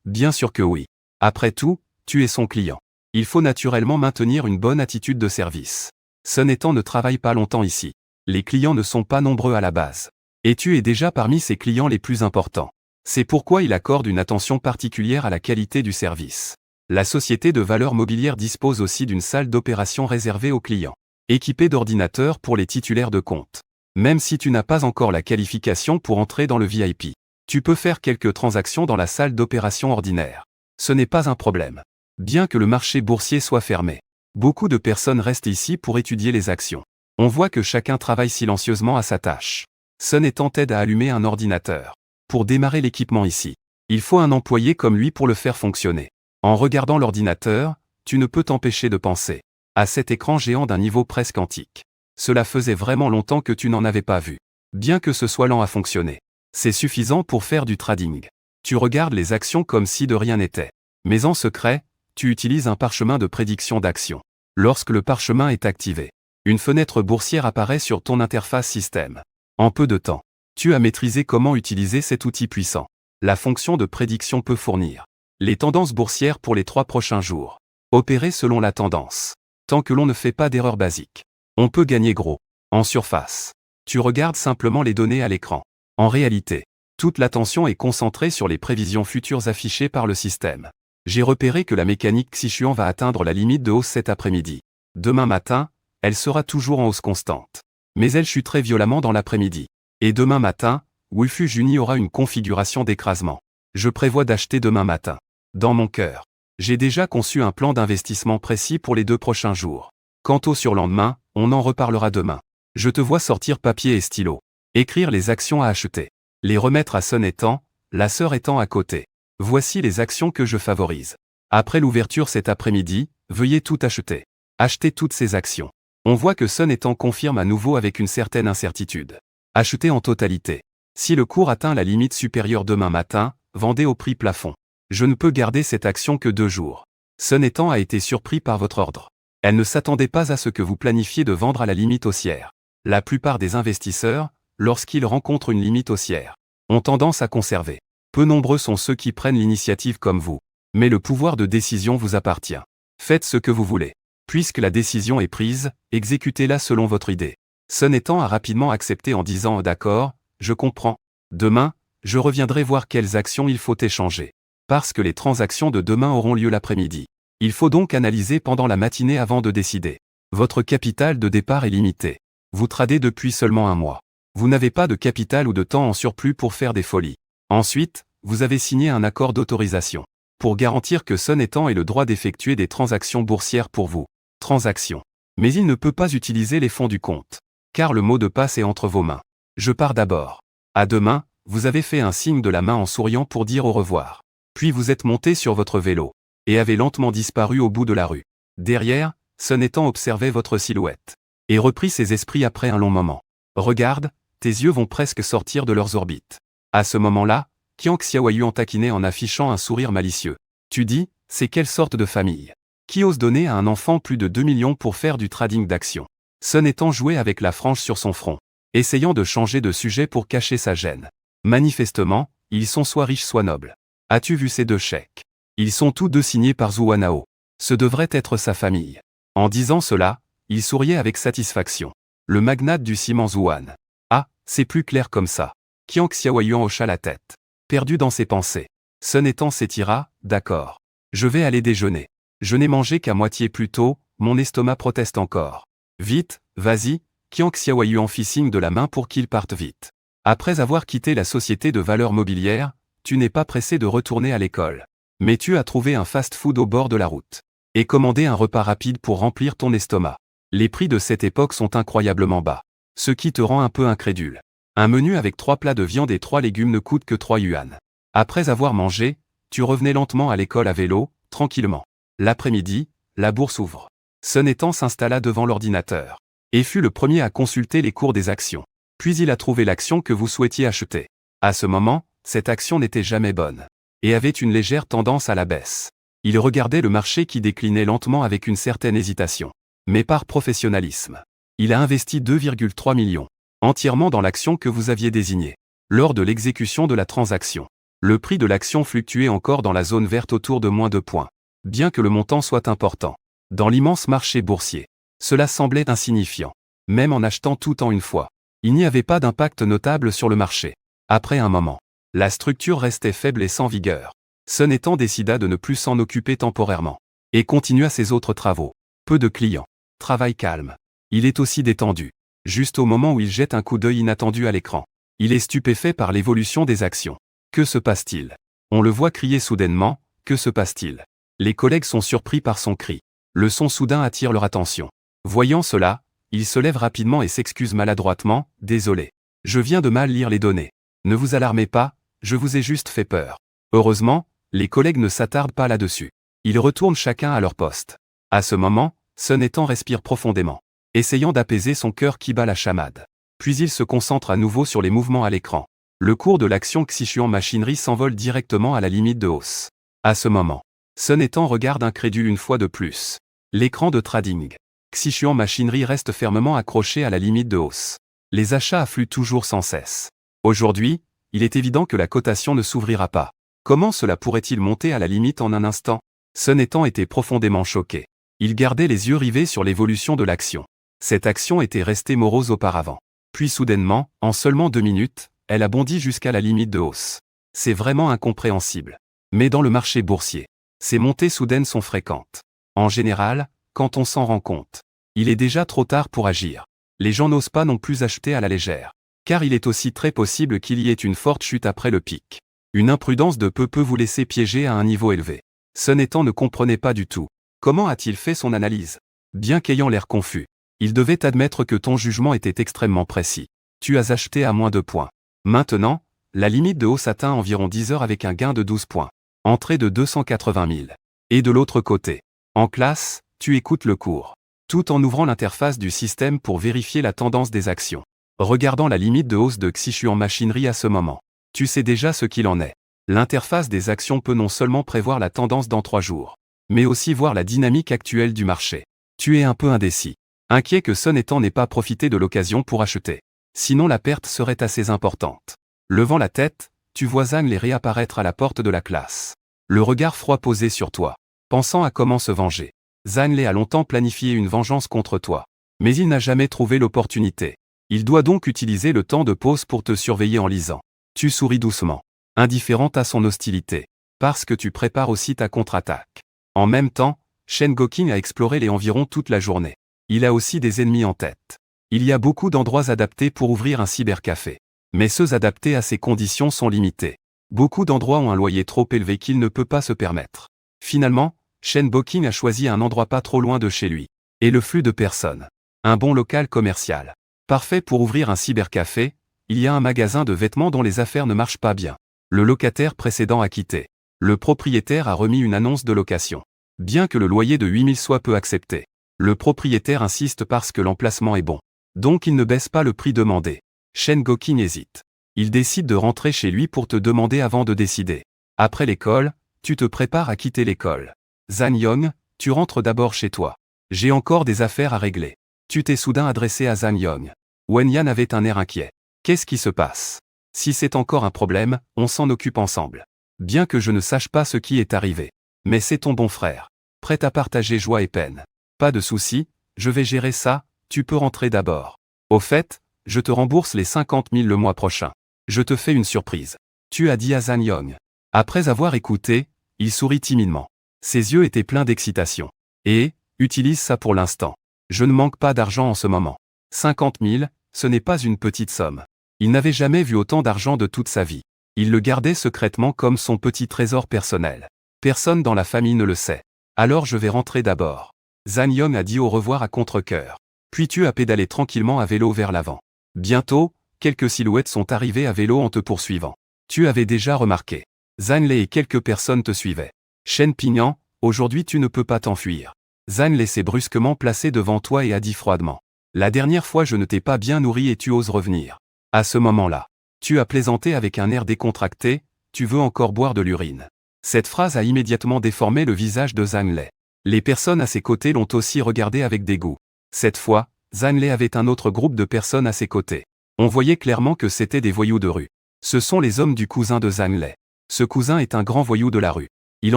Bien sûr que oui. Après tout, tu es son client. Il faut naturellement maintenir une bonne attitude de service. Sun Ethan ne travaille pas longtemps ici. Les clients ne sont pas nombreux à la base. Et tu es déjà parmi ses clients les plus importants. C'est pourquoi il accorde une attention particulière à la qualité du service. La société de valeurs mobilières dispose aussi d'une salle d'opération réservée aux clients, équipée d'ordinateurs pour les titulaires de compte. Même si tu n'as pas encore la qualification pour entrer dans le VIP, tu peux faire quelques transactions dans la salle d'opération ordinaire. Ce n'est pas un problème. Bien que le marché boursier soit fermé, beaucoup de personnes restent ici pour étudier les actions. On voit que chacun travaille silencieusement à sa tâche. Sun Ethan t'aide à allumer un ordinateur. Pour démarrer l'équipement ici, il faut un employé comme lui pour le faire fonctionner. En regardant l'ordinateur, tu ne peux t'empêcher de penser à cet écran géant d'un niveau presque antique. Cela faisait vraiment longtemps que tu n'en avais pas vu. Bien que ce soit lent à fonctionner. C'est suffisant pour faire du trading. Tu regardes les actions comme si de rien n'était. Mais en secret, tu utilises un parchemin de prédiction d'action. Lorsque le parchemin est activé, une fenêtre boursière apparaît sur ton interface système. En peu de temps, tu as maîtrisé comment utiliser cet outil puissant. La fonction de prédiction peut fournir les tendances boursières pour les 3 prochains jours. Opérer selon la tendance. Tant que l'on ne fait pas d'erreur basique, on peut gagner gros. En surface, tu regardes simplement les données à l'écran. En réalité, toute l'attention est concentrée sur les prévisions futures affichées par le système. J'ai repéré que la mécanique Sichuan va atteindre la limite de hausse cet après-midi. Demain matin, elle sera toujours en hausse constante. Mais elle chuterait violemment dans l'après-midi. Et demain matin, Wufu Juni aura une configuration d'écrasement. Je prévois d'acheter demain matin. Dans mon cœur, j'ai déjà conçu un plan d'investissement précis pour les 2 prochains jours. Quant au surlendemain, on en reparlera demain. Je te vois sortir papier et stylo. Écrire les actions à acheter. Les remettre à Sun Étant, la sœur étant à côté. Voici les actions que je favorise. Après l'ouverture cet après-midi, veuillez tout acheter. Achetez toutes ces actions. On voit que Sun Étant confirme à nouveau avec une certaine incertitude. Achetez en totalité. Si le cours atteint la limite supérieure demain matin, vendez au prix plafond. Je ne peux garder cette action que 2 jours. Sun Étant a été surpris par votre ordre. Elle ne s'attendait pas à ce que vous planifiez de vendre à la limite haussière. La plupart des investisseurs, lorsqu'ils rencontrent une limite haussière, ont tendance à conserver. Peu nombreux sont ceux qui prennent l'initiative comme vous. Mais le pouvoir de décision vous appartient. Faites ce que vous voulez. Puisque la décision est prise, exécutez-la selon votre idée. Sun Étant a rapidement accepté en disant « D'accord, je comprends. Demain, je reviendrai voir quelles actions il faut échanger. Parce que les transactions de demain auront lieu l'après-midi. Il faut donc analyser pendant la matinée avant de décider. Votre capital de départ est limité. Vous tradez depuis seulement 1 mois. Vous n'avez pas de capital ou de temps en surplus pour faire des folies. Ensuite, vous avez signé un accord d'autorisation pour garantir que Sun Étant ait le droit d'effectuer des transactions boursières pour vous. Transactions. Mais il ne peut pas utiliser les fonds du compte. Car le mot de passe est entre vos mains. Je pars d'abord. À demain, vous avez fait un signe de la main en souriant pour dire au revoir. Puis vous êtes monté sur votre vélo et avez lentement disparu au bout de la rue. Derrière, Sun Étant observait votre silhouette et reprit ses esprits après un long moment. Regarde, tes yeux vont presque sortir de leurs orbites. À ce moment-là, Qiang Xiaoyuan taquinait en affichant un sourire malicieux. Tu dis, c'est quelle sorte de famille qui ose donner à un enfant plus de 2 millions pour faire du trading d'actions? Sun Étant jouait avec la frange sur son front, essayant de changer de sujet pour cacher sa gêne. Manifestement, ils sont soit riches soit nobles. As-tu vu ces 2 chèques? Ils sont tous 2 signés par Zhu Wanao. Ce devrait être sa famille. En disant cela, il souriait avec satisfaction. Le magnate du ciment Zhuan. Ah, c'est plus clair comme ça. Qiang Xiaoyuan hocha la tête. Perdu dans ses pensées. Sun Étant s'étira, d'accord. Je vais aller déjeuner. Je n'ai mangé qu'à moitié plus tôt, mon estomac proteste encore. Vite, vas-y, Qiang Xiaoyuan fit signe de la main pour qu'il parte vite. Après avoir quitté la société de valeurs mobilières, tu n'es pas pressé de retourner à l'école. Mais tu as trouvé un fast-food au bord de la route. Et commandé un repas rapide pour remplir ton estomac. Les prix de cette époque sont incroyablement bas. Ce qui te rend un peu incrédule. Un menu avec 3 plats de viande et 3 légumes ne coûte que 3 yuan. Après avoir mangé, tu revenais lentement à l'école à vélo, tranquillement. L'après-midi, la bourse ouvre. Sun Étant s'installa devant l'ordinateur. Et fut le premier à consulter les cours des actions. Puis il a trouvé l'action que vous souhaitiez acheter. À ce moment, cette action n'était jamais bonne. Et avait une légère tendance à la baisse. Il regardait le marché qui déclinait lentement avec une certaine hésitation. Mais par professionnalisme. Il a investi 2,3 millions. Entièrement dans l'action que vous aviez désignée. Lors de l'exécution de la transaction. Le prix de l'action fluctuait encore dans la zone verte autour de -2 points. Bien que le montant soit important. Dans l'immense marché boursier. Cela semblait insignifiant. Même en achetant tout en une fois. Il n'y avait pas d'impact notable sur le marché. Après un moment. La structure restait faible et sans vigueur. Sun Étant décida de ne plus s'en occuper temporairement. Et continua ses autres travaux. Peu de clients. Travail calme. Il est aussi détendu. Juste au moment où il jette un coup d'œil inattendu à l'écran. Il est stupéfait par l'évolution des actions. Que se passe-t-il? On le voit crier soudainement, que se passe-t-il? Les collègues sont surpris par son cri. Le son soudain attire leur attention. Voyant cela, il se lève rapidement et s'excuse maladroitement, désolé. Je viens de mal lire les données. Ne vous alarmez pas, je vous ai juste fait peur. Heureusement, les collègues ne s'attardent pas là-dessus. Ils retournent chacun à leur poste. À ce moment, Sun Étant respire profondément. essayant d'apaiser son cœur qui bat la chamade. Puis il se concentre à nouveau sur les mouvements à l'écran. Le cours de l'action Xichuan Machinery s'envole directement à la limite de hausse. À ce moment, Sun Ethan regarde incrédule une fois de plus l'écran de trading. Xichuan Machinery reste fermement accroché à la limite de hausse. Les achats affluent toujours sans cesse. Aujourd'hui, il est évident que la cotation ne s'ouvrira pas. Comment cela pourrait-il monter à la limite en un instant? Sun Ethan était profondément choqué. Il gardait les yeux rivés sur l'évolution de l'action. Cette action était restée morose auparavant. Puis soudainement, en seulement 2 minutes, elle a bondi jusqu'à la limite de hausse. C'est vraiment incompréhensible. Mais dans le marché boursier, ces montées soudaines sont fréquentes. En général, quand on s'en rend compte, il est déjà trop tard pour agir. Les gens n'osent pas non plus acheter à la légère. Car il est aussi très possible qu'il y ait une forte chute après le pic. Une imprudence de peu peut vous laisser piéger à un niveau élevé. Sun Ethan ne comprenait pas du tout. Comment a-t-il fait son analyse? Bien qu'ayant l'air confus, il devait admettre que ton jugement était extrêmement précis. Tu as acheté à moins de points. Maintenant, la limite de hausse atteint environ 10 heures avec un gain de 12 points. Entrée de 280 000. Et de l'autre côté, en classe, tu écoutes le cours. Tout en ouvrant l'interface du système pour vérifier la tendance des actions. Regardant la limite de hausse de Xichuan Machinery à ce moment, tu sais déjà ce qu'il en est. L'interface des actions peut non seulement prévoir la tendance dans 3 jours, mais aussi voir la dynamique actuelle du marché. Tu es un peu indécis. Inquiet que Sun Ethan n'ait pas profité de l'occasion pour acheter. Sinon la perte serait assez importante. Levant la tête, tu vois Zhang Lei réapparaître à la porte de la classe. Le regard froid posé sur toi. Pensant à comment se venger. Zhang Lei a longtemps planifié une vengeance contre toi. Mais il n'a jamais trouvé l'opportunité. Il doit donc utiliser le temps de pause pour te surveiller en lisant. Tu souris doucement, indifférente à son hostilité, parce que tu prépares aussi ta contre-attaque. En même temps, Shen Goking a exploré les environs toute la journée. Il a aussi des ennemis en tête. Il y a beaucoup d'endroits adaptés pour ouvrir un cybercafé. Mais ceux adaptés à ces conditions sont limités. Beaucoup d'endroits ont un loyer trop élevé qu'il ne peut pas se permettre. Finalement, Shen Goking a choisi un endroit pas trop loin de chez lui. Et le flux de personnes. Un bon local commercial. Parfait pour ouvrir un cybercafé, il y a un magasin de vêtements dont les affaires ne marchent pas bien. Le locataire précédent a quitté. Le propriétaire a remis une annonce de location. Bien que le loyer de 8 000 soit peu accepté, le propriétaire insiste parce que l'emplacement est bon. Donc il ne baisse pas le prix demandé. Shen Goking hésite. Il décide de rentrer chez lui pour te demander avant de décider. Après l'école, tu te prépares à quitter l'école. Zhang Yong, tu rentres d'abord chez toi. J'ai encore des affaires à régler. Tu t'es soudain adressé à Zhang Yong. Wen Yan avait un air inquiet. Qu'est-ce qui se passe? Si c'est encore un problème, on s'en occupe ensemble. Bien que je ne sache pas ce qui est arrivé. Mais c'est ton bon frère. Prêt à partager joie et peine. Pas de souci, je vais gérer ça, tu peux rentrer d'abord. Au fait, je te rembourse les 50 000 le mois prochain. Je te fais une surprise. Tu as dit à Zhang Yong. Après avoir écouté, il sourit timidement. Ses yeux étaient pleins d'excitation. Et, utilise ça pour l'instant. Je ne manque pas d'argent en ce moment. 50 000, ce n'est pas une petite somme. Il n'avait jamais vu autant d'argent de toute sa vie. Il le gardait secrètement comme son petit trésor personnel. Personne dans la famille ne le sait. Alors je vais rentrer d'abord. Zhang Yong a dit au revoir à contre-cœur. Puis tu as pédalé tranquillement à vélo vers l'avant. Bientôt, quelques silhouettes sont arrivées à vélo en te poursuivant. Tu avais déjà remarqué. Zhang Lei et quelques personnes te suivaient. Shen Pingyan, aujourd'hui tu ne peux pas t'enfuir. Zhang Lei s'est brusquement placé devant toi et a dit froidement. La dernière fois je ne t'ai pas bien nourri et tu oses revenir. À ce moment-là, tu as plaisanté avec un air décontracté, tu veux encore boire de l'urine. Cette phrase a immédiatement déformé le visage de Zhang Lei. Les personnes à ses côtés l'ont aussi regardé avec dégoût. Cette fois, Zhang Lei avait un autre groupe de personnes à ses côtés. On voyait clairement que c'étaient des voyous de rue. Ce sont les hommes du cousin de Zhang Lei. Ce cousin est un grand voyou de la rue. Il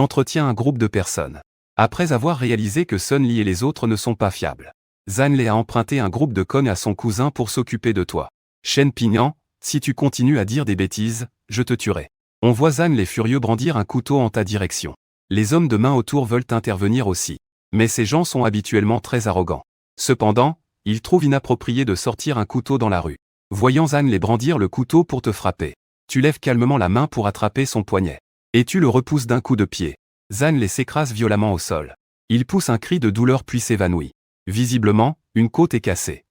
entretient un groupe de personnes. Après avoir réalisé que Sun Li et les autres ne sont pas fiables, Zhang Lei a emprunté un groupe de connes à son cousin pour s'occuper de toi. Shen Pingyan, si tu continues à dire des bêtises, je te tuerai. On voit Zhang Lei furieux brandir un couteau en ta direction. Les hommes de main autour veulent intervenir aussi. Mais ces gens sont habituellement très arrogants. Cependant, ils trouvent inapproprié de sortir un couteau dans la rue. Voyant Zhang Lei brandir le couteau pour te frapper, tu lèves calmement la main pour attraper son poignet. Et tu le repousses d'un coup de pied. Zhang Lei s'écrase violemment au sol. Il pousse un cri de douleur puis s'évanouit. Visiblement, une côte est cassée.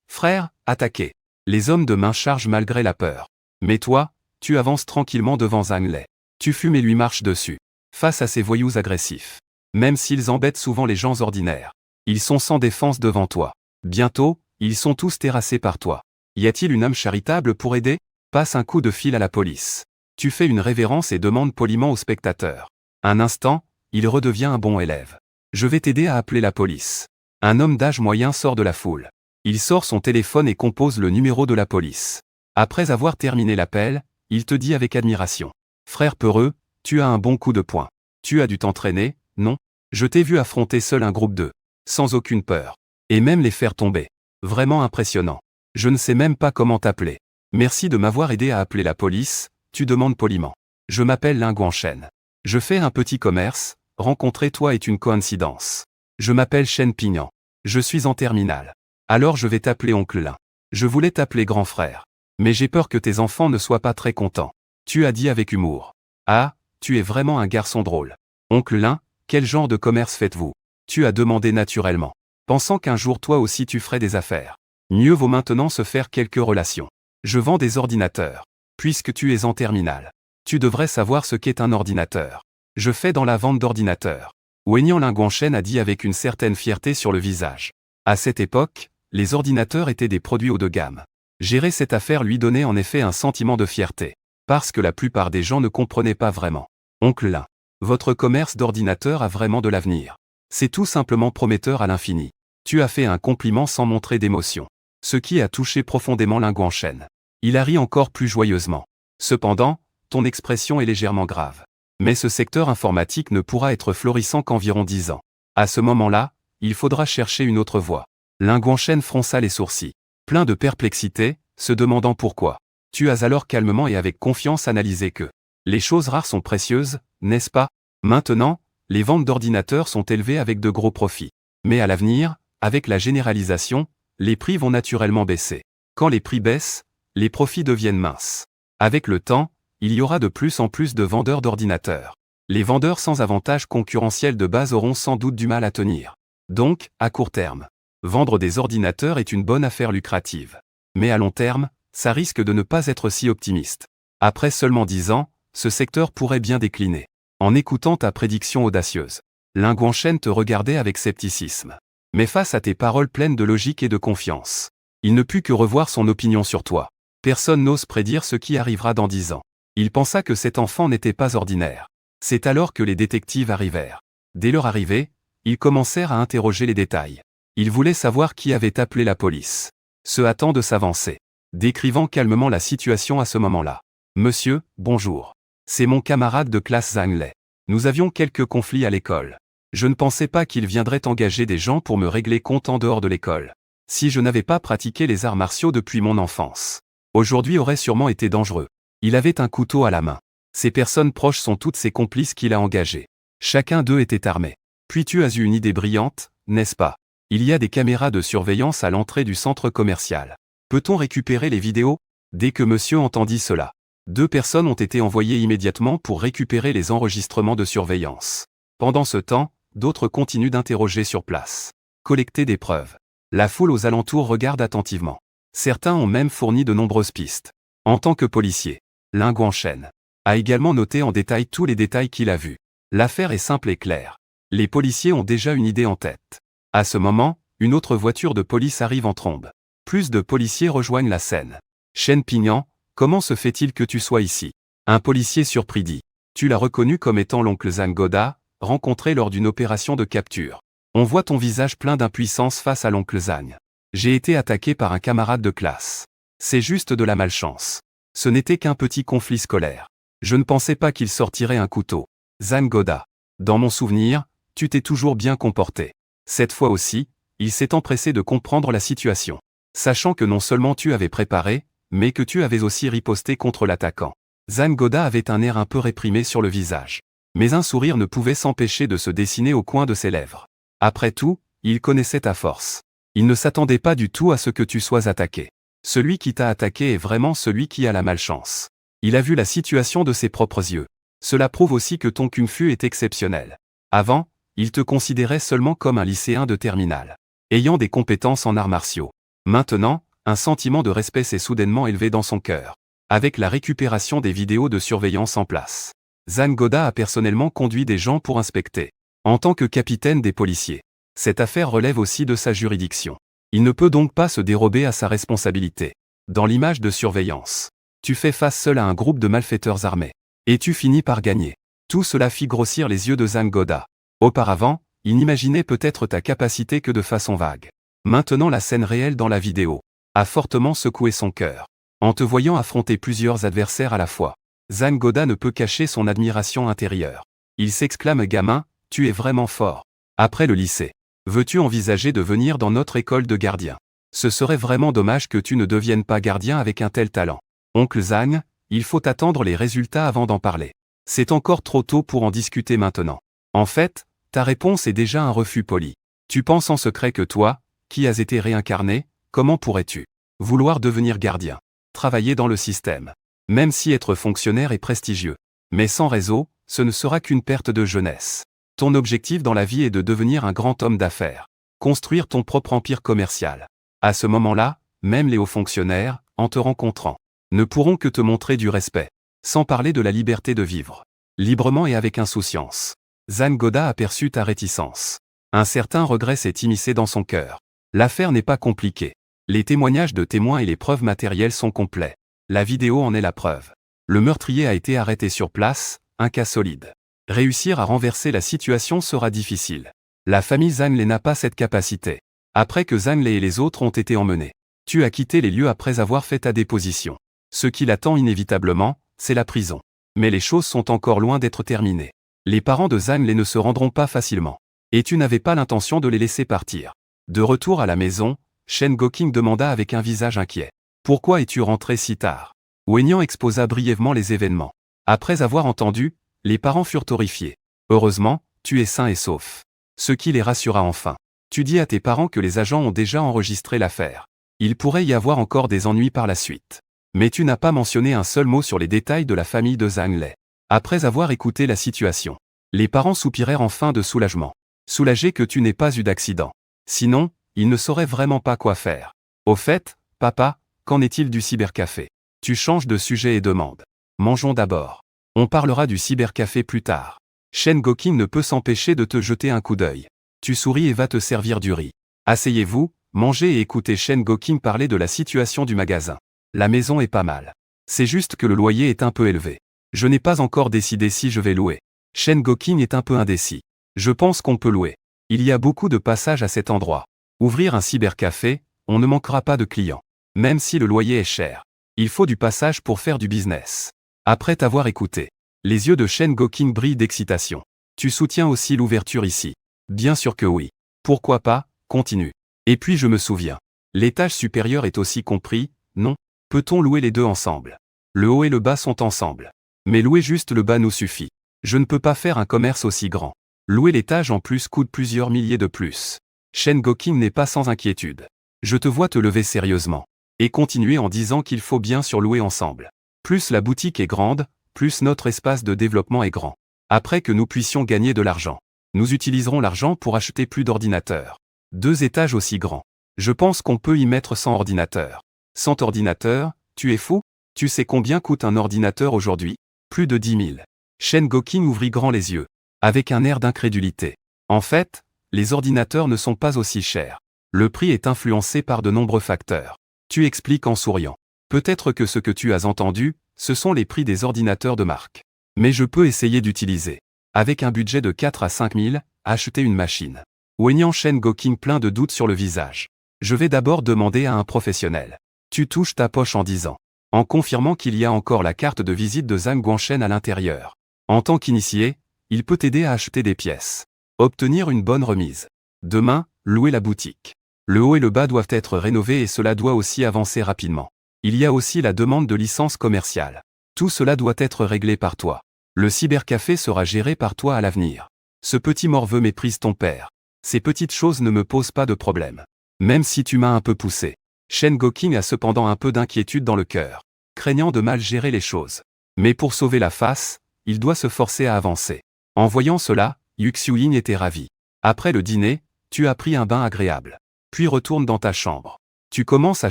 Frère, attaquez. Les hommes de main chargent malgré la peur. Mais toi, tu avances tranquillement devant Zhang Lei. Tu fumes et lui marches dessus. Face à ces voyous agressifs. Même s'ils embêtent souvent les gens ordinaires. Ils sont sans défense devant toi. Bientôt, ils sont tous terrassés par toi. Y a-t-il une âme charitable pour aider? Passe un coup de fil à la police. Tu fais une révérence et demandes poliment au spectateur. Un instant, il redevient un bon élève. Je vais t'aider à appeler la police. Un homme d'âge moyen sort de la foule. Il sort son téléphone et compose le numéro de la police. Après avoir terminé l'appel, il te dit avec admiration. Frère peureux, tu as un bon coup de poing. Tu as dû t'entraîner, non? Je t'ai vu affronter seul un groupe de, sans aucune peur. Et même les faire tomber. Vraiment impressionnant. Je ne sais même pas comment t'appeler. Merci de m'avoir aidé à appeler la police, tu demandes poliment. Je m'appelle Linguanchen. Je fais un petit commerce, rencontrer toi est une coïncidence. Je m'appelle Chen Pignan. Je suis en terminale. Alors je vais t'appeler oncle Lin. Je voulais t'appeler grand frère. Mais j'ai peur que tes enfants ne soient pas très contents. Tu as dit avec humour. Ah, tu es vraiment un garçon drôle. Oncle Lin, quel genre de commerce faites-vous? Tu as demandé naturellement. Pensant qu'un jour toi aussi tu ferais des affaires. Mieux vaut maintenant se faire quelques relations. Je vends des ordinateurs. Puisque tu es en terminale. Tu devrais savoir ce qu'est un ordinateur. Je fais dans la vente d'ordinateurs. Wenyang Linguanchen a dit avec une certaine fierté sur le visage. À cette époque, les ordinateurs étaient des produits haut de gamme. Gérer cette affaire lui donnait en effet un sentiment de fierté. Parce que la plupart des gens ne comprenaient pas vraiment. Oncle Lin, votre commerce d'ordinateurs a vraiment de l'avenir. C'est tout simplement prometteur à l'infini. Tu as fait un compliment sans montrer d'émotion. Ce qui a touché profondément Linguanchen. Il a ri encore plus joyeusement. Cependant, ton expression est légèrement grave. Mais ce secteur informatique ne pourra être florissant qu'environ 10 ans. À ce moment-là, il faudra chercher une autre voie. Linguanchen fronça les sourcils. Plein de perplexité, se demandant pourquoi. Tu as alors calmement et avec confiance analysé que les choses rares sont précieuses, n'est-ce pas? Maintenant, les ventes d'ordinateurs sont élevées avec de gros profits. Mais à l'avenir, avec la généralisation, les prix vont naturellement baisser. Quand les prix baissent, les profits deviennent minces. Avec le temps, il y aura de plus en plus de vendeurs d'ordinateurs. Les vendeurs sans avantage concurrentiel de base auront sans doute du mal à tenir. Donc, à court terme, vendre des ordinateurs est une bonne affaire lucrative. Mais à long terme, ça risque de ne pas être si optimiste. Après seulement 10 ans, ce secteur pourrait bien décliner. En écoutant ta prédiction audacieuse, Linguanchen te regardait avec scepticisme. Mais face à tes paroles pleines de logique et de confiance, il ne put que revoir son opinion sur toi. Personne n'ose prédire ce qui arrivera dans 10 ans. Il pensa que cet enfant n'était pas ordinaire. C'est alors que les détectives arrivèrent. Dès leur arrivée, ils commencèrent à interroger les détails. Ils voulaient savoir qui avait appelé la police. Se hâtant de s'avancer. Décrivant calmement la situation à ce moment-là. Monsieur, bonjour. C'est mon camarade de classe Zhang Lei. Nous avions quelques conflits à l'école. Je ne pensais pas qu'il viendrait engager des gens pour me régler compte en dehors de l'école. Si je n'avais pas pratiqué les arts martiaux depuis mon enfance, aujourd'hui aurait sûrement été dangereux. Il avait un couteau à la main. Ces personnes proches sont toutes ses complices qu'il a engagés. Chacun d'eux était armé. Puis tu as eu une idée brillante, n'est-ce pas? Il y a des caméras de surveillance à l'entrée du centre commercial. Peut-on récupérer les vidéos? Dès que monsieur entendit cela, 2 personnes ont été envoyées immédiatement pour récupérer les enregistrements de surveillance. Pendant ce temps, d'autres continuent d'interroger sur place. Collecter des preuves. La foule aux alentours regarde attentivement. Certains ont même fourni de nombreuses pistes. En tant que policier, Linguanchen a également noté en détail tous les détails qu'il a vus. L'affaire est simple et claire. Les policiers ont déjà une idée en tête. À ce moment, une autre voiture de police arrive en trombe. Plus de policiers rejoignent la scène. Chen Pignan, comment se fait-il que tu sois ici? Un policier surpris dit. Tu l'as reconnu comme étant l'oncle Zhang Goda, rencontré lors d'une opération de capture. On voit ton visage plein d'impuissance face à l'oncle Zhang. J'ai été attaqué par un camarade de classe. C'est juste de la malchance. Ce n'était qu'un petit conflit scolaire. Je ne pensais pas qu'il sortirait un couteau. Zhang Goda. Dans mon souvenir, tu t'es toujours bien comporté. Cette fois aussi, il s'est empressé de comprendre la situation. Sachant que non seulement tu avais préparé, mais que tu avais aussi riposté contre l'attaquant. Zhang Goda avait un air un peu réprimé sur le visage. Mais un sourire ne pouvait s'empêcher de se dessiner au coin de ses lèvres. Après tout, il connaissait ta force. Il ne s'attendait pas du tout à ce que tu sois attaqué. Celui qui t'a attaqué est vraiment celui qui a la malchance. Il a vu la situation de ses propres yeux. Cela prouve aussi que ton kung-fu est exceptionnel. Avant, il te considérait seulement comme un lycéen de terminale, ayant des compétences en arts martiaux. Maintenant, un sentiment de respect s'est soudainement élevé dans son cœur. Avec la récupération des vidéos de surveillance en place, Zhang Goda a personnellement conduit des gens pour inspecter. En tant que capitaine des policiers, cette affaire relève aussi de sa juridiction. Il ne peut donc pas se dérober à sa responsabilité. Dans l'image de surveillance, tu fais face seul à un groupe de malfaiteurs armés. Et tu finis par gagner. Tout cela fit grossir les yeux de Zhang Goda. Auparavant, il n'imaginait peut-être ta capacité que de façon vague. Maintenant la scène réelle dans la vidéo a fortement secoué son cœur. En te voyant affronter plusieurs adversaires à la fois, Zhang Goda ne peut cacher son admiration intérieure. Il s'exclame: gamin, tu es vraiment fort. Après le lycée, veux-tu envisager de venir dans notre école de gardien? Ce serait vraiment dommage que tu ne deviennes pas gardien avec un tel talent. Oncle Zhang, il faut attendre les résultats avant d'en parler. C'est encore trop tôt pour en discuter maintenant. En fait, ta réponse est déjà un refus poli. Tu penses en secret que toi, qui as été réincarné, comment pourrais-tu vouloir devenir gardien? Travailler dans le système. Même si être fonctionnaire est prestigieux. Mais sans réseau, ce ne sera qu'une perte de jeunesse. Ton objectif dans la vie est de devenir un grand homme d'affaires. Construire ton propre empire commercial. À ce moment-là, même les hauts fonctionnaires, en te rencontrant, ne pourront que te montrer du respect. Sans parler de la liberté de vivre librement et avec insouciance. Zhang Goda aperçut ta réticence. Un certain regret s'est immiscé dans son cœur. L'affaire n'est pas compliquée. Les témoignages de témoins et les preuves matérielles sont complets. La vidéo en est la preuve. Le meurtrier a été arrêté sur place, un cas solide. Réussir à renverser la situation sera difficile. La famille Zhang Lei n'a pas cette capacité. Après que Zhang Lei et les autres ont été emmenés, tu as quitté les lieux après avoir fait ta déposition. Ce qui l'attend inévitablement, c'est la prison. Mais les choses sont encore loin d'être terminées. Les parents de Zhang Lei ne se rendront pas facilement. Et tu n'avais pas l'intention de les laisser partir. De retour à la maison, Shen Goking demanda avec un visage inquiet. Pourquoi es-tu rentré si tard? Wenyan exposa brièvement les événements. Après avoir entendu, les parents furent horrifiés. Heureusement, tu es sain et sauf. Ce qui les rassura enfin. Tu dis à tes parents que les agents ont déjà enregistré l'affaire. Il pourrait y avoir encore des ennuis par la suite. Mais tu n'as pas mentionné un seul mot sur les détails de la famille de Zhang Lei. Après avoir écouté la situation, les parents soupirèrent enfin de soulagement. Soulagés que tu n'aies pas eu d'accident. Sinon, ils ne sauraient vraiment pas quoi faire. Au fait, papa, qu'en est-il du cybercafé? Tu changes de sujet et demandes. Mangeons d'abord. On parlera du cybercafé plus tard. Shen Goking ne peut s'empêcher de te jeter un coup d'œil. Tu souris et vas te servir du riz. Asseyez-vous, mangez et écoutez Shen Goking parler de la situation du magasin. La maison est pas mal. C'est juste que le loyer est un peu élevé. Je n'ai pas encore décidé si je vais louer. Shen Goking est un peu indécis. Je pense qu'on peut louer. Il y a beaucoup de passages à cet endroit. Ouvrir un cybercafé, on ne manquera pas de clients. Même si le loyer est cher. Il faut du passage pour faire du business. Après t'avoir écouté, les yeux de Shen Goking brillent d'excitation. Tu soutiens aussi l'ouverture ici? Bien sûr que oui. Pourquoi pas, continue. Et puis je me souviens. L'étage supérieur est aussi compris, non? Peut-on louer les deux ensemble? Le haut et le bas sont ensemble. Mais louer juste le bas nous suffit. Je ne peux pas faire un commerce aussi grand. Louer l'étage en plus coûte plusieurs milliers de plus. Shen Goking n'est pas sans inquiétude. Je te vois te lever sérieusement. Et continuer en disant qu'il faut bien sûr louer ensemble. Plus la boutique est grande, plus notre espace de développement est grand. Après que nous puissions gagner de l'argent, nous utiliserons l'argent pour acheter plus d'ordinateurs. 2 étages aussi grands. Je pense qu'on peut y mettre 100 ordinateurs. 100 ordinateurs, tu es fou? Tu sais combien coûte un ordinateur aujourd'hui? Plus de 10 000. Shen Goking ouvrit grand les yeux, avec un air d'incrédulité. En fait, les ordinateurs ne sont pas aussi chers. Le prix est influencé par de nombreux facteurs. Tu expliques en souriant. Peut-être que ce que tu as entendu, ce sont les prix des ordinateurs de marque. Mais je peux essayer d'utiliser, avec un budget de 4 à 5 000, acheter une machine. Wenyan Shen Goking plein de doutes sur le visage. Je vais d'abord demander à un professionnel. Tu touches ta poche en disant. En confirmant qu'il y a encore la carte de visite de Zhang Guangshen à l'intérieur. En tant qu'initié, il peut t'aider à acheter des pièces. Obtenir une bonne remise. Demain, louer la boutique. Le haut et le bas doivent être rénovés et cela doit aussi avancer rapidement. Il y a aussi la demande de licence commerciale. Tout cela doit être réglé par toi. Le cybercafé sera géré par toi à l'avenir. Ce petit morveux méprise ton père. Ces petites choses ne me posent pas de problème. Même si tu m'as un peu poussé. Shen Goking a cependant un peu d'inquiétude dans le cœur, craignant de mal gérer les choses. Mais pour sauver la face, il doit se forcer à avancer. En voyant cela, Yu Xiuyin était ravi. Après le dîner, tu as pris un bain agréable. Puis retourne dans ta chambre. Tu commences à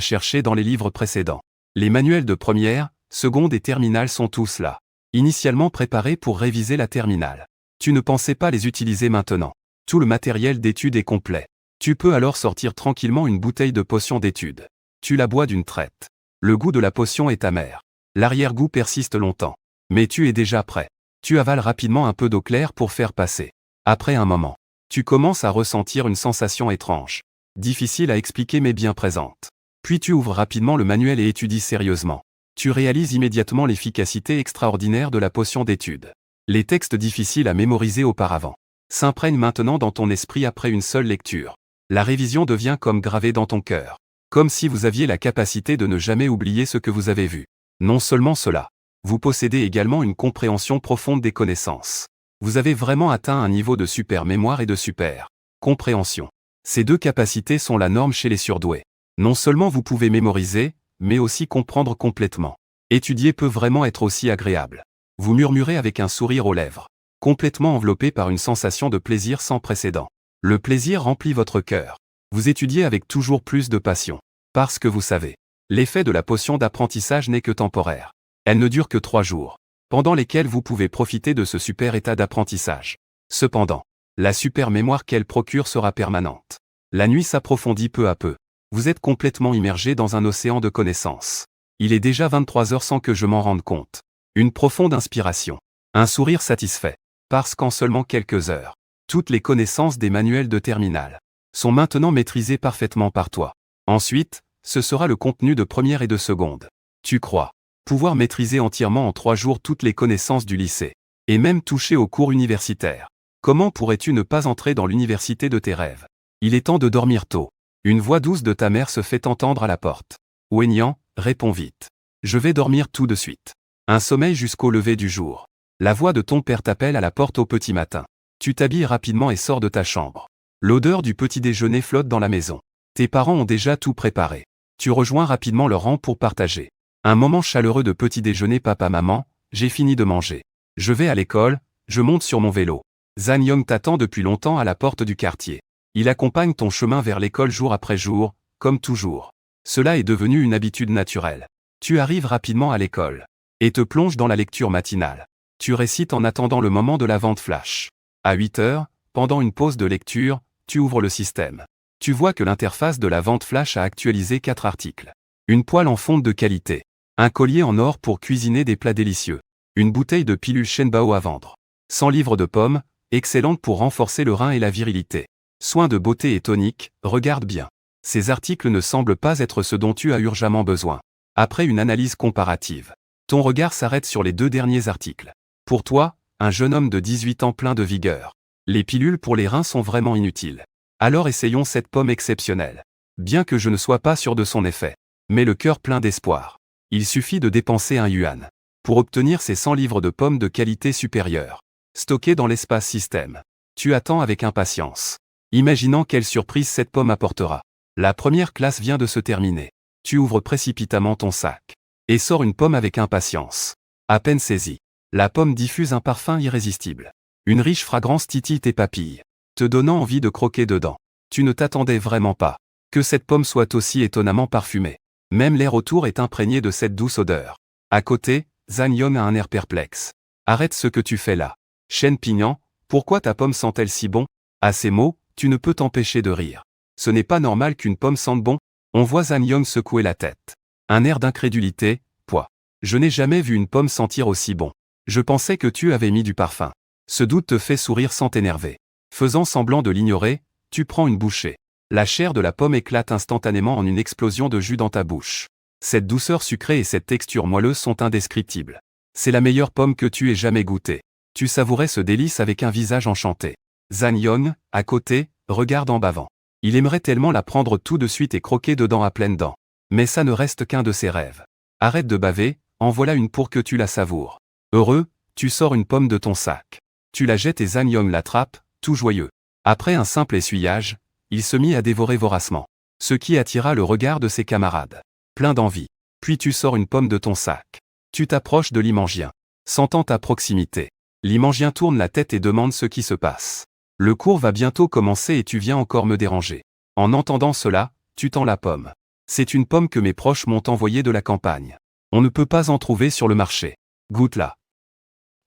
chercher dans les livres précédents. Les manuels de première, seconde et terminale sont tous là. Initialement préparés pour réviser la terminale. Tu ne pensais pas les utiliser maintenant. Tout le matériel d'étude est complet. Tu peux alors sortir tranquillement une bouteille de potion d'étude. Tu la bois d'une traite. Le goût de la potion est amer. L'arrière-goût persiste longtemps. Mais tu es déjà prêt. Tu avales rapidement un peu d'eau claire pour faire passer. Après un moment, tu commences à ressentir une sensation étrange. Difficile à expliquer mais bien présente. Puis tu ouvres rapidement le manuel et étudies sérieusement. Tu réalises immédiatement l'efficacité extraordinaire de la potion d'étude. Les textes difficiles à mémoriser auparavant s'imprègnent maintenant dans ton esprit après une seule lecture. La révision devient comme gravée dans ton cœur. Comme si vous aviez la capacité de ne jamais oublier ce que vous avez vu. Non seulement cela, vous possédez également une compréhension profonde des connaissances. Vous avez vraiment atteint un niveau de super mémoire et de super compréhension. Ces deux capacités sont la norme chez les surdoués. Non seulement vous pouvez mémoriser, mais aussi comprendre complètement. Étudier peut vraiment être aussi agréable. Vous murmurez avec un sourire aux lèvres, complètement enveloppé par une sensation de plaisir sans précédent. Le plaisir remplit votre cœur. Vous étudiez avec toujours plus de passion. Parce que vous savez, l'effet de la potion d'apprentissage n'est que temporaire. Elle ne dure que 3 jours, pendant lesquels vous pouvez profiter de ce super état d'apprentissage. Cependant, la super mémoire qu'elle procure sera permanente. La nuit s'approfondit peu à peu. Vous êtes complètement immergé dans un océan de connaissances. Il est déjà 23 heures sans que je m'en rende compte. Une profonde inspiration. Un sourire satisfait. Parce qu'en seulement quelques heures, toutes les connaissances des manuels de terminale sont maintenant maîtrisées parfaitement par toi. Ensuite, ce sera le contenu de première et de seconde. Tu crois pouvoir maîtriser entièrement en 3 jours toutes les connaissances du lycée, et même toucher aux cours universitaires. Comment pourrais-tu ne pas entrer dans l'université de tes rêves? Il est temps de dormir tôt. Une voix douce de ta mère se fait entendre à la porte. Wenyan, réponds vite. Je vais dormir tout de suite. Un sommeil jusqu'au lever du jour. La voix de ton père t'appelle à la porte au petit matin. Tu t'habilles rapidement et sors de ta chambre. L'odeur du petit déjeuner flotte dans la maison. Tes parents ont déjà tout préparé. Tu rejoins rapidement leur rang pour partager. Un moment chaleureux de petit déjeuner papa-maman, j'ai fini de manger. Je vais à l'école, je monte sur mon vélo. Zhan Yong t'attend depuis longtemps à la porte du quartier. Il accompagne ton chemin vers l'école jour après jour, comme toujours. Cela est devenu une habitude naturelle. Tu arrives rapidement à l'école et te plonges dans la lecture matinale. Tu récites en attendant le moment de la vente flash. À 8 heures, pendant une pause de lecture, tu ouvres le système. Tu vois que l'interface de la vente flash a actualisé 4 articles. Une poêle en fonte de qualité. Un collier en or pour cuisiner des plats délicieux. Une bouteille de pilule Shenbao à vendre. 100 livres de pommes, excellentes pour renforcer le rein et la virilité. Soins de beauté et tonique, regarde bien. Ces articles ne semblent pas être ce dont tu as urgemment besoin. Après une analyse comparative, ton regard s'arrête sur les 2 derniers articles. Pour toi, un jeune homme de 18 ans plein de vigueur. Les pilules pour les reins sont vraiment inutiles. Alors essayons cette pomme exceptionnelle. Bien que je ne sois pas sûr de son effet, mais le cœur plein d'espoir. Il suffit de dépenser 1 yuan pour obtenir ces 100 livres de pommes de qualité supérieure. Stockées dans l'espace système. Tu attends avec impatience. Imaginant quelle surprise cette pomme apportera. La première classe vient de se terminer. Tu ouvres précipitamment ton sac et sors une pomme avec impatience. À peine saisie, la pomme diffuse un parfum irrésistible. Une riche fragrance titille tes papilles, te donnant envie de croquer dedans. Tu ne t'attendais vraiment pas que cette pomme soit aussi étonnamment parfumée. Même l'air autour est imprégné de cette douce odeur. À côté, Zhan Yong a un air perplexe. Arrête ce que tu fais là. Shen Pignan, pourquoi ta pomme sent-elle si bon? À ces mots, tu ne peux t'empêcher de rire. Ce n'est pas normal qu'une pomme sente bon. On voit Zhan Yong secouer la tête. Un air d'incrédulité, Pouah. Je n'ai jamais vu une pomme sentir aussi bon. Je pensais que tu avais mis du parfum. Ce doute te fait sourire sans t'énerver. Faisant semblant de l'ignorer, tu prends une bouchée. La chair de la pomme éclate instantanément en une explosion de jus dans ta bouche. Cette douceur sucrée et cette texture moelleuse sont indescriptibles. C'est la meilleure pomme que tu aies jamais goûtée. Tu savourais ce délice avec un visage enchanté. Zhan Yong, à côté, regarde en bavant. Il aimerait tellement la prendre tout de suite et croquer dedans à pleines dents. Mais ça ne reste qu'un de ses rêves. Arrête de baver, en voilà une pour que tu la savoures. Heureux, tu sors une pomme de ton sac. Tu la jettes et Zhan Yong l'attrape, tout joyeux. Après un simple essuyage, il se mit à dévorer voracement. Ce qui attira le regard de ses camarades. Plein d'envie. Puis tu sors une pomme de ton sac. Tu t'approches de l'Imangien. Sentant ta proximité, l'Imangien tourne la tête et demande ce qui se passe. Le cours va bientôt commencer et tu viens encore me déranger. En entendant cela, tu tends la pomme. C'est une pomme que mes proches m'ont envoyée de la campagne. On ne peut pas en trouver sur le marché. Goûte-la.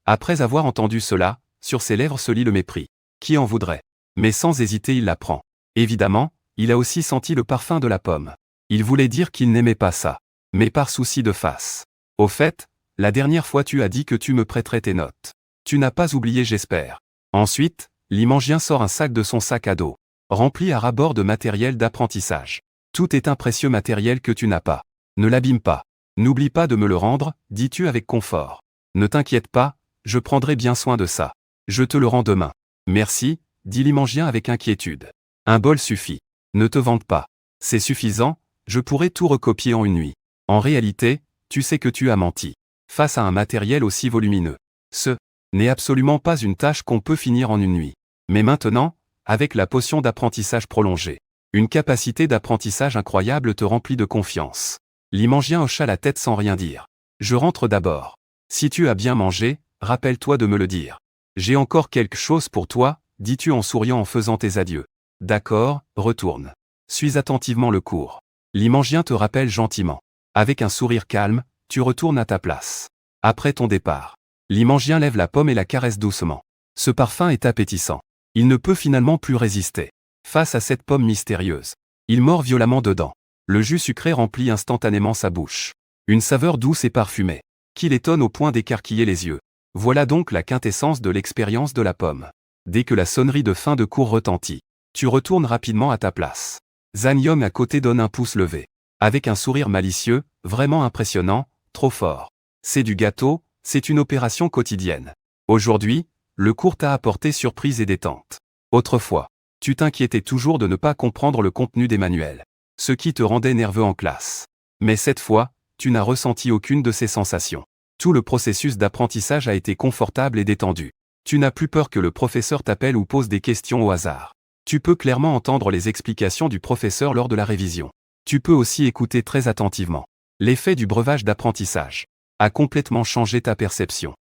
Après avoir entendu cela, sur ses lèvres se lit le mépris. Qui en voudrait? Mais sans hésiter il la prend. Évidemment, il a aussi senti le parfum de la pomme. Il voulait dire qu'il n'aimait pas ça. Mais par souci de face. Au fait, la dernière fois tu as dit que tu me prêterais tes notes. Tu n'as pas oublié, j'espère. Ensuite, Limangien sort un sac de son sac à dos, rempli à ras-bord de matériel d'apprentissage. Tout est un précieux matériel que tu n'as pas. Ne l'abîme pas. N'oublie pas de me le rendre, dis-tu avec confort. Ne t'inquiète pas, je prendrai bien soin de ça. Je te le rends demain. Merci, dit Limangien avec inquiétude. Un bol suffit. Ne te vante pas. C'est suffisant, je pourrais tout recopier en une nuit. En réalité, tu sais que tu as menti. Face à un matériel aussi volumineux, ce n'est absolument pas une tâche qu'on peut finir en une nuit. Mais maintenant, avec la potion d'apprentissage prolongée, une capacité d'apprentissage incroyable te remplit de confiance. Limangien hocha la tête sans rien dire. Je rentre d'abord. Si tu as bien mangé, rappelle-toi de me le dire. J'ai encore quelque chose pour toi, dis-tu en souriant en faisant tes adieux. D'accord, retourne. Suis attentivement le cours. Limangien te rappelle gentiment. Avec un sourire calme, tu retournes à ta place. Après ton départ, Limangien lève la pomme et la caresse doucement. Ce parfum est appétissant. Il ne peut finalement plus résister. Face à cette pomme mystérieuse, il mord violemment dedans. Le jus sucré remplit instantanément sa bouche. Une saveur douce et parfumée, qui l'étonne au point d'écarquiller les yeux. Voilà donc la quintessence de l'expérience de la pomme. Dès que la sonnerie de fin de cours retentit, tu retournes rapidement à ta place. Zanyong à côté donne un pouce levé. Avec un sourire malicieux, vraiment impressionnant, trop fort. C'est du gâteau, c'est une opération quotidienne. Aujourd'hui, le cours t'a apporté surprise et détente. Autrefois, tu t'inquiétais toujours de ne pas comprendre le contenu des manuels, ce qui te rendait nerveux en classe. Mais cette fois, tu n'as ressenti aucune de ces sensations. Tout le processus d'apprentissage a été confortable et détendu. Tu n'as plus peur que le professeur t'appelle ou pose des questions au hasard. Tu peux clairement entendre les explications du professeur lors de la révision. Tu peux aussi écouter très attentivement. L'effet du breuvage d'apprentissage a complètement changé ta perception.